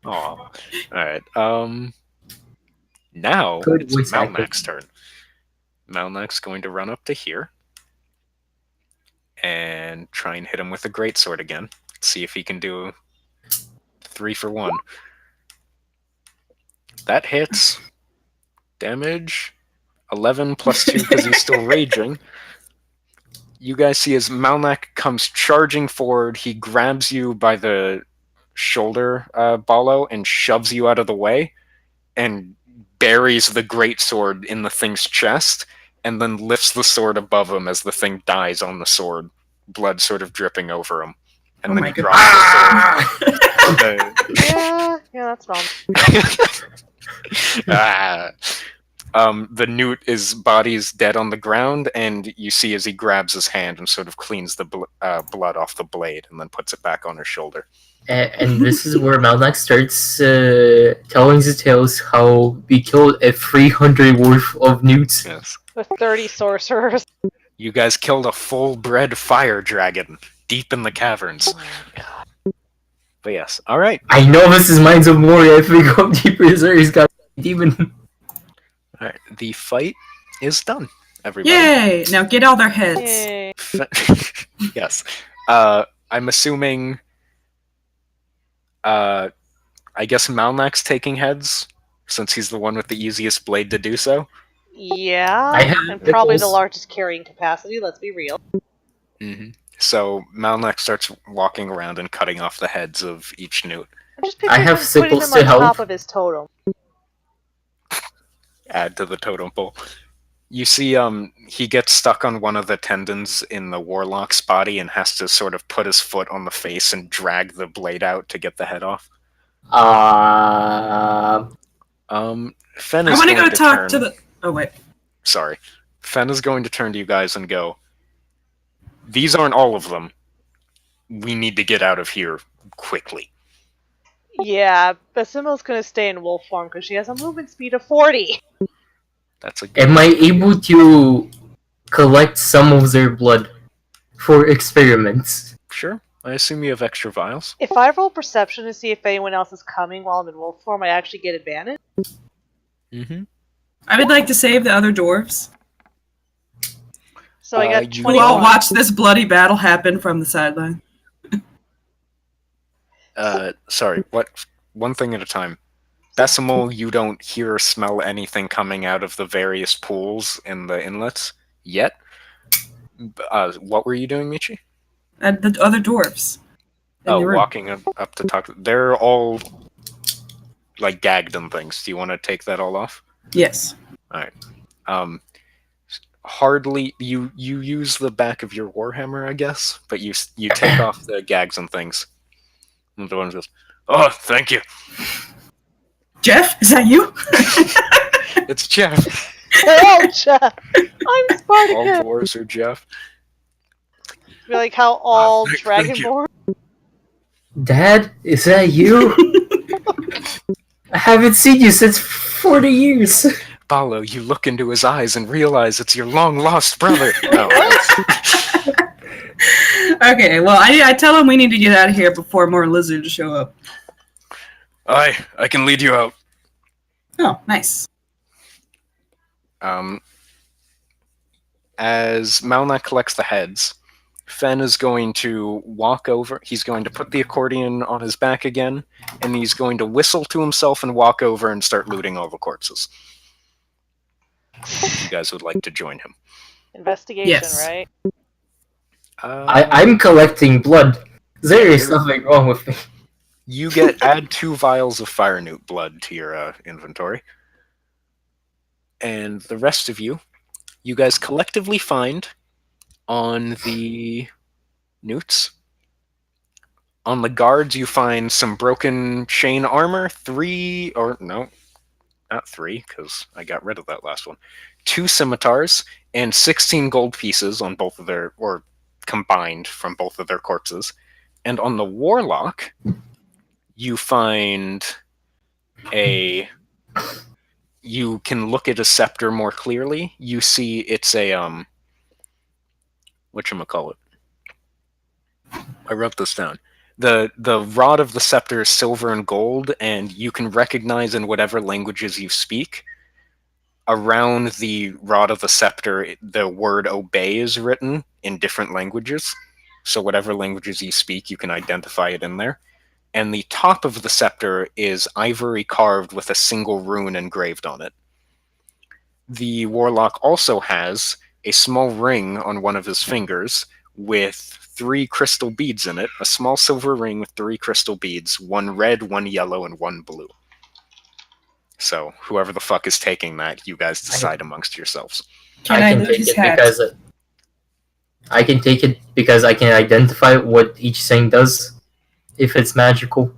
Aw. Alright, now Good it's voice acting. Malnak's turn. Malnak's going to run up to here and try and hit him with a greatsword again. See if he can do 3 for 1. That hits. Damage 11 plus 2 because he's still raging. You guys see as Malnak comes charging forward, he grabs you by the shoulder, Ballo, and shoves you out of the way, and buries the greatsword in the thing's chest, and then lifts the sword above him as the thing dies on the sword, blood sort of dripping over him. And Oh then my he God. drops the sword. Yeah, that's wrong. The newt, his body's dead on the ground, and you see as he grabs his hand and sort of cleans the blood off the blade and then puts it back on his shoulder. And this is where Malnak starts telling the tales how we killed a 300 worth of newts. Yes. With 30 sorcerers. You guys killed a full-bred fire dragon deep in the caverns. But yes, alright. I know this is Minds of Moria. If we go deeper, there he's got a demon. Alright, the fight is done, everybody. Yay! Now get all their heads. Yay. Yes. I'm assuming... I guess Malnak's taking heads, since he's the one with the easiest blade to do so. Yeah, I have and probably the nipples. largest carrying capacity, let's be real. Mm-hmm. So Malnak starts walking around and cutting off the heads of each newt. I'm just I picturing have him putting sickles them to on help. top of his totem. Add to the totem pole. You see, he gets stuck on one of the tendons in the warlock's body and has to sort of put his foot on the face and drag the blade out to get the head off. Fen I is want to going go talk turn. to the. Oh wait. Sorry. Fen is going to turn to you guys and go, these aren't all of them. We need to get out of here quickly. Yeah, Basimo's gonna stay in wolf form because she has a movement speed of 40. That's a good Am I able to collect some of their blood for experiments? Sure. I assume you have extra vials. If I roll perception to see if anyone else is coming while I'm in wolf form, I actually get advantage. Mm-hmm. I would like to save the other dwarves So I got you who all 21. watch this bloody battle happen from the sideline. Sorry, what? One thing at a time. Decimal, you don't hear or smell anything coming out of the various pools in the inlets yet. What were you doing, Michi? And the other dwarves. in Oh, the room. walking up to talk. They're all like gagged and things. Do you want to take that all off? Yes. Hardly. You use the back of your warhammer, I guess, but you take off the gags and things. And the one goes, "Oh, thank you. Jeff, is that you? It's Jeff." Oh, Jeff! I'm All Spartacus! dwarves are Jeff. Be like how all thank you. Dragonborn. Dad, is that you? I haven't seen you since 40 years. Ballo, you look into his eyes and realize it's your long-lost brother. No, it's- Okay, well, I tell him we need to get out of here before more lizards show up. I can lead you out. Oh, nice. As Malnak collects the heads, Fen is going to walk over. He's going to put the accordion on his back again, and he's going to whistle to himself and walk over and start looting all the corpses. If you guys would like to join him. Investigation, Yes. right? I'm collecting blood. There is something wrong with me. You add 2 vials of fire newt blood to your inventory. And the rest of you guys collectively find on the newts. On the guards, you find some broken chain armor, 3, or no, not 3, because I got rid of that last one. 2 scimitars, and 16 gold pieces on both of their, or combined from both of their corpses. And on the warlock, you find you can look at a scepter more clearly. You see it's a, whatchamacallit? I wrote this down. The rod of the scepter is silver and gold, and you can recognize in whatever languages you speak. Around the rod of the scepter, the word obey is written in different languages. So whatever languages you speak, you can identify it in there. And the top of the scepter is ivory carved with a single rune engraved on it. The warlock also has a small ring on one of his fingers with 3 crystal beads in it, a small silver ring with 3 crystal beads, 1 red, 1 yellow, and 1 blue. So whoever the fuck is taking that, you guys decide amongst yourselves. Can I look his hat? because I can take it because I can identify what each thing does if it's magical.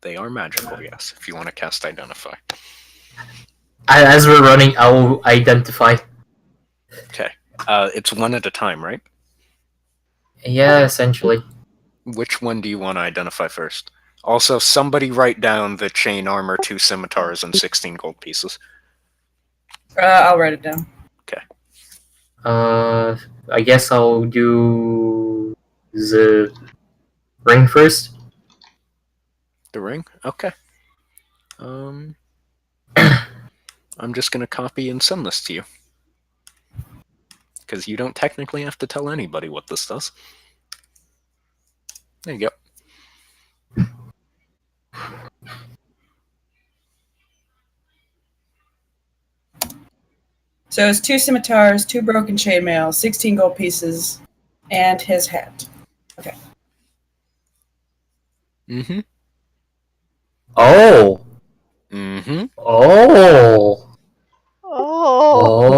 They are magical, yes, if you want to cast Identify. As we're running, I will identify. Okay. It's 1 at a time, right? Yeah, essentially. Which one do you want to identify first? Also, somebody write down the chain armor, 2 scimitars, and 16 gold pieces. I'll write it down. I guess I'll do the ring first. The ring? Okay. I'm just going to copy and send this to you. Because you don't technically have to tell anybody what this does. There you go. So it's 2 scimitars, 2 broken chainmail, 16 gold pieces, and his hat. Okay. Mm-hmm. Oh. Mm-hmm. Oh. Oh,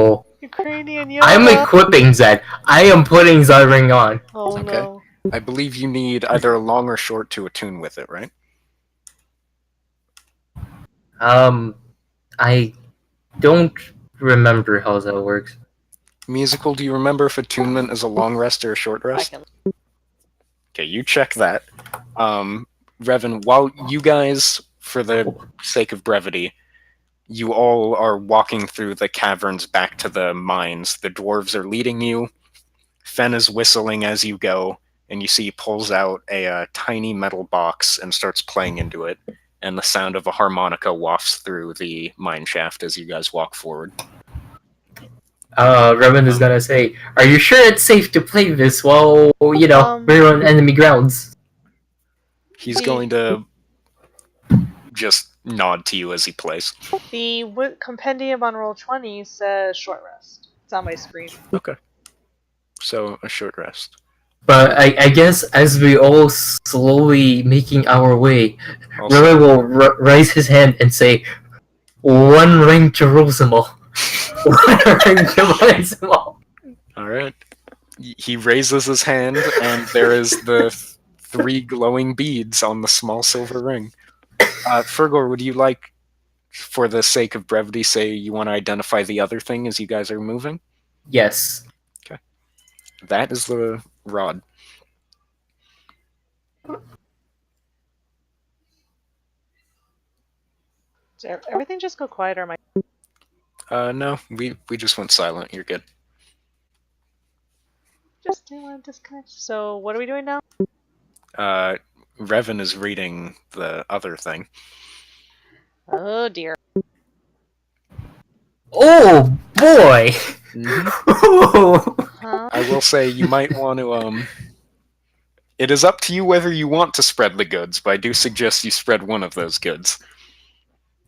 Oh. Ukrainian Yoda. I'm equipping that. I am putting that ring on. Oh Okay. no. I believe you need either a long or short to attune with it, right? I don't remember how that works. Musical, do you remember if attunement is a long rest or a short I rest? can. Okay, you check that. Revan, while you guys, for the sake of brevity, you all are walking through the caverns back to the mines. The dwarves are leading you. Fen is whistling as you go, and you see he pulls out a tiny metal box and starts playing into it, and the sound of a harmonica wafts through the mine shaft as you guys walk forward. Revan is gonna say, "Are you sure it's safe to play this while, we're on enemy grounds?" He's going to just nod to you as he plays. The compendium on Roll20 says short rest. It's on my screen. Okay. So, a short rest. But I guess as we all slowly making our way, Also, Revan will raise his hand and say, "One ring to Rosamal." One ring to Rosamal. alright. He raises his hand, and there is the 3 glowing beads on the small silver ring. Fergor, would you like, for the sake of brevity, say you want to identify the other thing as you guys are moving? Yes. That is the rod. Did everything just go quiet, or am I? No, we just went silent. You're good. Just didn't want to disconnect. So what are we doing now? Revan is reading the other thing. Oh dear. Oh boy! Mhm. Huh? I will say you might want to. It is up to you whether you want to spread the goods, but I do suggest you spread one of those goods.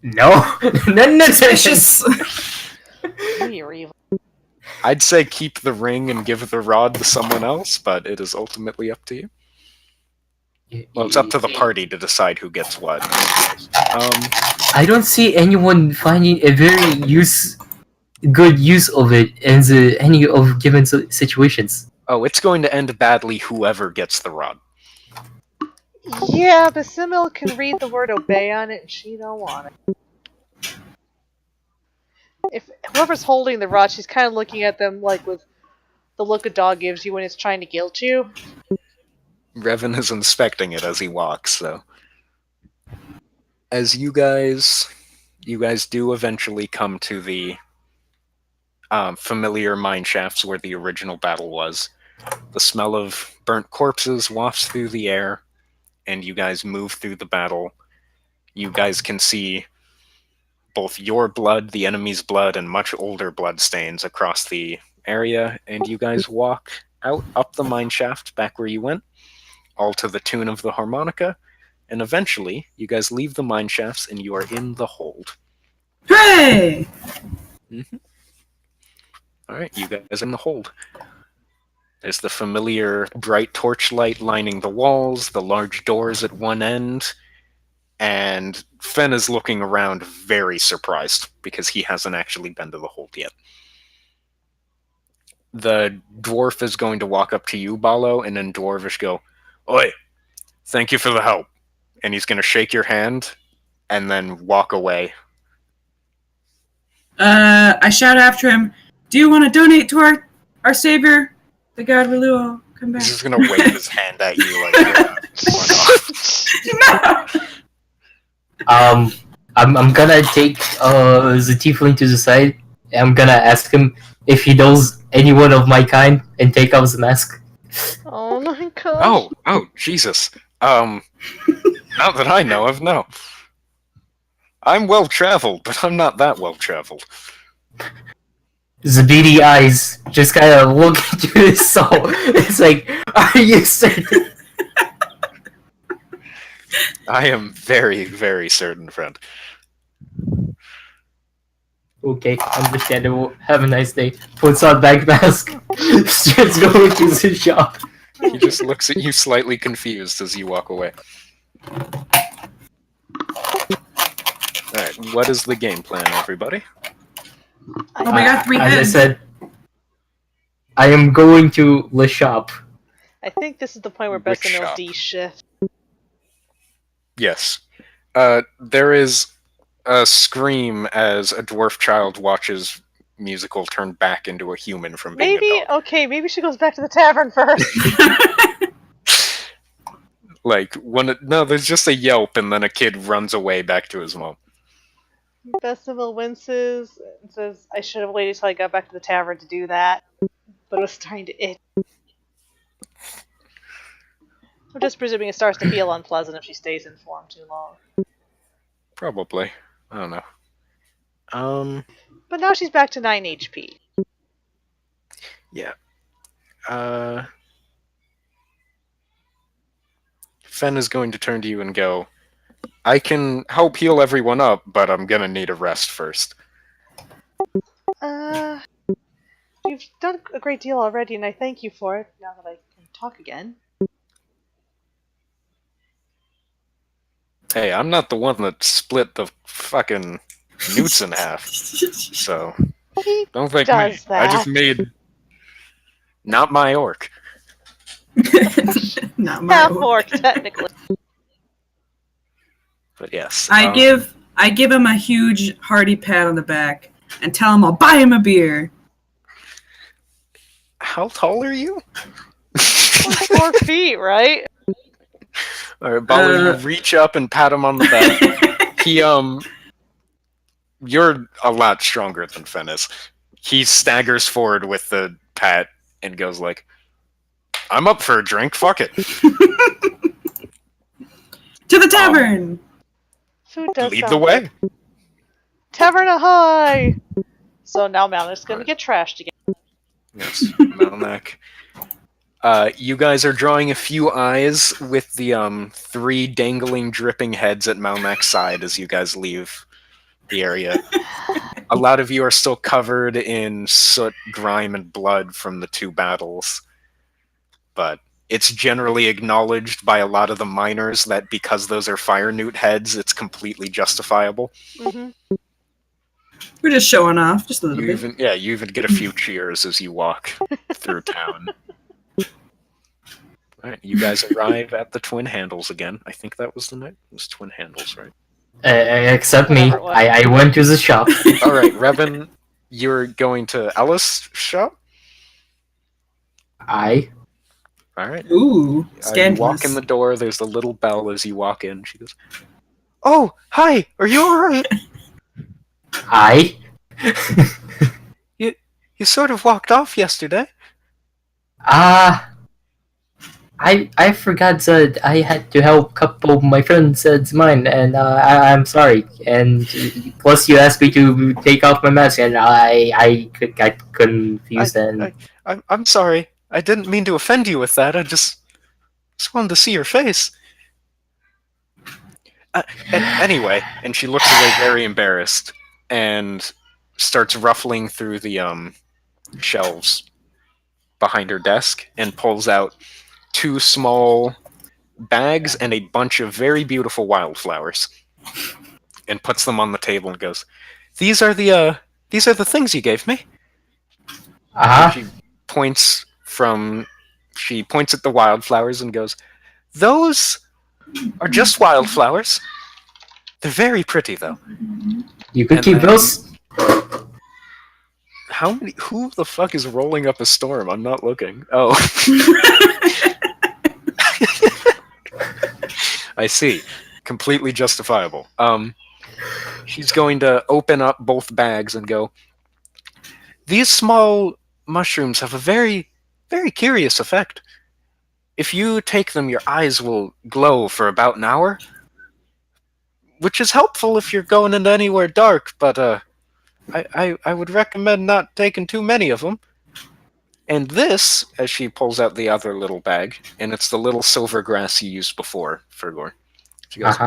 No, no. Suspicious. You're evil. I'd say keep the ring and give the rod to someone else, but it is ultimately up to you. Well, it's up to the party to decide who gets what. I don't see anyone finding a very good use of it in any of given situations. Oh, it's going to end badly whoever gets the rod. Yeah, Basimil can read the word obey on it, and she don't want it. If whoever's holding the rod, she's kind of looking at them like with the look a dog gives you when it's trying to guilt you. Revan is inspecting it as he walks, so. As you guys do eventually come to the familiar mine shafts where the original battle was. The smell of burnt corpses wafts through the air, and you guys move through the battle. You guys can see both your blood, the enemy's blood, and much older blood stains across the area, and you guys walk out up the mine shaft back where you went, all to the tune of the harmonica, and eventually you guys leave the mine shafts and you are in the hold. Hooray! Alright, you guys are in the hold. There's the familiar bright torchlight lining the walls, the large doors at one end, and Fen is looking around very surprised because he hasn't actually been to the hold yet. The dwarf is going to walk up to you, Balo, and in Dwarvish go, "Oi, thank you for the help." And he's going to shake your hand and then walk away. I shout after him, "Do you want to donate to our savior, the god Reluo? Come back." He's just going to wave his hand at you like, yeah, why not? No! I'm gonna take the tiefling to the side. I'm gonna ask him if he knows anyone of my kind and take off the mask. Oh my god. Oh, Jesus. Not that I know of, no. I'm well-traveled, but I'm not that well-traveled. The beady eyes just kind of look into his soul. It's like, are you certain? I am very, very certain, friend. Okay, understandable. Have a nice day. Puts on back mask. Starts going to the shop. He just looks at you slightly confused as you walk away. Alright, what is the game plan, everybody? Oh, we got 3 As I heads. said, I am going to the shop. I think this is the point where Which Basimil shop? D-shift. Yes. There is a scream as a dwarf child watches musical turn back into a human from being Maybe, a dog. okay, maybe she goes back to the tavern first. Like, no, there's just a yelp and then a kid runs away back to his mom. Basimil winces and says, I should have waited till I got back to the tavern to do that, but it was starting to itch. I'm just presuming it starts to feel unpleasant if she stays in form too long. Probably. I don't know. But now she's back to 9 HP. Yeah. Fen is going to turn to you and go, I can help heal everyone up, but I'm gonna need a rest first. You've done a great deal already, and I thank you for it, now that I can talk again. Hey, I'm not the one that split the fucking newts in half, so He don't think does me. that. I just made not my orc. Not my Half orc. orc, technically. But yes. I give him a huge hearty pat on the back and tell him I'll buy him a beer. How tall are you? 4 feet, right? Alright, Bali, you reach up and pat him on the back. He, you're a lot stronger than Fen is. He staggers forward with the pat and goes like, I'm up for a drink, fuck it. To the tavern! Food does Lead sound the way. Tavern ahoy! So now Malnek's gonna get trashed again. Yes, Malnak. You guys are drawing a few eyes with the 3 dangling, dripping heads at Malnak's side as you guys leave the area. A lot of you are still covered in soot, grime, and blood from the 2 battles. But it's generally acknowledged by a lot of the miners that because those are fire newt heads, it's completely justifiable. Mm-hmm. We're just showing off, just a little bit. You even get a few cheers as you walk through town. Alright, you guys arrive at the Twin Handles again. I think that was the night. It was Twin Handles, right? Except me. Whatever it was. I went to the shop. Alright, Revan, you're going to Ellis' shop? I. Alright. Ooh, You scandalous. walk in the door, there's a little bell as you walk in. She goes, "Oh, hi, are you alright? I. You sort of walked off yesterday." I forgot that I had to help a couple of my friends at mine, and I'm sorry. And plus, you asked me to take off my mask, and I got confused. I'm sorry. I didn't mean to offend you with that. I just wanted to see your face. Anyway, and she looks away very embarrassed and starts ruffling through the shelves behind her desk and pulls out 2 small bags and a bunch of very beautiful wildflowers and puts them on the table and goes, these are the things you gave me." She points at the wildflowers and goes, "Those are just wildflowers. They're very pretty, though." You could And keep then- those. Who the fuck is rolling up a storm? I'm not looking. Oh. I see. Completely justifiable. She's going to open up both bags and go, "These small mushrooms have a very, very curious effect. If you take them, your eyes will glow for about an hour, which is helpful if you're going into anywhere dark, but I would recommend not taking too many of them. And this," as she pulls out the other little bag, and it's the little silver grass you used before, Fergor. She goes,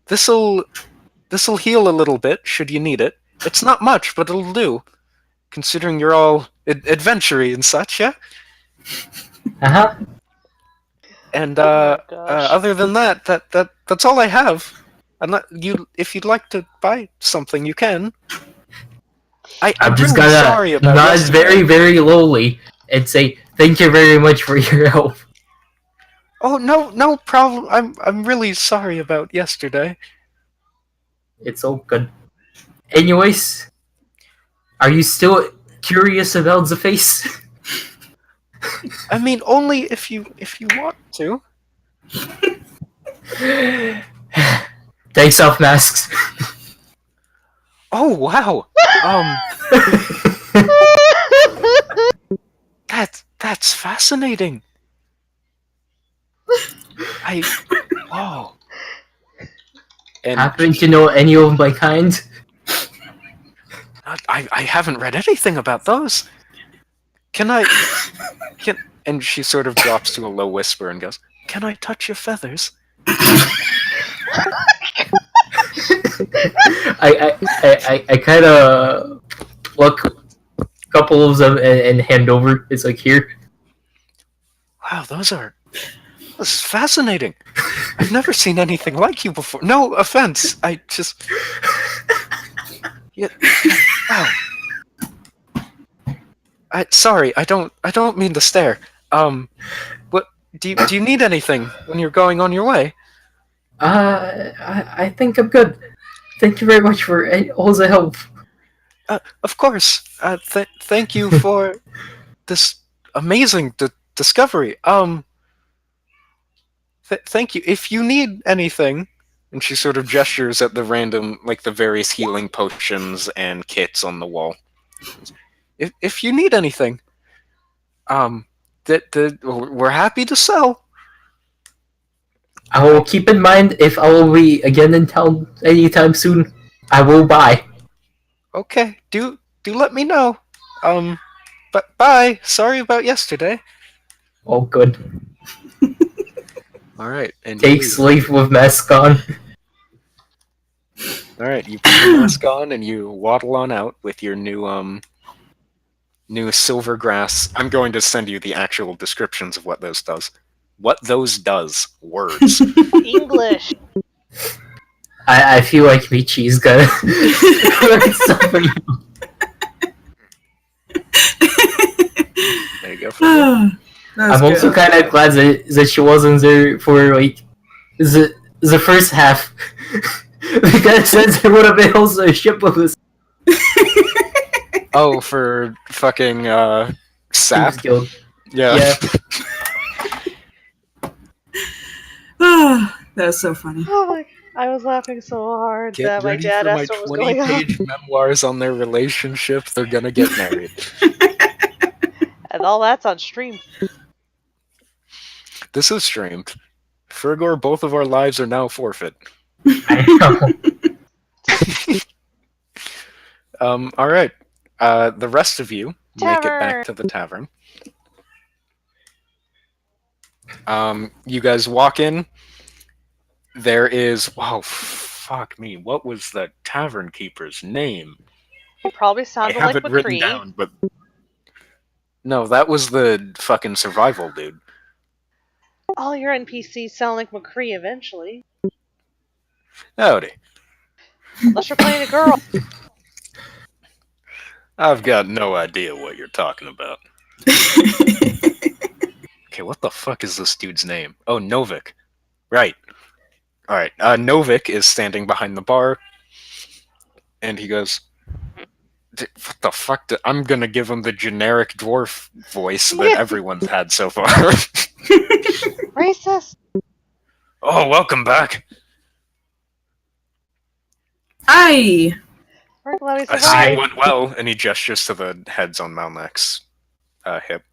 "This'll heal a little bit, should you need it. It's not much, but it'll do, considering you're all adventure-y and such, yeah? And Oh my gosh. other than that's all I have. If you'd like to buy something, you can." I'm just really gonna sorry about nod yesterday. very, very lowly and say, "Thank you very much for your help." Oh, no problem. I'm really sorry about yesterday. It's all good. Anyways, are you still curious about the face? I mean, only if you want to. Takes off masks. Oh wow. That's fascinating. Whoa. And Happen to know any of my kind? I haven't read anything about those. And she sort of drops to a low whisper and goes, "Can I touch your feathers?" I kind of pluck a couple of them and hand over. It's like, "Here." Wow, that's fascinating. I've never seen anything like you before. No offense. I just wow. Sorry, I don't mean to stare. What do you need anything when you're going on your way? I think I'm good. Thank you very much for all the help. Of course. Thank you for this amazing discovery. Thank you. If you need anything, and she sort of gestures at the random, like the various healing potions and kits on the wall. If you need anything, we're happy to sell. I will keep in mind if I will be again in town anytime soon. I will buy. Okay, do let me know. But bye. Sorry about yesterday. Oh, good. All right, and Takes you, leave with mask on. all right, you put your mask on and you waddle on out with your new silver grass. I'm going to send you the actual descriptions of what those does. What those does. Words. English. I feel like Michi's gonna write something. There you go. For that. I'm also kind of glad that she wasn't there for like the first half because then there would have been also a ship of this. Oh, for fucking sap. Guild. Yeah. Yeah. That was so funny. Oh my! I was laughing so hard Get that my ready dad for my asked what was going on. 20-page memoirs on their relationship. They're gonna get married. And all that's on stream. This is streamed. Fergor, both of our lives are now forfeit. I know. All right. The rest of you make it Tavern. back to the tavern. You guys walk in. There is. Wow, fuck me. What was the tavern keeper's name? He probably I sounded have like it written McCree. down, but no, that was the fucking survival dude. All your NPCs sound like McCree eventually. Howdy. Unless you're playing a girl. I've got no idea what you're talking about. Okay, what the fuck is this dude's name? Oh, Novik. Right. Alright, Novik is standing behind the bar, and he goes, what the fuck? I'm gonna give him the generic dwarf voice that everyone's had so far. Racist. Oh, welcome back. Aye. We're glad we I see it survived. went well, and he gestures to the heads on Malnek's hip.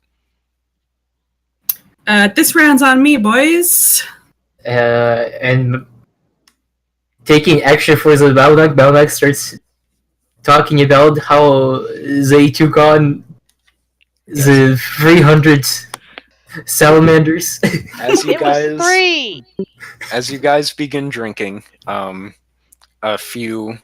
This round's on me, boys. And taking action for the Balnak starts talking about how they took on the 300 salamanders. As you It was guys, 3. as you guys begin drinking, a few.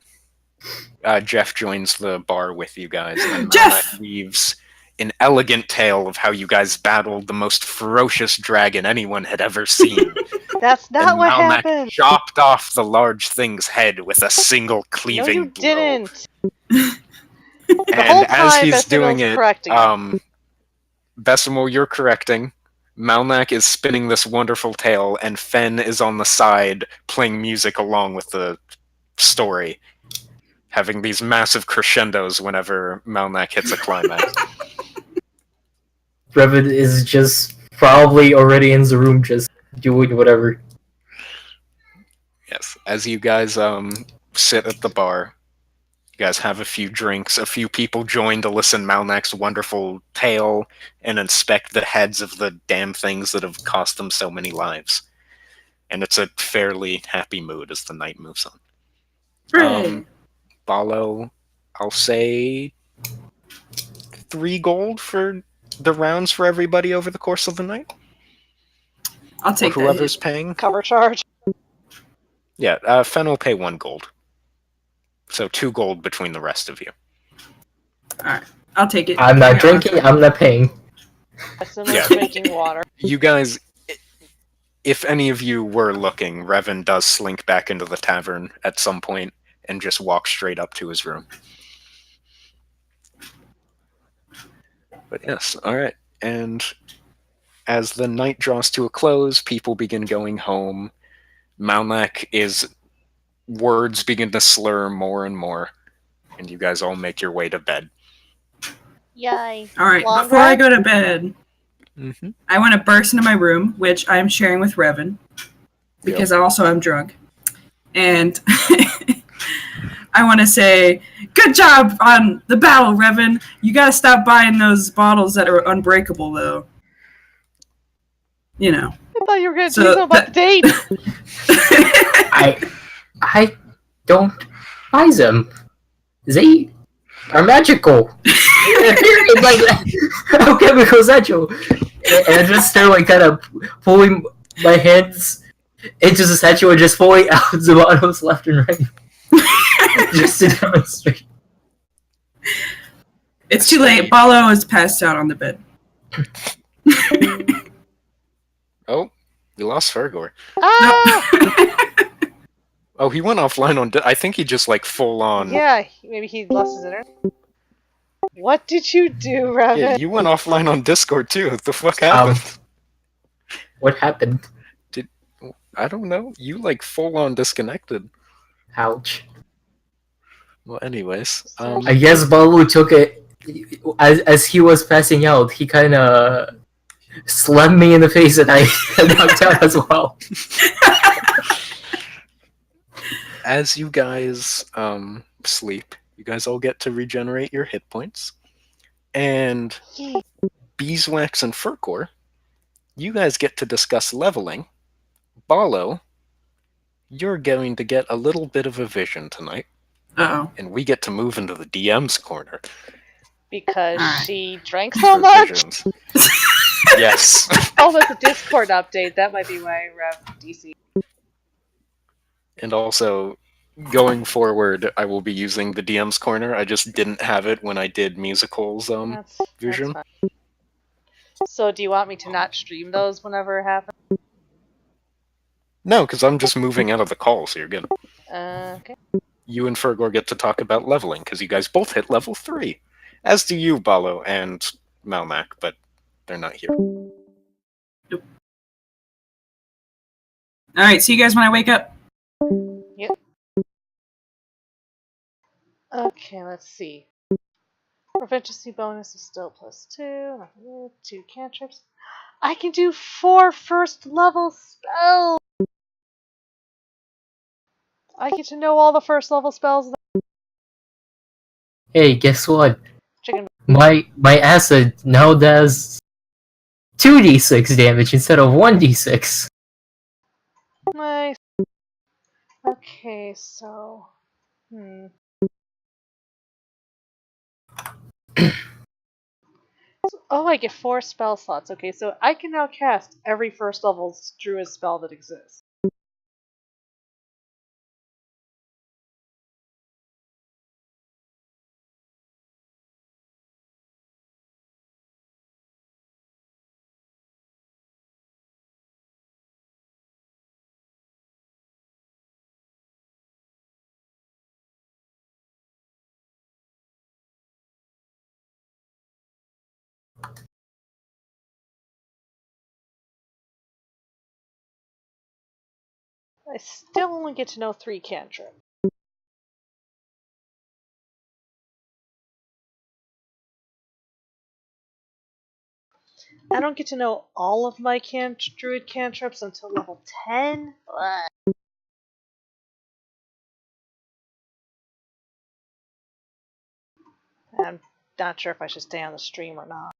Jeff joins the bar with you guys, and Jeff! Malnek weaves an elegant tale of how you guys battled the most ferocious dragon anyone had ever seen. That's not and what Malnek happened. chopped off the large thing's head with a single No, cleaving you blow. didn't. The And whole as time, he's Bessimil's doing it, correcting him. Bessimil, you're correcting. Malnek is spinning this wonderful tale, and Fen is on the side playing music along with the story, having these massive crescendos whenever Malnek hits a climax. Brevin is just probably already in the room just doing whatever. Yes, as you guys sit at the bar, you guys have a few drinks, a few people join to listen Malnek's wonderful tale and inspect the heads of the damn things that have cost them so many lives. And it's a fairly happy mood as the night moves on. Hooray. Follow, I'll say 3 gold for the rounds for everybody over the course of the night. I'll Or take whoever's paying. Cover charge. Yeah, Fen will pay 1 gold. So 2 gold between the rest of you. that. Alright, I'll take it. I'm not Yeah. drinking, I'm not paying. Bessimil's Yeah. drinking water. You guys, if any of you were looking, Revan does slink back into the tavern at some point and just walk straight up to his room. But yes, alright. And as the night draws to a close, people begin going home. Malnek words begin to slur more and more, and you guys all make your way to bed. Yay. Alright, Long before I rest? go to bed, Mm-hmm. I want to burst into my room, which I'm sharing with Revan, because also I'm drunk. And I want to say, good job on the battle, Revan. You gotta stop buying those bottles that are unbreakable, though. You know. I thought you were going to So do something about the date. I don't buy them. They are magical. Like alchemical satchel. And I just start like kind of pulling my hands into the satchel and just pulling out the bottles left and right. Just to demonstrate. It's too late. Ballo is passed out on the bed. Oh, we lost Fergor. Ah! Oh, he went offline on. I think he just like full on. Yeah, maybe he lost his internet. What did you do, Revan? Yeah, you went offline on Discord too. What the fuck happened? What happened? I don't know. You like full on disconnected. Ouch. Well, anyways, I guess Balu took it as he was passing out. He kind of slammed me in the face, and I knocked out as well. as you guys sleep, you guys all get to regenerate your hit points, and Beeswax and Furkor, you guys get to discuss leveling. Ballo, you're going to get a little bit of a vision tonight. Uh-oh. And we get to move into the DM's corner. Because Alright. she drank so for much? visions. Yes. Oh, that's a Discord update. That might be why Rev DC. And also, going forward, I will be using the DM's corner. I just didn't have it when I did musicals That's vision. fine. So do you want me to not stream those whenever it happens? No, because I'm just moving out of the call, so you're good. Okay. You and Fergor get to talk about leveling, because you guys both hit level 3. As do you, Ballo, and Malmac, but they're not here. Alright, see you guys when I wake up. Yep. Okay, let's see. Proficiency bonus is still +2. 2 cantrips. I can do 4 first level spells! I get to know all the first level spells. Hey, guess what? Chicken. My acid now does 2d6 damage instead of 1d6. Nice. Okay, so. Oh, I get 4 spell slots. Okay, so I can now cast every first level druid spell that exists. I still only get to know 3 cantrips. I don't get to know all of my druid cantrips until level 10. Ugh. I'm not sure if I should stay on the stream or not.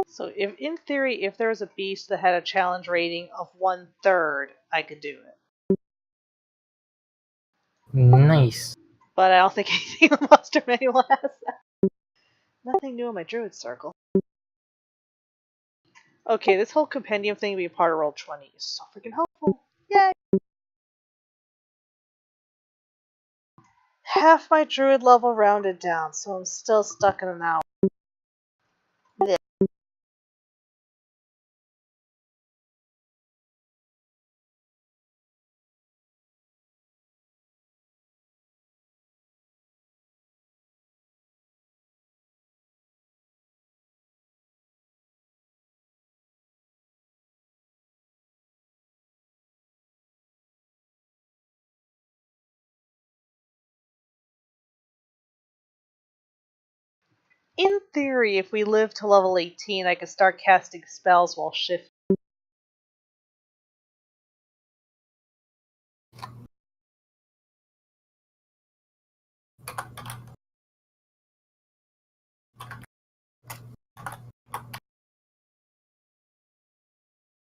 So, in theory, if there was a beast that had a challenge rating of 1/3, I could do it. Nice. But I don't think anything in the monster manual has that. Nothing new in my druid circle. Okay, this whole compendium thing being part of Roll20 is so freaking helpful. Yay! Half my druid level rounded down, so I'm still stuck in an hour. in theory, if we live to level 18, I could start casting spells while shifting.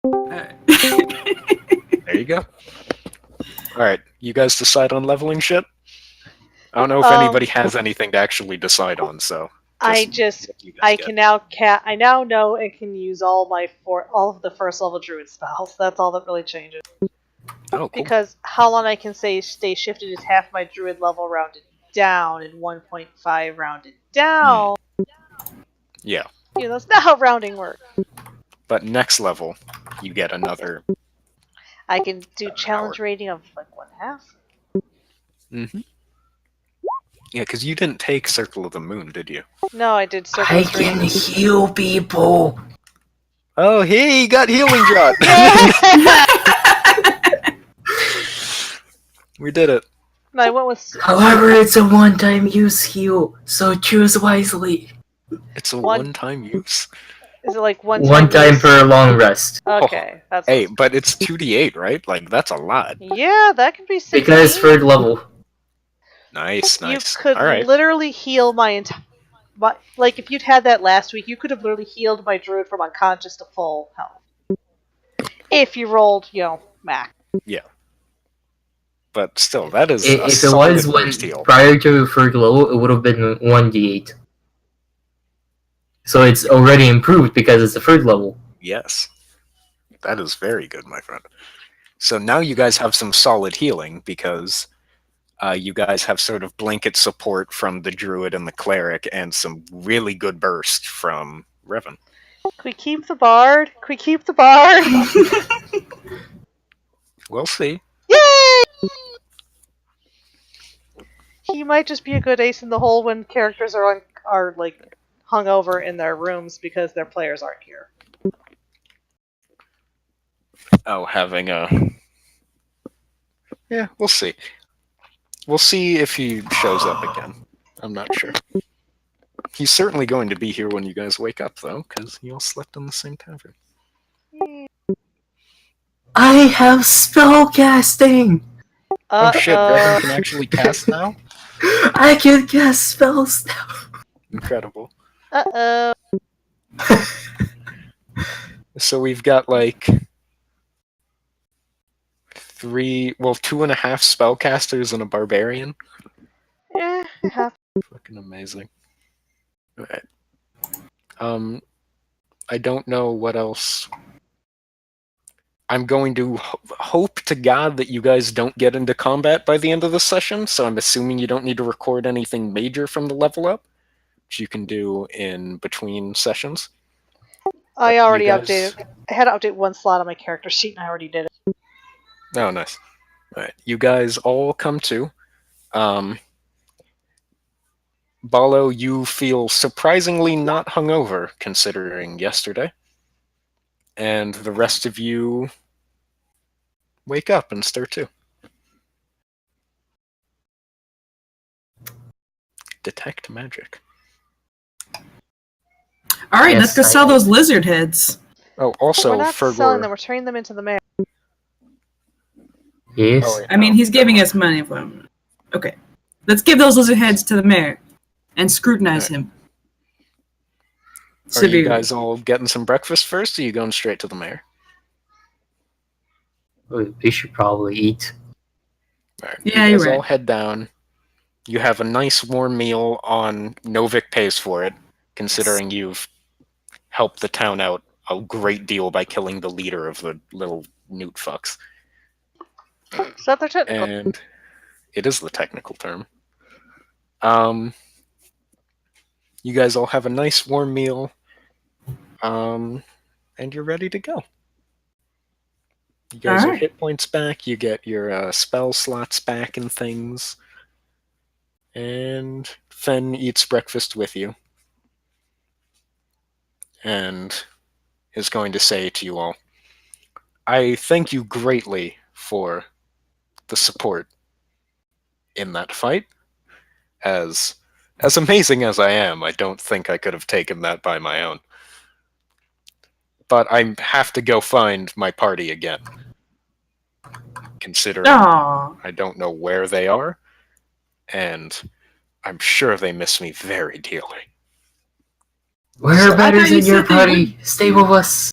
Alright. There you go. All right, you guys decide on leveling shit. I don't know if Um, anybody has anything to actually decide on, so I what you guys I get. can now I now know and can use all of the first level druid spells. That's all that really changes. Oh, cool. Because how long I can stay shifted is half my druid level rounded down and 1.5 rounded down. Yeah, You know, that's not how rounding works. but next level, you get another. I can do challenge rating of like 1/2. Mm-hmm. Yeah, because you didn't take Circle of the Moon, did you? No, I did circle I of can dreams. heal people. Oh, he got healing drop. We did it. No, I went with However, it's a one-time use heal, so choose wisely. It's a One- one-time use. Is it like one One-time use? per long rest. Okay, that's Hey, but it's 2d8, right? Like, that's a lot. yeah, that could be 16. Because third level. Nice, You nice. could All right. literally heal my entire. Like, if you'd had that last week, you could have literally healed my druid from unconscious to full health. If you rolled, max. But still, that is If a it solid was when first heal. prior to third level, it would have been 1d8. So it's already improved because it's the third level. Yes. That is very good, my friend. So now you guys have some solid healing because you guys have sort of blanket support from the druid and the cleric and some really good burst from Revan. Can we keep the bard? Can we keep the bard? We'll see. Yay! He might just be a good ace in the hole when characters are like hungover in their rooms because their players aren't here. Oh, having a... Yeah, we'll see. We'll see if he shows up again. I'm not sure. He's certainly going to be here when you guys wake up, though, because you all slept in the same tavern. I have spellcasting! Oh shit, Revan can actually cast now? I can cast spells now! Incredible. Uh-oh. So we've got like 2.5 spellcasters and a barbarian. Yeah, it happens. Fucking amazing. Alright. I don't know what else. I'm going to hope to God that you guys don't get into combat by the end of the session, so I'm assuming you don't need to record anything major from the level up, which you can do in between sessions. I already you guys- updated. I had to update one slot on my character sheet, and I already did it. Oh, nice. Alright, you guys all come to. Balo, you feel surprisingly not hungover, considering yesterday. And the rest of you wake up and stir too. Detect magic. Alright, Yes, let's go I sell know. those lizard heads. Oh, also, We're not selling Fergor. them. We're turning them into the mayor. Yes? Oh, wait, I mean, no. he's giving us money for them. Okay. Let's give those lizard heads to the mayor and scrutinize him. Are you Severely. guys all getting some breakfast first, or are you going straight to the mayor? We should probably eat. Alright, Yeah, you you're guys all right. head down. You have a nice warm meal on Novik pays for it, considering you've helped the town out a great deal by killing the leader of the little newt fucks. Is that their technical? And it is the technical term. You guys all have a nice warm meal, and you're ready to go. You guys are Alright. hit points back. You get your spell slots back and things. And Fen eats breakfast with you, and is going to say to you all, I thank you greatly for the support in that fight, as As amazing as I am, I don't think I could have taken that by my own. But I have to go find my party again. Considering Aww. I don't know where they are, and I'm sure they miss me very dearly. We're I better thought you than your said they party. Stay with us.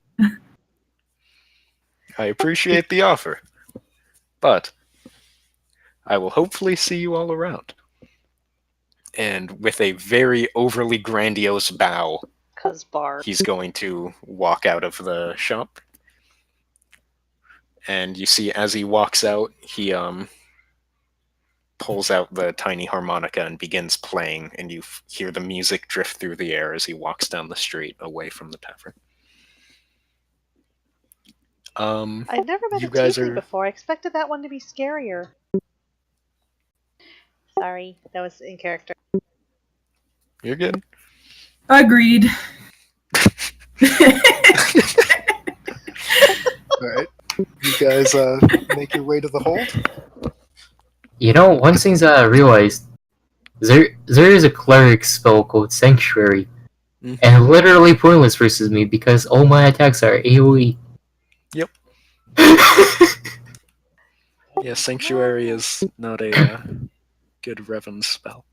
I appreciate the offer, but I will hopefully see you all around. And with a very overly grandiose bow, Cause bar. he's going to walk out of the shop. And you see, as he walks out, he pulls out the tiny harmonica and begins playing, and you hear the music drift through the air as he walks down the street away from the tavern. I've never met You a guys tiefling are- before. I expected that one to be scarier. Sorry, that was in character. You're good. Agreed. Alright. You guys make your way to the hold? You know, one thing that I realized, there is a cleric spell called Sanctuary, Mhm. and literally pointless versus me because all my attacks are AoE. Yep. Yeah, Sanctuary is not a good Revan spell.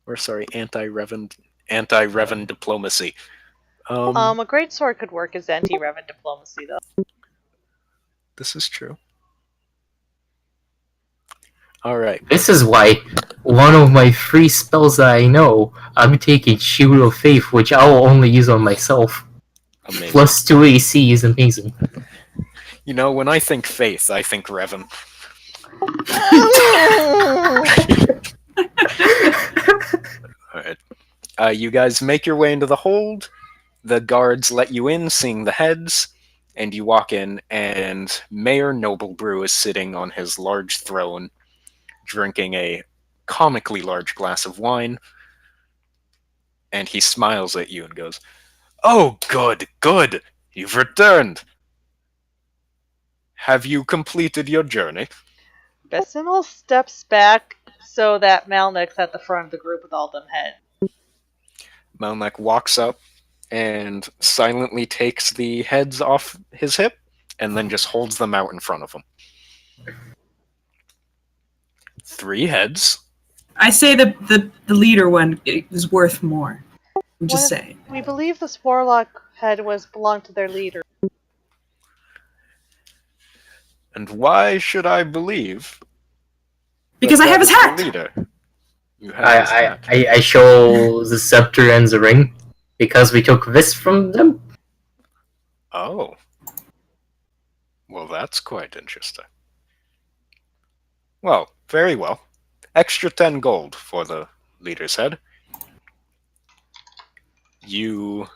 Or sorry, anti-Revan diplomacy. A great sword could work as anti-Revan diplomacy, though. This is true. Alright. This is why one of my free spells that I know, I'm taking Shield of Faith, which I will only use on myself. Amazing. Plus 2 AC is amazing. You know, when I think faith, I think Revan. Alright. You guys make your way into the hold. The guards let you in, seeing the heads, and you walk in, and Mayor Noblebrew is sitting on his large throne, drinking a comically large glass of wine, and he smiles at you and goes, "Oh, good, good! You've returned! Have you completed your journey?" Besimil steps back so that Malnik's at the front of the group with all them heads. Malnek walks up and silently takes the heads off his hip and then just holds them out in front of him. 3 heads. I say the leader one is worth more. I'm just What? saying. We believe this warlock head belonged to their leader. And why should I believe? Because I that have his is the hat! leader? You have his hat. I show the scepter and the ring because we took this from them. Oh. Well, that's quite interesting. Well, very well. Extra 10 gold for the leader's head. You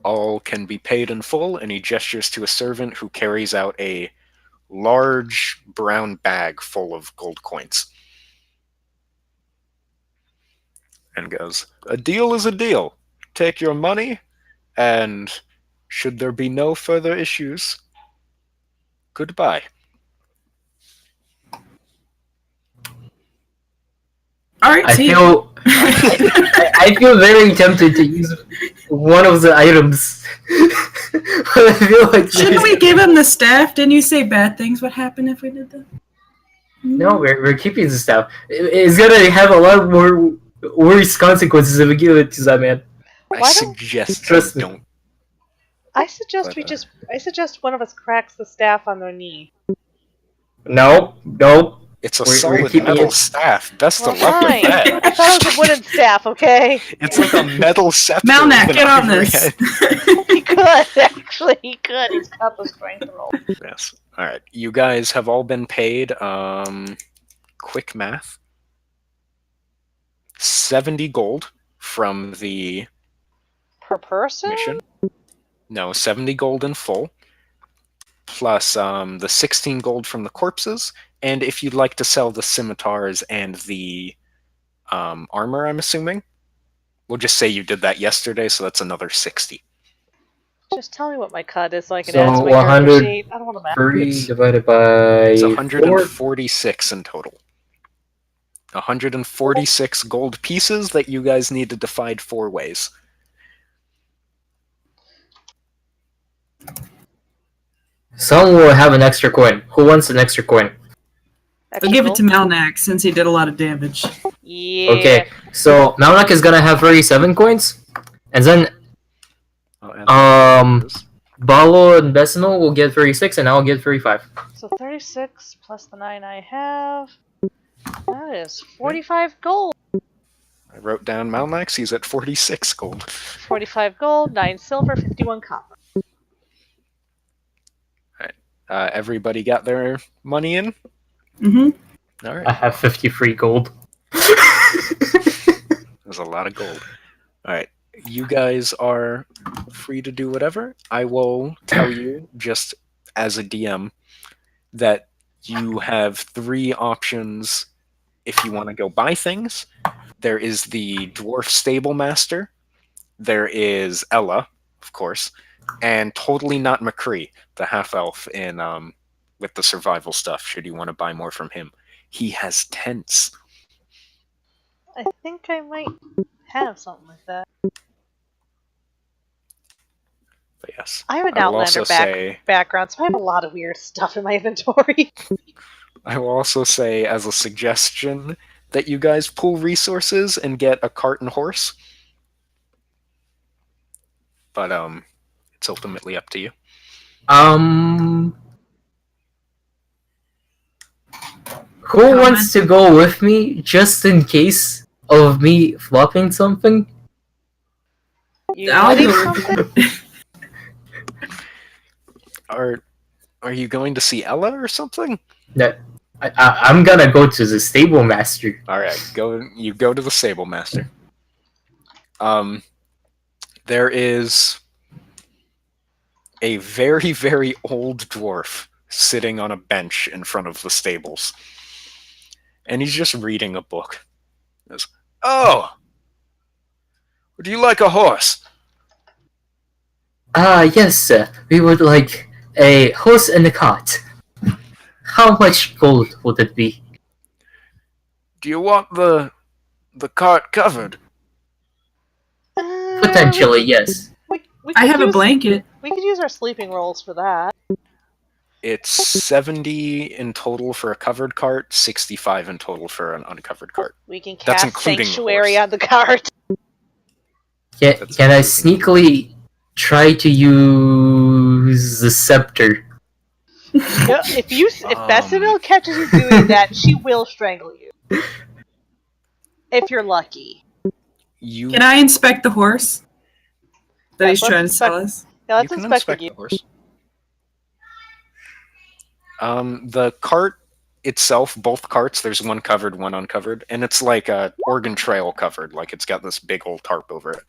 all can be paid in full, and he gestures to a servant who carries out a large brown bag full of gold coins. And goes, "A deal is a deal. Take your money, and should there be no further issues, goodbye." Alright, I see feel I feel very tempted to use one of the items. But I feel like Shouldn't we give him the staff? Didn't you say bad things would happen if we did that? No, we're keeping the staff. It's gonna have a lot more worse consequences if we give it to that man. I Why don't- suggest Trust you me. don't. I suggest But, I suggest one of us cracks the staff on their knee. No. It's a We're solid keeping metal it- staff. Best Well, of luck with fine. that. I thought it was a wooden staff, okay? It's like a metal scepter. Malnak, with an get on ivory this! head. He could, actually. He could. He's got the strength roll. Yes. All right. You guys have all been paid. Quick math. 70 gold from the Per person? mission. No, 70 gold in full. Plus the 16 gold from the corpses. And if you'd like to sell the scimitars and the armor, I'm assuming. We'll just say you did that yesterday, so that's another 60. Just tell me what my cut is so I can So add to my 100 character sheet. I don't want to math. 30 divided by It's 4. 146 in total. 146 gold pieces that you guys need to divide 4 ways. Someone will have an extra coin. Who wants an extra coin? I'll give it to Malnak since he did a lot of damage. Yeah. Okay, so Malnak is gonna have 37 coins, and then Balo and Besimo will get 36, and I'll get 35. So 36 plus the 9 I have. That is 45 gold. I wrote down Malnax. He's at 46 gold. 45 gold, 9 silver, 51 copper. Everybody got their money in? Mm-hmm. All I right. have 53 gold. There's a lot of gold. All right. You guys are free to do whatever. I will tell you, just as a DM, that you have 3 options if you want to go buy things. There is the Dwarf Stable Master. There is Ella, of course. And totally not McCree, the half-elf in with the survival stuff, should you want to buy more from him. He has tents. I think I might have something like that. But yes. I have an I will Outlander also say background, so I have a lot of weird stuff in my inventory. I will also say as a suggestion that you guys pool resources and get a cart and horse. But it's ultimately up to you. Who wants to go with me just in case of me flopping something? You I'll wanting go with something? Are you going to see Ella or something? That I'm gonna go to the stable master. All right, you go to the Sable Master. There is a very, very old dwarf sitting on a bench in front of the stables. And he's just reading a book. He goes, "Oh! Would you like a horse?" Yes, sir. We would like a horse and a cart. How much gold would it be? "Do you want the cart covered?" Potentially, yes. We I could have a use- blanket. We could use our sleeping rolls for that. It's 70 in total for a covered cart, 65 in total for an uncovered cart. We can That's cast including the Sanctuary horse. on the cart. That's Can I including- sneakily try to use the scepter? No, if Um. Bessimil catches you doing that, she will strangle you. If you're lucky. You Can I inspect the horse that Yeah, he's let's trying to sell inspect- us? Yeah, let's you can inspect inspect the horse. The cart itself, both carts, there's one covered, one uncovered, and it's like a Oregon Trail covered, like it's got this big old tarp over it.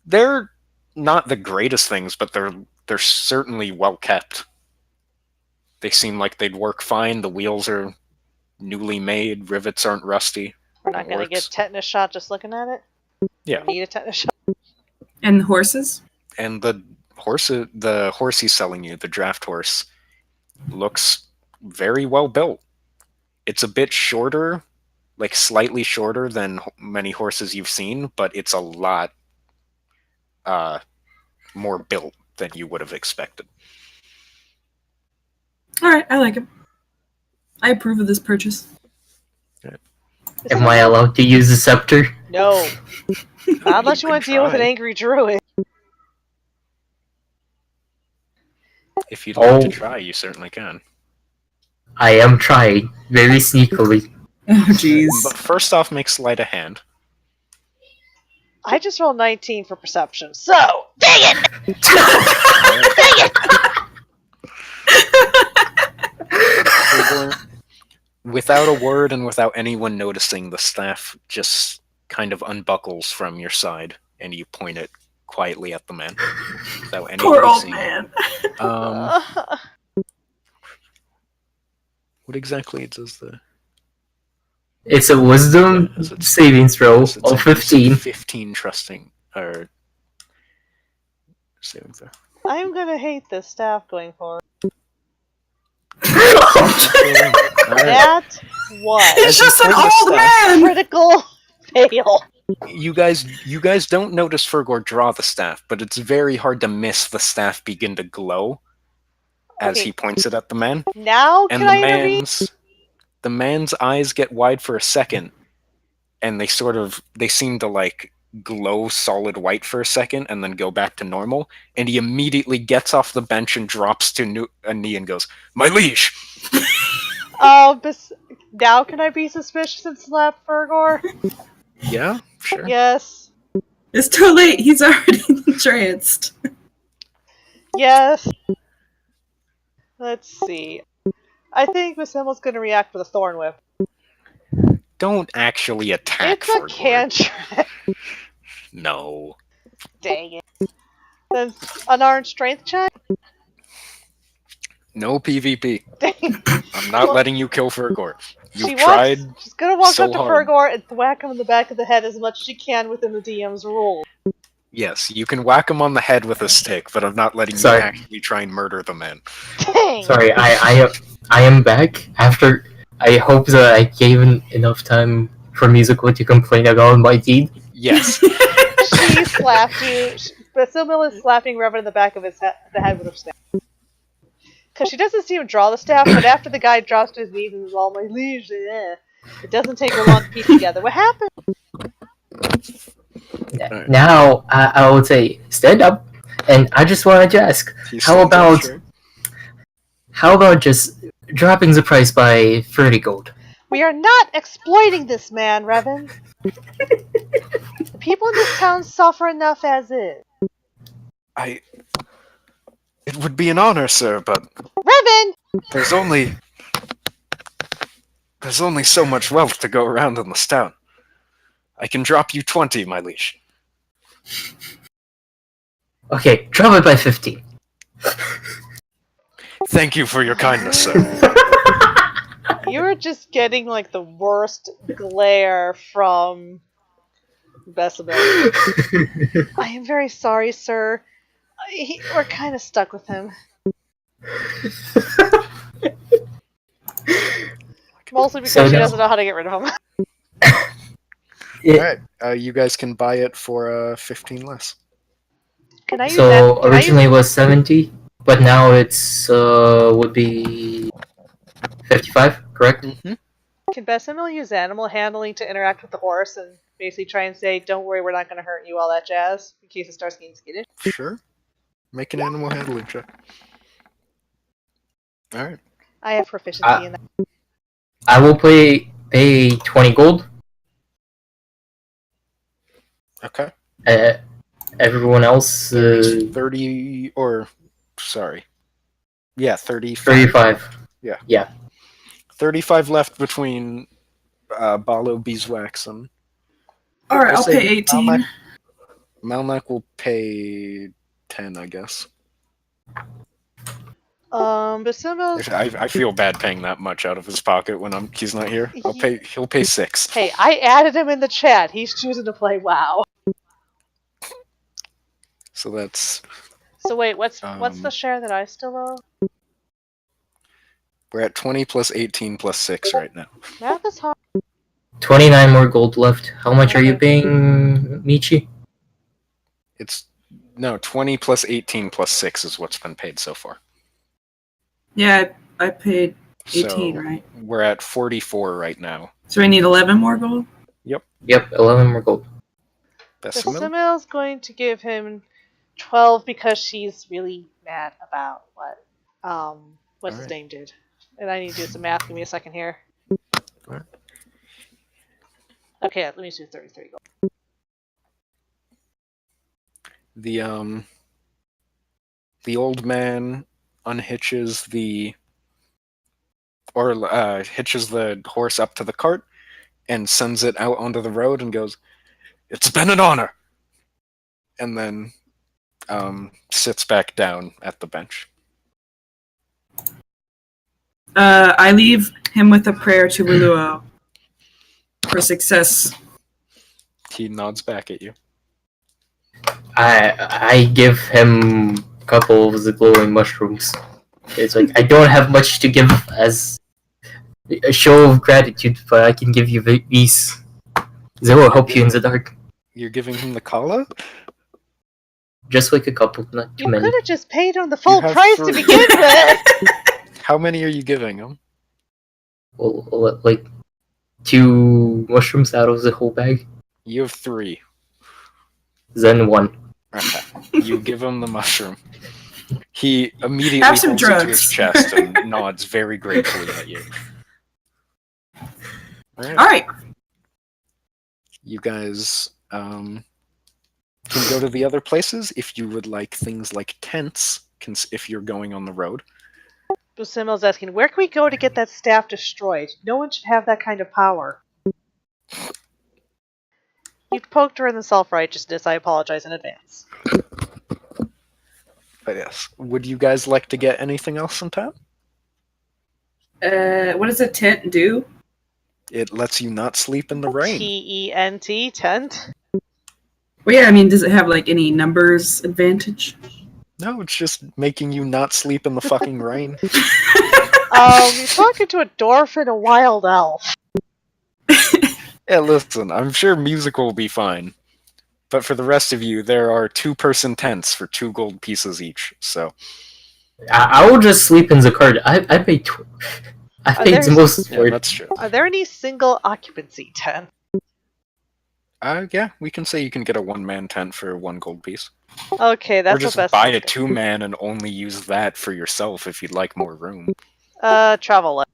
They're not the greatest things, but they're certainly well kept. They seem like they'd work fine. The wheels are newly made, rivets aren't rusty. We're not It going to works. get tetanus shot just looking at it. Yeah. We need a tetanus shot. And the horses? And the horse he's selling you, the draft horse, looks very well built. It's a bit shorter, like slightly shorter than many horses you've seen, but it's a lot more built than you would have expected. All right, I like him. I approve of this purchase. Am I allowed to use the scepter? No. Not unless You you want to can deal with an try. angry druid. If you'd like to Oh. try, you certainly can. I am trying, very sneakily. Oh, jeez. But first off, make sleight of hand. I just rolled 19 for perception, so dang it! Without a word and without anyone noticing, the staff just kind of unbuckles from your side, and you point it quietly at the man. Without anybody Poor old seeing. man. What exactly does the... It's a wisdom Yeah, it's- saving throw It's of a 15. 15 trusting, or... saving throw. I'm gonna hate this staff going forward. That was He's just an pull the old staff- man. critical fail. You guys don't notice Fergor draw the staff, but it's very hard to miss the staff begin to glow as Okay. he points it at the man. Now And can I intervene? the man's eyes get wide for a second, and they seem to like glow solid white for a second and then go back to normal, and he immediately gets off the bench and drops to a knee and goes, "My liege!" Now can I be suspicious and slap Fergor? Yeah, sure. Yes. It's too late. He's already entranced. Yes. Let's see. I think Miss Emmels gonna react with a thorn whip. Don't actually attack It's a Fergor. cantrip. No. Dang it. Then unarmed strength check? No PvP. Dang. I'm not letting you kill Fergor. She's You've tried. gonna walk so up to hard. Fergor and whack him in the back of the head as much as she can within the DM's rules. Yes, you can whack him on the head with a stick, but I'm not letting Sorry. you actually try and murder the man. Dang. Sorry, I am back after. I hope that I gave enough time for Musical to complain about my deed. Yes. She slapped you. Basimil is slapping Revan in the back of the head with her staff. Because she doesn't see him draw the staff, but after the guy drops to his knees and is all my liege, it doesn't take her long to piece together. What happened? Alright. Now I would say stand up, and I just wanted to ask, He's How still about- sure. how about just dropping the price by 30 gold? We are not exploiting this man, Revan. The people in this town suffer enough as is. It would be an honor, sir, but Revan! there's only so much wealth to go around in this town. I can drop you 20, my liege. Okay, drop it by 15. Thank you for your kindness, sir. You're just getting like the worst glare from Basimil. I am very sorry, sir. We're kind of stuck with him. Mostly because So she now- doesn't know how to get rid of him. Alright, you guys can buy it for 15 less. Can I use So that? Can I originally it was 70, but now it's would be 55, correct? Can Basimil use animal handling to interact with the horse and basically try and say, "Don't worry, we're not going to hurt you," all that jazz, in case it starts getting skittish? Sure. Make an animal handling check. Alright. I have proficiency in that. I will pay 20 gold. Okay. Everyone else, 30, or, sorry. Yeah, 35. 35. 35 left between Balo, Beeswax, and Alright, I'll say pay 18. Malnak. Malnak will pay 10, I guess. Basimil's... I feel bad paying that much out of his pocket when he's not here. He'll pay 6. Hey, I added him in the chat. He's choosing to play WoW. So that's So wait, what's the share that I still owe? we're at 20 plus 18 plus 6 right now. Math is hard. 29 more gold left. How much are you paying, Michi? It's 20 plus 18 plus 6 is what's been paid so far. Yeah, I paid 18, So right? we're at 44 right now. So I need 11 more gold? Yep, 11 more gold. Bessimil? Basimil's going to give him 12 because she's really mad about what's his Alright. name did. And I need to do some math. Give me a second here. Alright. Okay, let me do 33 gold. The old man unhitches hitches the horse up to the cart and sends it out onto the road and goes, "It's been an honor," and then sits back down at the bench. I leave him with a prayer to Ruluo for success. He nods back at you. I give him a couple of the glowing mushrooms. It's like I don't have much to give as a show of gratitude, but I can give you these. They will help you in the dark. You're giving him the Kala? Just like a couple, not too You many. could have just paid him the full have price to three. begin with. How many are you giving him? Well, like 2 mushrooms out of the whole bag, You have 3. then 1. Okay. You give him the mushroom. He immediately Have some holds it to his drugs. chest and nods very gratefully at you. Alright. All right. You guys can go to the other places if you would like things like tents, if you're going on the road. Busimil's asking, where can we go to get that staff destroyed? No one should have that kind of power. You poked her in the self-righteousness. I apologize in advance. But yes, would you guys like to get anything else in town? What does a tent do? It lets you not sleep in the rain. T-E-N-T, tent? Well, yeah, I mean, does it have like any numbers advantage? No, it's just making you not sleep in the fucking rain. You're talking to a dwarf and a wild elf. Yeah, listen, I'm sure music will be fine. But for the rest of you, there are 2-person tents for 2 gold pieces each, so... I will just sleep in the cart. I paid. I Are paid there- the most Yeah, for it. that's true. Are there any single occupancy tents? Yeah, we can say you can get a 1-man tent for 1 gold piece. Okay, that's or just the best. buy a 2-man and only use that for yourself if you'd like more room. Travel.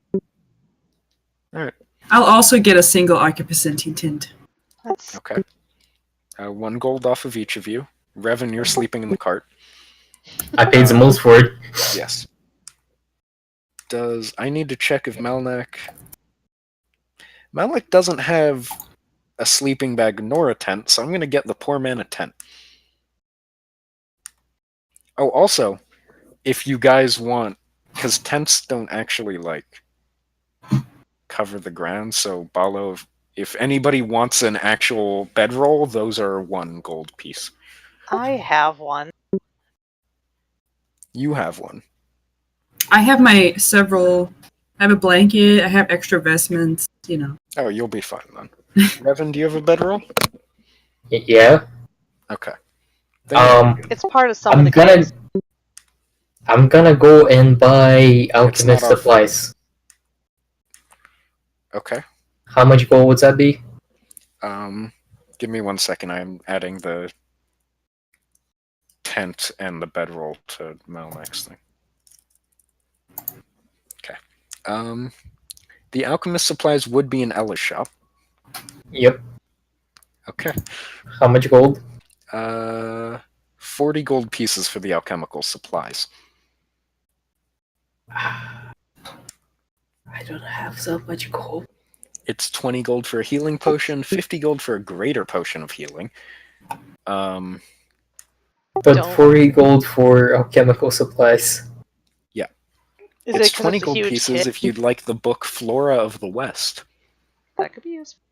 I'll also get a single occupancy tent. That's Okay. 1 gold off of each of you. Revan, you're sleeping in the cart. I paid the most for it. Yes. I need to check if Malnak... Malnak doesn't have a sleeping bag nor a tent, so I'm going to get the poor man a tent. Oh, also, if you guys want... Because tents don't actually, like, cover the ground, so Balo, if anybody wants an actual bedroll, those are 1 gold piece. I have one. You have one. I have my several. I have a blanket. I have extra vestments. You know. Oh, you'll be fine then. Revan, do you have a bedroll? Yeah. Okay. Then It's part of some of I'm the gonna. games. I'm gonna go and buy alchemist not off. supplies. Okay. How much gold would that be? Give me 1 second. I'm adding the tent and the bedroll to Malnak's thing. Okay. The alchemist supplies would be in Ella's shop. Yep. Okay. How much gold? 40 gold pieces for the alchemical supplies. I don't have so much gold. It's 20 gold for a healing potion, 50 gold for a greater potion of healing. But Don't. 40 gold for alchemical supplies. Is It's it 'cause 20 it's a gold huge pieces kit? if you'd like the book Flora of the West. That could be useful.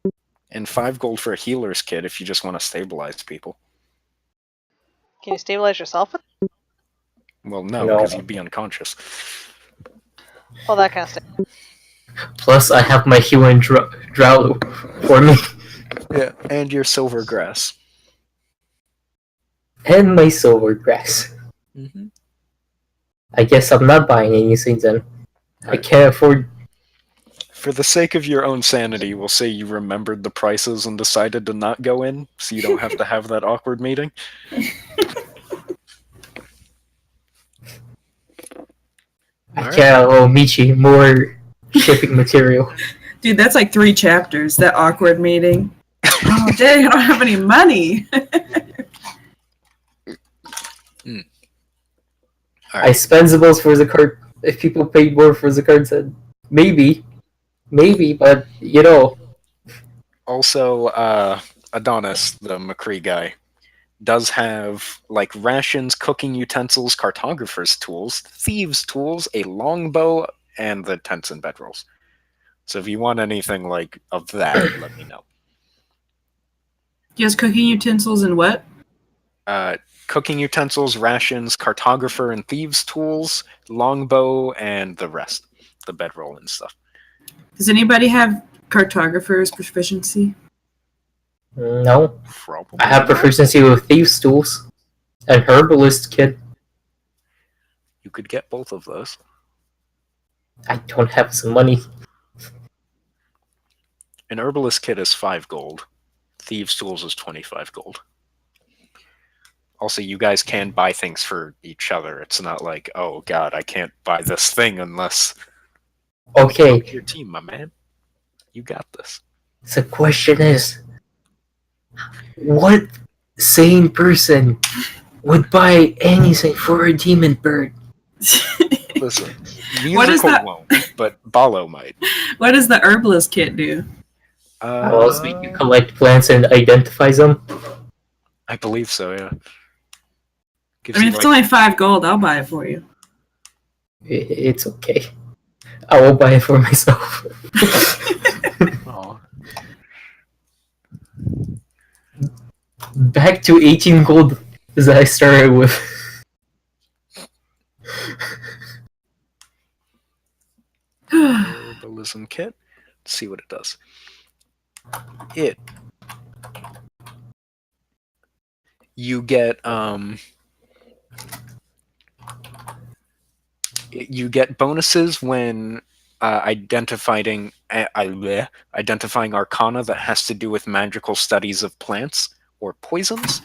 And 5 gold for a healer's kit if you just want to stabilize people. Can you stabilize yourself with Well, no, No. because you'd be unconscious. all that kind of stuff? Plus, I have my healing Drowlo for me. Yeah, and your silver grass. And my silver grass. Mm-hmm. I guess I'm not buying anything then. I can't afford. For the sake of your own sanity, we'll say you remembered the prices and decided to not go in, so you don't have to have that awkward meeting. I can't owe Michi more shipping material. Dude, that's like 3 chapters. That awkward meeting. Oh dang! I don't have any money. I spend the most for the card. If people paid more for the cards, then maybe, but you know. Also, Adonis, the McCree guy, does have like rations, cooking utensils, cartographer's tools, thieves' tools, a longbow, and the tents and bedrolls. So if you want anything like of that, let me know. He has cooking utensils and what? Cooking utensils, rations, cartographer and thieves' tools, longbow, and the rest, the bedroll and stuff. Does anybody have cartographer's proficiency? No. Probably. I have proficiency with Thieves' Tools and Herbalist Kit. You could get both of those. I don't have some money. An herbalist kit is 5 gold. Thieves' Tools is 25 gold. Also, you guys can buy things for each other. It's not like, oh god, I can't buy this thing unless Okay, your team, my man. You got this. the question is, what sane person would buy anything for a demon bird? Listen, What is musical that? won't, but Balo might. What does the herbalist kit do? How else do you collect plants and identifies them? I believe so, yeah. Gives I mean, you, if it's only 5 gold, I'll buy it for you. It's okay. I will buy it for myself. Aw. Back to 18 gold as I started with. Herbalism kit. Let's see what it does. You get you get bonuses when identifying arcana that has to do with magical studies of plants or poisons.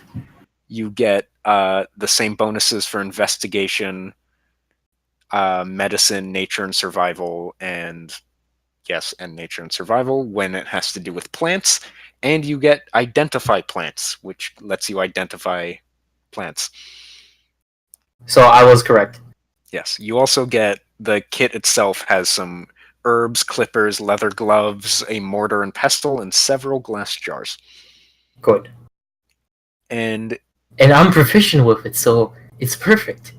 You get the same bonuses for investigation, medicine, nature and survival, and nature and survival when it has to do with plants. And you get identify plants, which lets you identify plants. So I was correct. Yes, you also get the kit itself has some herbs, clippers, leather gloves, a mortar and pestle, and several glass jars. Good. And And I'm proficient with it, so it's perfect.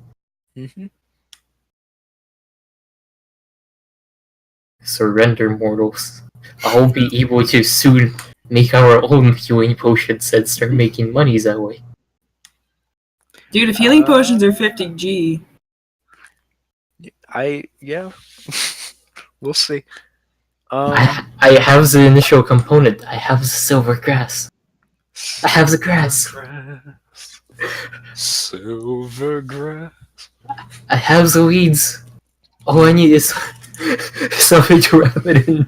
Surrender, mortals. I'll be able to soon make our own healing potions and start making monies that way. Dude, if healing potions are 50G, we'll see. I have the initial component. I have the silver grass. I have the grass. Silver grass. I have the weeds. All I need is something to wrap it in.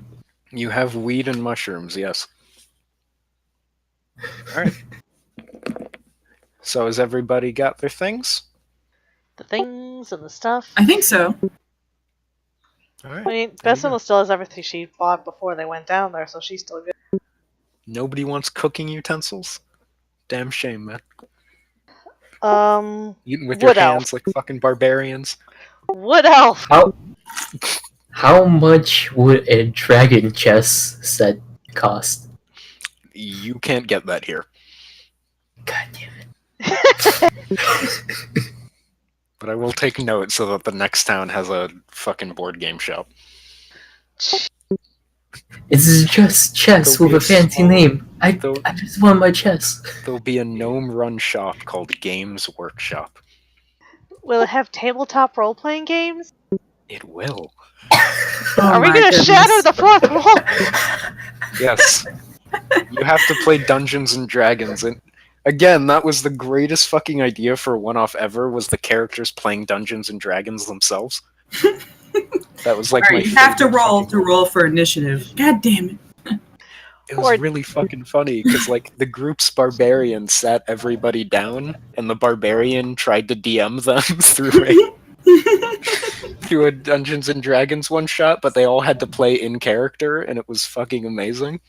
You have weed and mushrooms, yes. Alright. So has everybody got their things? The things and the stuff. I think so. Alright. I mean, Bessemer still has everything she bought before they went down there, so she's still good. Nobody wants cooking utensils? Damn shame, man. Eating with your Wood elf. hands like fucking barbarians. Wood elf. How much would a dragon chess set cost? You can't get that here. God damn it. But I will take note so that the next town has a fucking board game shop. It's just chess There'll with be a a fancy small- name. I there'll- just want my chess. There'll be a gnome-run shop called Games Workshop. Will it have tabletop role-playing games? It will. Are we my gonna goodness. shatter the fourth wall? Yes. You have to play Dungeons and Dragons, and again, that was the greatest fucking idea for a one-off ever, was the characters playing Dungeons and Dragons themselves. That was like Alright, my you have to favorite roll fucking- to roll for initiative. God damn it. It was Or- really fucking funny, because like the group's barbarian sat everybody down, and the barbarian tried to DM them through a Dungeons and Dragons one-shot, but they all had to play in character, and it was fucking amazing.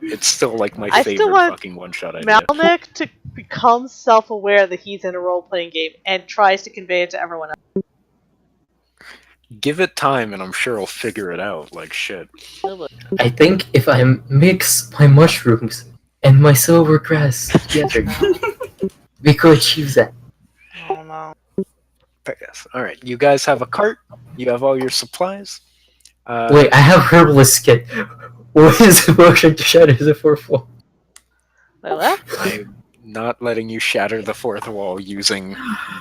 It's still like my I still favorite want fucking one-shot idea. Malnek to become self-aware that he's in a role-playing game and tries to convey it to everyone else. Give it time, and I'm sure I'll figure it out. Like shit. I think if I mix my mushrooms and my silver grass together, we could achieve that. Oh no. But yes. All right. You guys have a cart. You have all your supplies. Wait, I have herbalist kit. What is the motion to shatter the fourth wall? Wait, what? I'm not letting you shatter the fourth wall using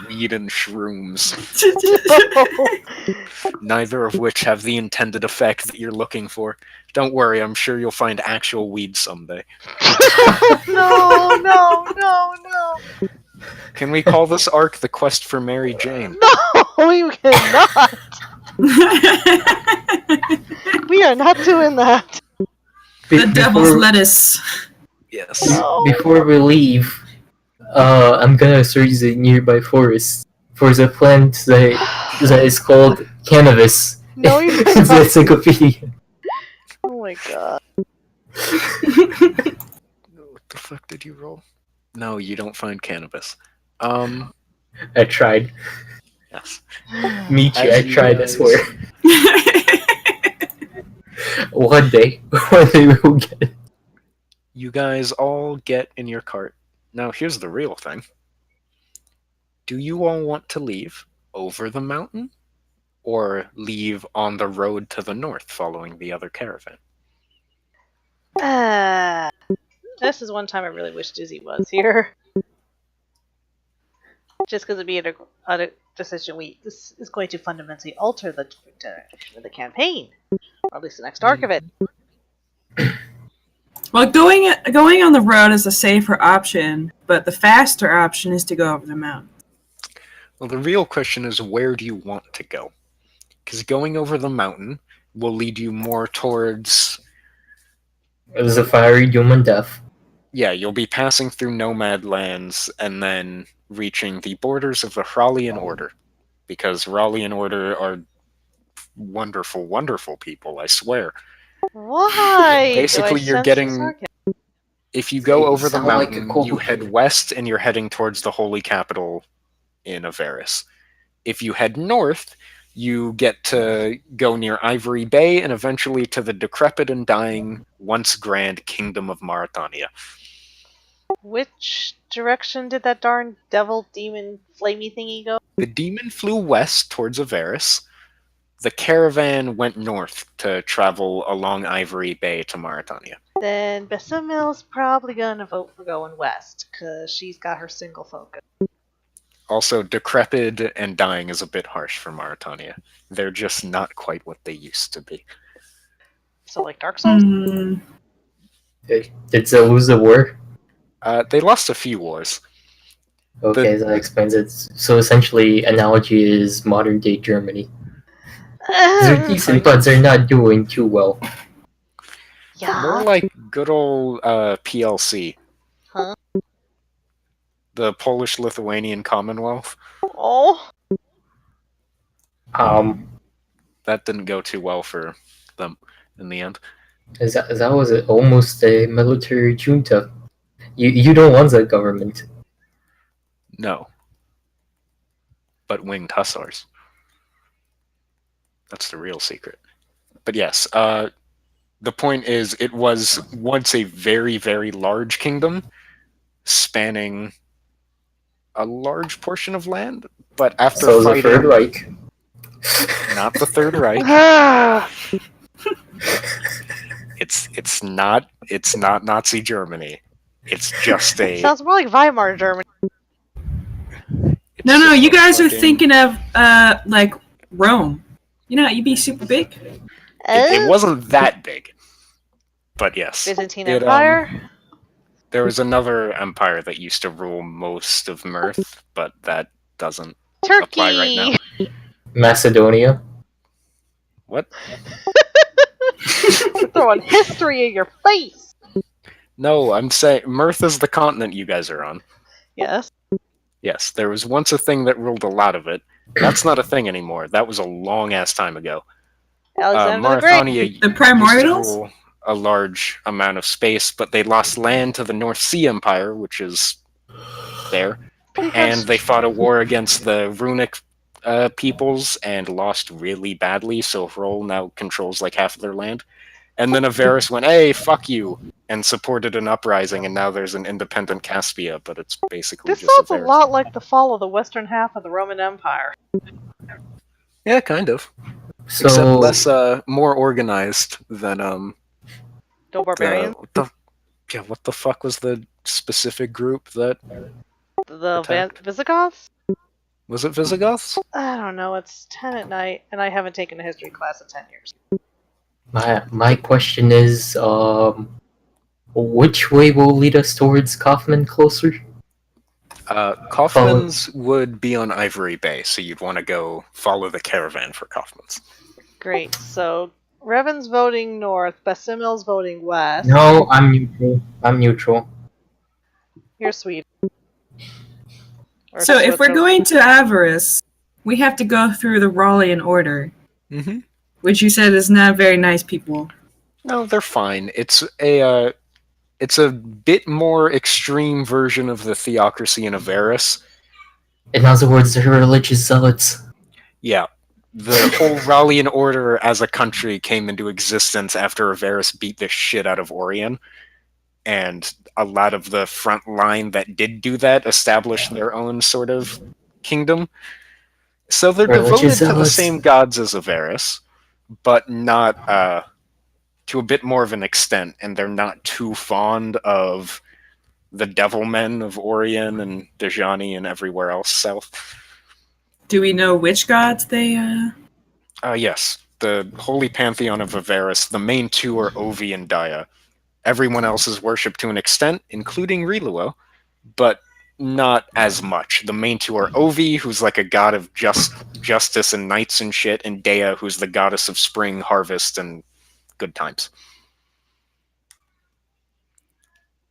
weed and shrooms, neither of which have the intended effect that you're looking for. Don't worry, I'm sure you'll find actual weed someday. No, no, no, no. Can we call this arc the quest for Mary Jane? No, we cannot. We are not doing that. The devil's lettuce. Yes. No. Before we leave, I'm gonna search the nearby forest for the plant that is called cannabis. No, you're It's the not. encyclopedia. Oh my god. What the fuck did you roll? No, you don't find cannabis. I tried. Yes. Me too, As I you tried, I guys- swear. One day we'll get it. You guys all get in your cart. Now, here's the real thing. Do you all want to leave over the mountain? Or leave on the road to the north following the other caravan? This is one time I really wish Dizzy was here. Just because it'd be a decision this is going to fundamentally alter the direction of the campaign. Or at least the next arc of it. Well, going on the road is a safer option, but the faster option is to go over the mountain. Well, the real question is, where do you want to go? Because going over the mountain will lead you more towards... It was a fiery doom and death. Yeah, you'll be passing through nomad lands and then reaching the borders of the Hralian Order. Because Hralian Order are wonderful, wonderful people, I swear. Why? Basically, Do I you're sense getting- the sarcasm? If you go You over the sound like a mountain, cool- you head west and you're heading towards the holy capital in Averis. If you head north, you get to go near Ivory Bay and eventually to the decrepit and dying, once grand kingdom of Mauritania. Which direction did that darn devil, demon, flamey thingy go? The demon flew west towards Averis. The caravan went north to travel along Ivory Bay to Mauritania. Then Bessamil's probably gonna vote for going west, because she's got her single focus. Also, decrepit and dying is a bit harsh for Mauritania. They're just not quite what they used to be. So, like Dark Souls? Hmm. Did they lose the war? They lost a few wars. Okay, that explains it. So essentially, analogy is modern day Germany. They're decent, but they're not doing too well. Yeah. More like good old PLC. Huh? The Polish-Lithuanian Commonwealth. Oh. That didn't go too well for them in the end. That was almost a military junta. You don't want that government. No. But winged hussars. That's the real secret. But yes, the point is, it was once a very, very large kingdom, spanning a large portion of land, but after So the fighting... Third Reich. Not the Third Reich. Ah. It's not Nazi Germany. It's just a... Sounds more like Weimar Germany. it's No, just you a guys are fucking- thinking of like Rome. You know, you'd be super big. It wasn't that big. But yes. Byzantine It, Empire. There was another empire that used to rule most of Mirth, but that doesn't Turkey. apply right now. Macedonia. What? Throwing history in your face. No, I'm saying Mirth is the continent you guys are on. Yes. Yes, there was once a thing that ruled a lot of it. That's not a thing anymore. That was a long-ass time ago. Alexander the Great. Mauritania The used to primordials? rule a large amount of space, but they lost land to the North Sea Empire, which is there, and they fought a war against the Runic peoples and lost really badly, so Hrol now controls like half of their land. And then Averis went, hey, fuck you, and supported an uprising, and now there's an independent Caspia, but it's basically This just sounds a Averis. lot like the fall of the western half of the Roman Empire. Yeah, kind of. So Except less, more organized than, No barbarians. what the fuck was the specific group that The Attacked. Visigoths? was it Visigoths? I don't know. It's 10 at night, and I haven't taken a history class in 10 years. My question is, which way will lead us towards Kaufman closer? Kaufman's would be on Ivory Bay, so you'd want to go follow the caravan for Kaufman's. Great. So Revan's voting north, Basimil's voting west. No, I'm neutral. I'm neutral. Here's Sweden. Or So if we're Switzerland. going to Avarice, we have to go through the Rallian Order, Mm-hmm. which you said is not very nice people. No, they're fine. It's a bit more extreme version of the theocracy in Avaris. In other words, they're religious zealots. Yeah, the whole Rallian Order as a country came into existence after Avaris beat the shit out of Orion, and a lot of the front line that did do that established their own sort of kingdom. So they're Religious devoted to the zealots. same gods as Avaris, but not to a bit more of an extent, and they're not too fond of the devil men of Orion and Dejani and everywhere else south. Do we know which gods they? Yes, the Holy Pantheon of Avaris, the main two are Ovi and Daya. Everyone else is worshipped to an extent, including Riluo, but not as much. The main two are Ovi, who's like a god of justice and knights and shit, and Dea, who's the goddess of spring, harvest, and good times.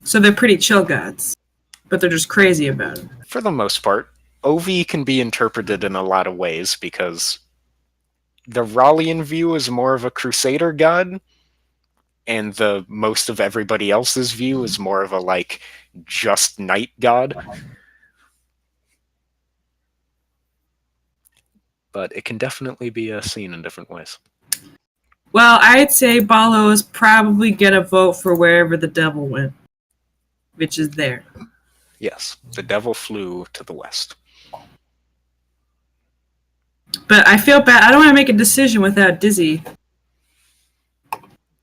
So they're pretty chill gods, but they're just crazy about it. For the most part, Ovi can be interpreted in a lot of ways because the Rallian view is more of a crusader god, and the most of everybody else's view is more of a like just knight god. But it can definitely be seen in different ways. Well, I'd say Balos probably get a vote for wherever the devil went, which is there. Yes, the devil flew to the west. But I feel bad. I don't want to make a decision without Dizzy.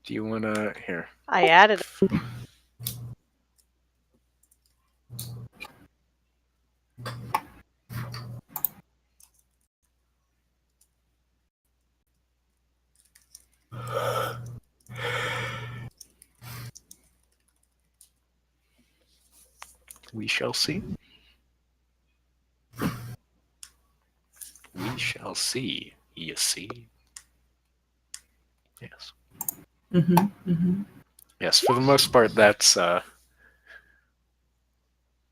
Do you want to... Here. I added. We shall see. We shall see. You see? Yes. Yes, for the most part, that's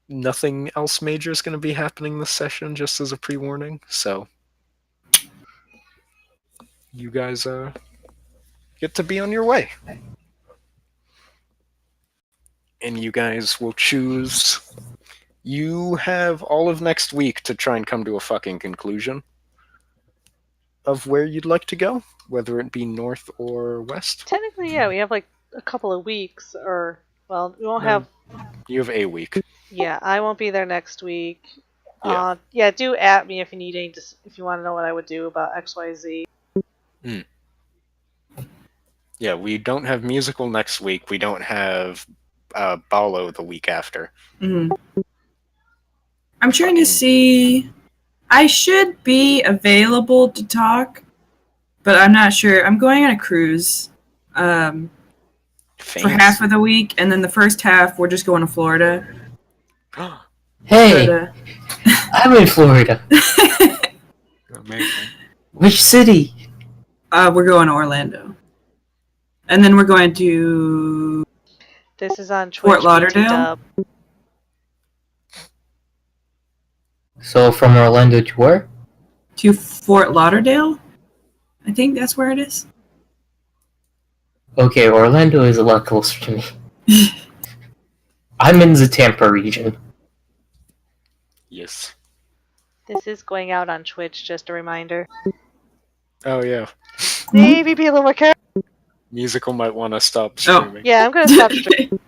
nothing else major is going to be happening this session, just as a pre-warning. So you guys get to be on your way, and you guys will choose. You have all of next week to try and come to a fucking conclusion of where you'd like to go, whether it be north or west. Technically, yeah, we have like a couple of weeks, or well, we won't have. You have a week. Yeah, I won't be there next week. Yeah. Yeah, do at me if you need any. If you want to know what I would do about XYZ. Yeah, we don't have musical next week. We don't have Balo the week after. I'm trying to see. I should be available to talk, but I'm not sure. I'm going on a cruise for half of the week, and then the first half we're just going to Florida. Hey, But, I'm in Florida. Amazing. Which city? we're going to Orlando, and then we're going to This is on Twitch. Fort Lauderdale? BT-dub. So from Orlando to where? Fort Lauderdale. I think that's where it is. Okay, Orlando is a lot closer to me. I'm in the Tampa region. Yes. This is going out on Twitch. Just a reminder. Oh yeah. Maybe be a little more careful. Musical might want to stop Oh. streaming. Yeah, I'm gonna stop streaming.